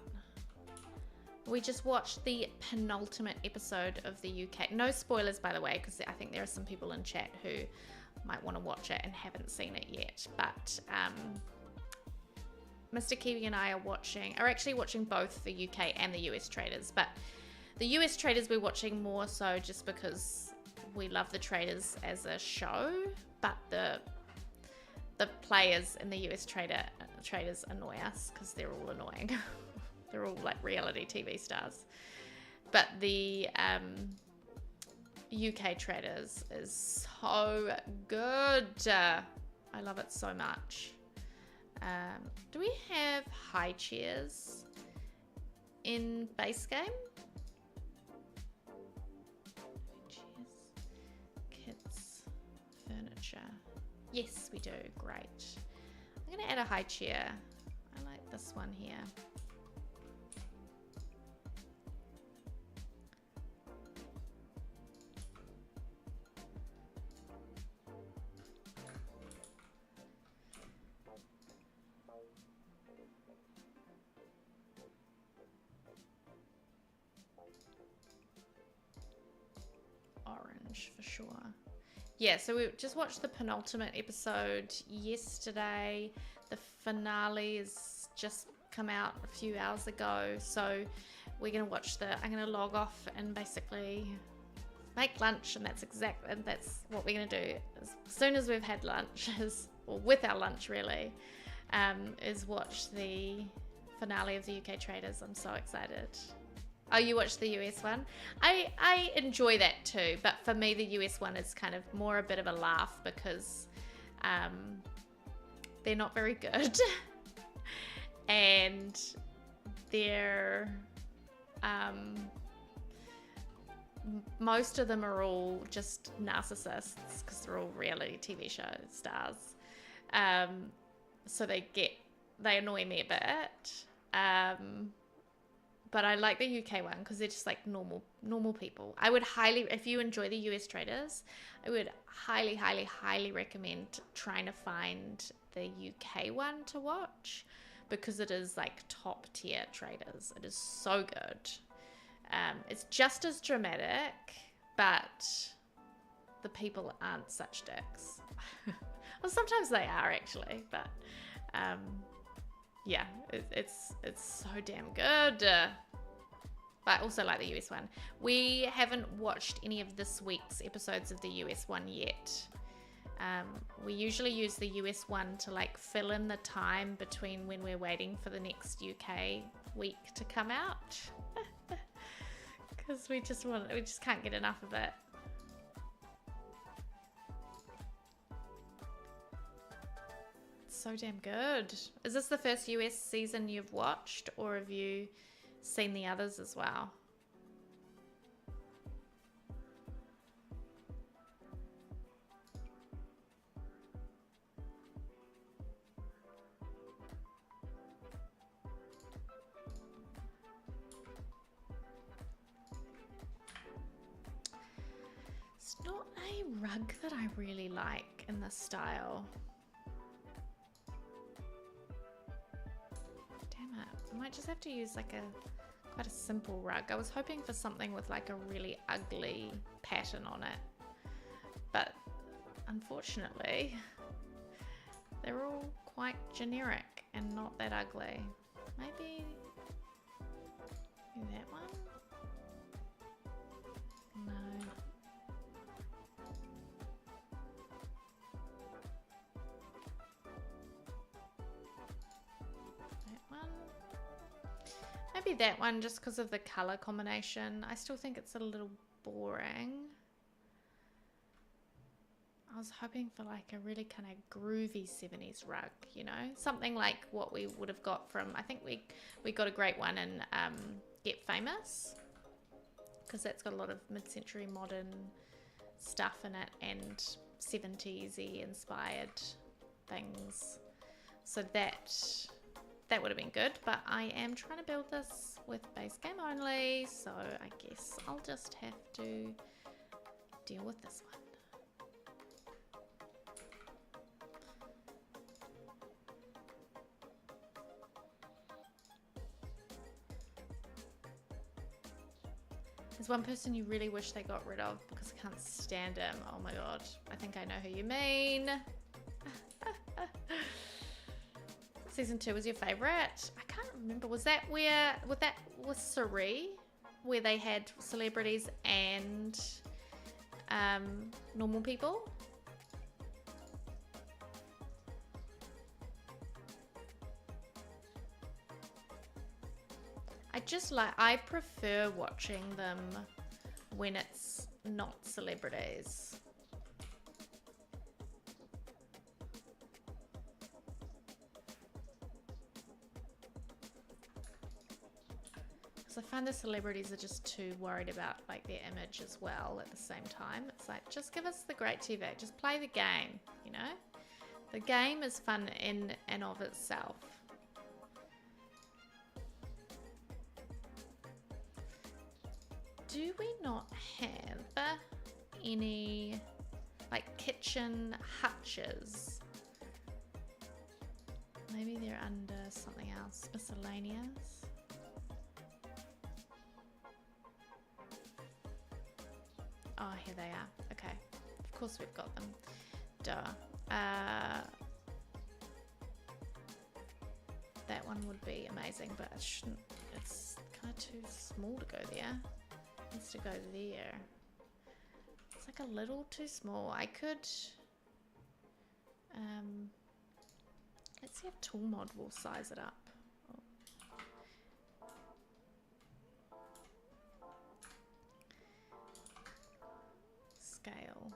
We just watched the penultimate episode of the UK. No spoilers, by the way, because I think there are some people in chat who might want to watch it and haven't seen it yet. But Mr. Kiwi and I are actually watching both the UK and the US Traitors. But the US Traitors we're watching more so just because we love the Traitors as a show. But the players in the US Traitors annoy us because they're all annoying. They're all like reality TV stars. But the UK Traitors is so good. I love it so much. Do we have high chairs in base game? Chairs, kids, furniture. Yes, we do. Great. I'm going to add a high chair. I like this one here. Orange for sure. Yeah, so we just watched the penultimate episode yesterday. The finale has just come out a few hours ago. So we're going to watch I'm going to log off and basically make lunch. And that's what we're going to do. As soon as we've had lunch, or with our lunch really, is watch the finale of the UK Traitors. I'm so excited. Oh, you watched the US one? I enjoy that too, but for me the US one is kind of more a bit of a laugh because they're not very good. And they're most of them are all just narcissists because they're all reality TV show stars. So they annoy me a bit. But I like the UK one because they're just like normal people. I would if you enjoy the US Traitors, I would highly recommend trying to find the UK one to watch because it is like top tier traders. It is so good. It's just as dramatic, but the people aren't such dicks. Well, sometimes they are actually, but yeah, it's so damn good. But I also like the US one. We haven't watched any of this week's episodes of the US one yet. We usually use the US one to like fill in the time between when we're waiting for the next UK week to come out. Because we just can't get enough of it. It's so damn good. Is this the first US season you've watched, or have you seen the others as well? It's not a rug that I really like in this style. Damn it. I might just have to use like quite a simple rug. I was hoping for something with like a really ugly pattern on it. But unfortunately, they're all quite generic and not that ugly. Maybe that one? No. Maybe that one, just because of the color combination. I still think it's a little boring. I was hoping for like a really kind of groovy 70s rug, you know, something like what we would have got from, I think we got a great one in Get Famous, because that's got a lot of mid-century modern stuff in it and 70s-y inspired things. So that would have been good, but I am trying to build this with base game only, so I guess I'll just have to deal with this one. There's one person you really wish they got rid of because I can't stand him. Oh my god, I think I know who you mean. Season 2 was your favorite? I can't remember. Was that with Suri, where they had celebrities and normal people? I prefer watching them when it's not celebrities. I find the celebrities are just too worried about like their image as well at the same time. It's like, just give us the great TV, just play the game, you know? The game is fun in and of itself. Do we not have any like kitchen hutches? Maybe they're under something else, miscellaneous. Oh, here they are. Okay. Of course we've got them. Duh. That one would be amazing, but it shouldn't. It's kind of too small to go there. It needs to go there. It's like a little too small. I could... let's see if Tool Mod will size it up. Scale.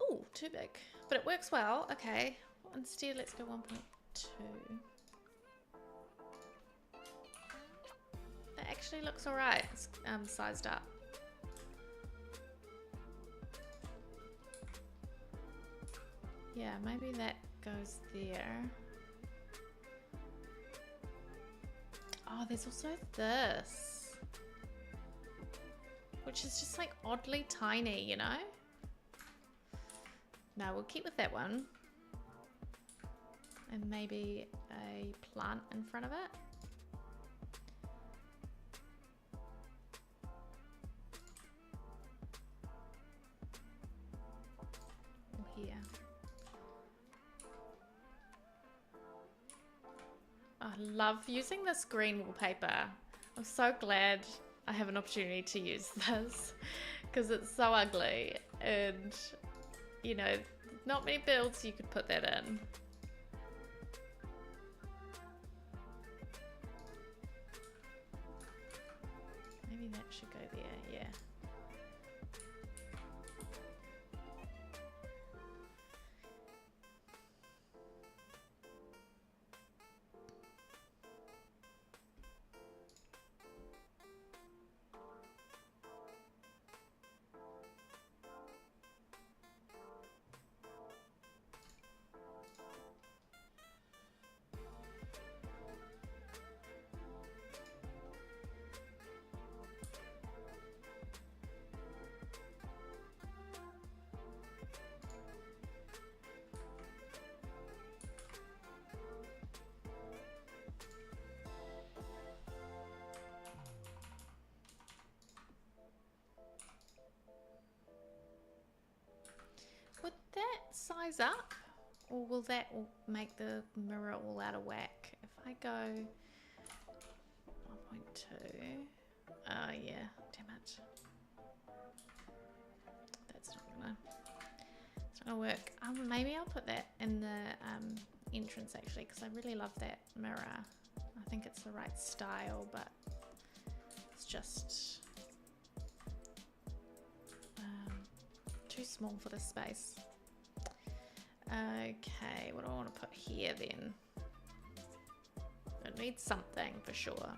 Oh, too big. But it works well. Okay. Instead, let's go 1.2. That actually looks alright. It's sized up. Yeah, maybe that goes there. Oh, there's also this, which is just like oddly tiny, you know? No, we'll keep with that one. And maybe a plant in front of it. Or here. I love using this green wallpaper. I'm so glad I have an opportunity to use this because it's so ugly and, you know, not many builds you could put that in. Maybe that should go there, yeah. Would that size up? Or will that make the mirror all out of whack? If I go 1.2. Oh yeah, damn it. That's not gonna work. Maybe I'll put that in the entrance actually, because I really love that mirror. I think it's the right style, but it's just too small for this space. Okay, what do I want to put here then? It needs something for sure.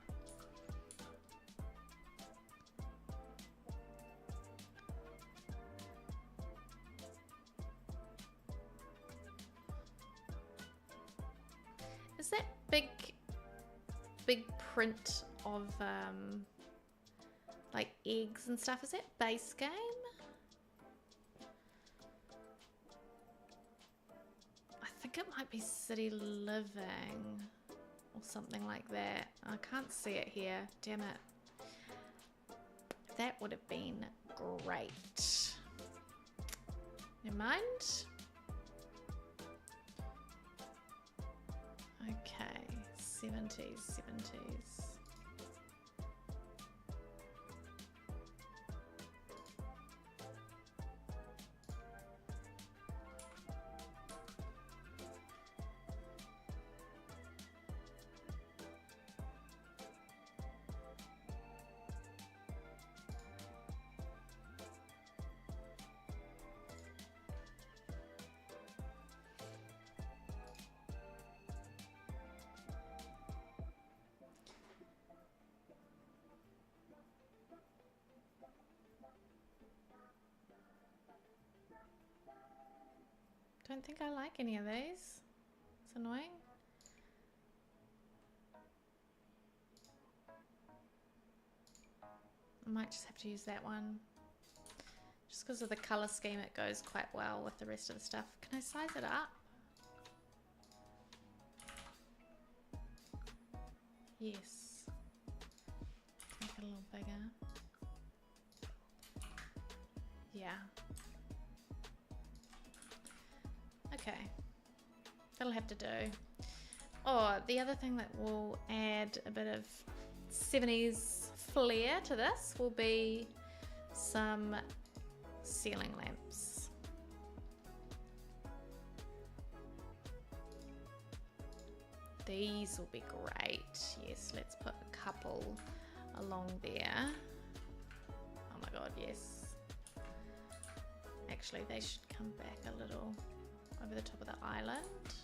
Is that big print of like eggs and stuff, is that base game? I think it might be City Living or something like that. I can't see it here, damn it. That would have been great. Never mind. Okay, 70s. Don't think I like any of these. It's annoying. I might just have to use that one. Just because of the color scheme, it goes quite well with the rest of the stuff. Can I size it up? Yes. Make it a little bigger. Yeah. Okay, that'll have to do. Oh, the other thing that will add a bit of 70s flair to this will be some ceiling lamps. These will be great. Yes, let's put a couple along there. Oh my god, yes. Actually, they should come back a little over the top of the island,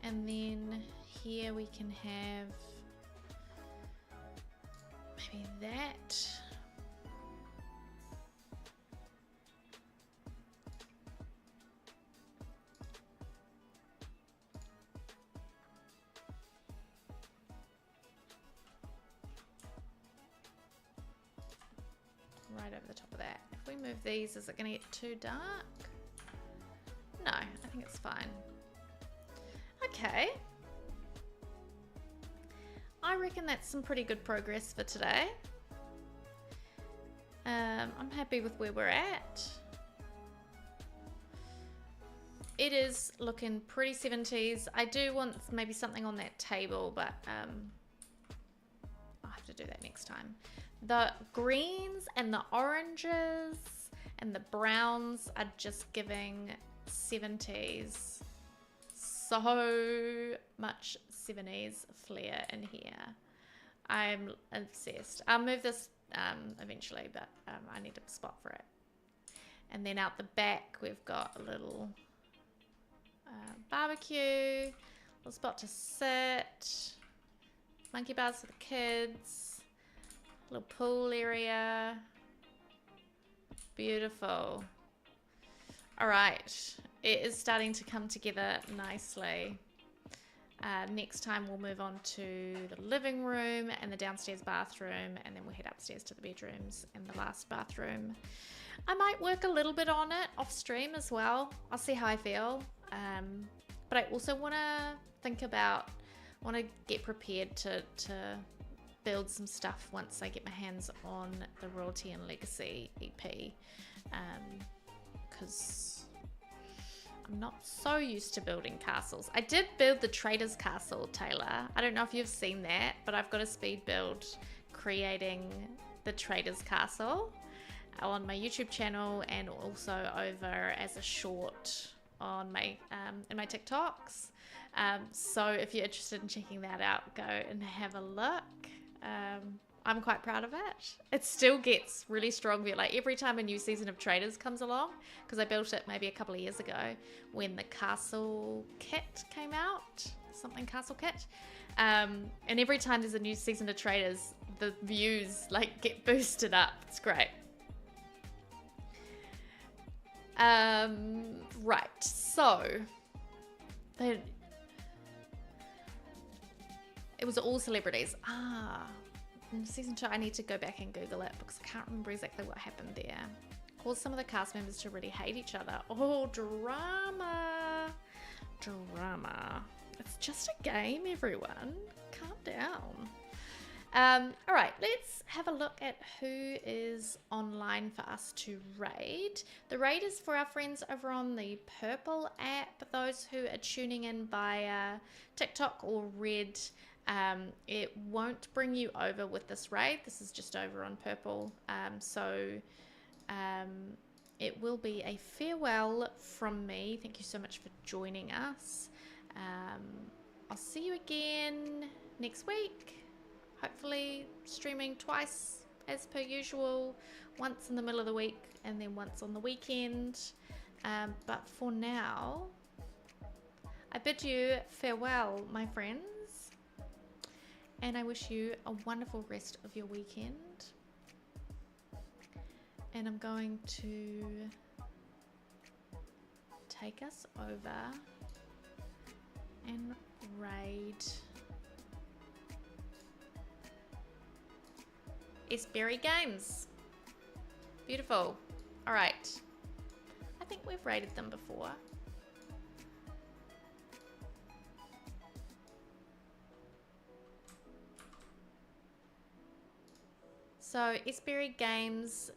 and then here we can have maybe that. Right over the top of that. If we move these, is it going to get too dark? No, I think it's fine. Okay. I reckon that's some pretty good progress for today. I'm happy with where we're at. It is looking pretty 70s. I do want maybe something on that table, but I'll have to do that next time. The greens and the oranges and the browns are just giving 70s. So much 70s flair in here. I'm obsessed. I'll move this eventually, but I need a spot for it. And then out the back, we've got a little barbecue, little spot to sit, monkey bars for the kids, little pool area. Beautiful. All right, it is starting to come together nicely. Next time we'll move on to the living room and the downstairs bathroom, and then we'll head upstairs to the bedrooms and the last bathroom. I might work a little bit on it off stream as well. I'll see how I feel. But I also want to get prepared to build some stuff once I get my hands on the Royalty and Legacy EP. Because I'm not so used to building castles. I did build the Trader's Castle, Taylor. I don't know if you've seen that, but I've got a speed build creating the Trader's Castle on my YouTube channel, and also over as a short on my in my TikToks. So if you're interested in checking that out, go and have a look. I'm quite proud of it. It still gets really strong. Like every time a new season of Traders comes along, because I built it maybe a couple of years ago when the castle kit came out, something castle kit. And every time there's a new season of Traders, the views like get boosted up. It's great. Right, so it was all celebrities. In season 2, I need to go back and Google it because I can't remember exactly what happened there. Caused some of the cast members to really hate each other. Oh, drama. Drama. It's just a game, everyone. Calm down. All right, let's have a look at who is online for us to raid. The raid is for our friends over on the Purple app, those who are tuning in via TikTok or Red. It won't bring you over with this raid. This is just over on Purple. It will be a farewell from me. Thank you so much for joining us. I'll see you again next week. Hopefully streaming twice as per usual, once in the middle of the week and then once on the weekend. But for now, I bid you farewell, my friends, and I wish you a wonderful rest of your weekend. And I'm going to take us over and raid Berry Games. Beautiful. All right. I think we've raided them before. So Berry Games,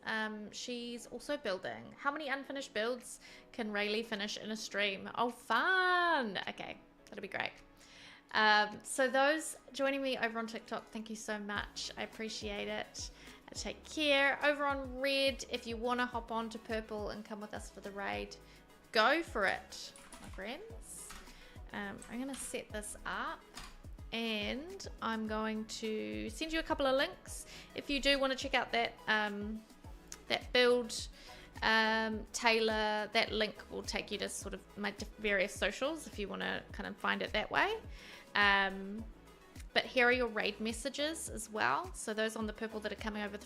she's also building. How many unfinished builds can Rayleigh finish in a stream? Oh, fun. Okay, that'll be great. So those joining me over on TikTok, thank you so much. I appreciate it. Take care. Over on Red, if you want to hop on to Purple and come with us for the raid, go for it, my friends. I'm going to set this up and I'm going to send you a couple of links. If you do want to check out that that build, Taylor, that link will take you to sort of my various socials if you want to kind of find it that way. But here are your raid messages as well. So those on the Purple that are coming over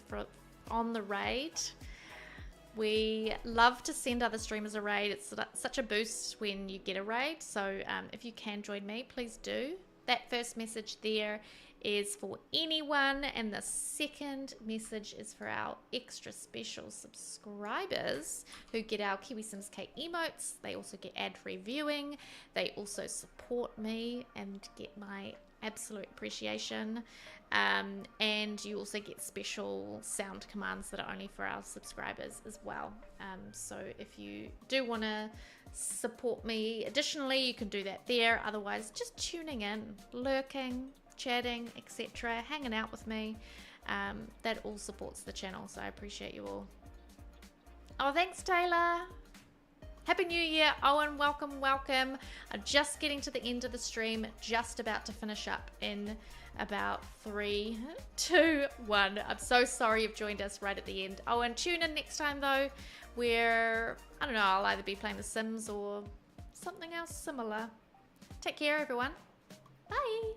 on the raid. We love to send other streamers a raid. It's such a boost when you get a raid. So if you can join me, please do. That first message there is for anyone, and the second message is for our extra special subscribers who get our KiwiSimsKate emotes. They also get ad-free viewing. They also support me and get my absolute appreciation. And you also get special sound commands that are only for our subscribers as well. So if you do want to support me additionally, you can do that there. Otherwise, just tuning in, lurking, chatting, etc., hanging out with me, that all supports the channel, so I appreciate you all. Oh, thanks, Taylor. Happy New Year, Owen. Welcome, welcome. I'm just getting to the end of the stream, just about to finish up in about 3, 2, 1. I'm so sorry you've joined us right at the end. Owen, tune in next time though, where, I don't know, I'll either be playing The Sims or something else similar. Take care, everyone. Bye.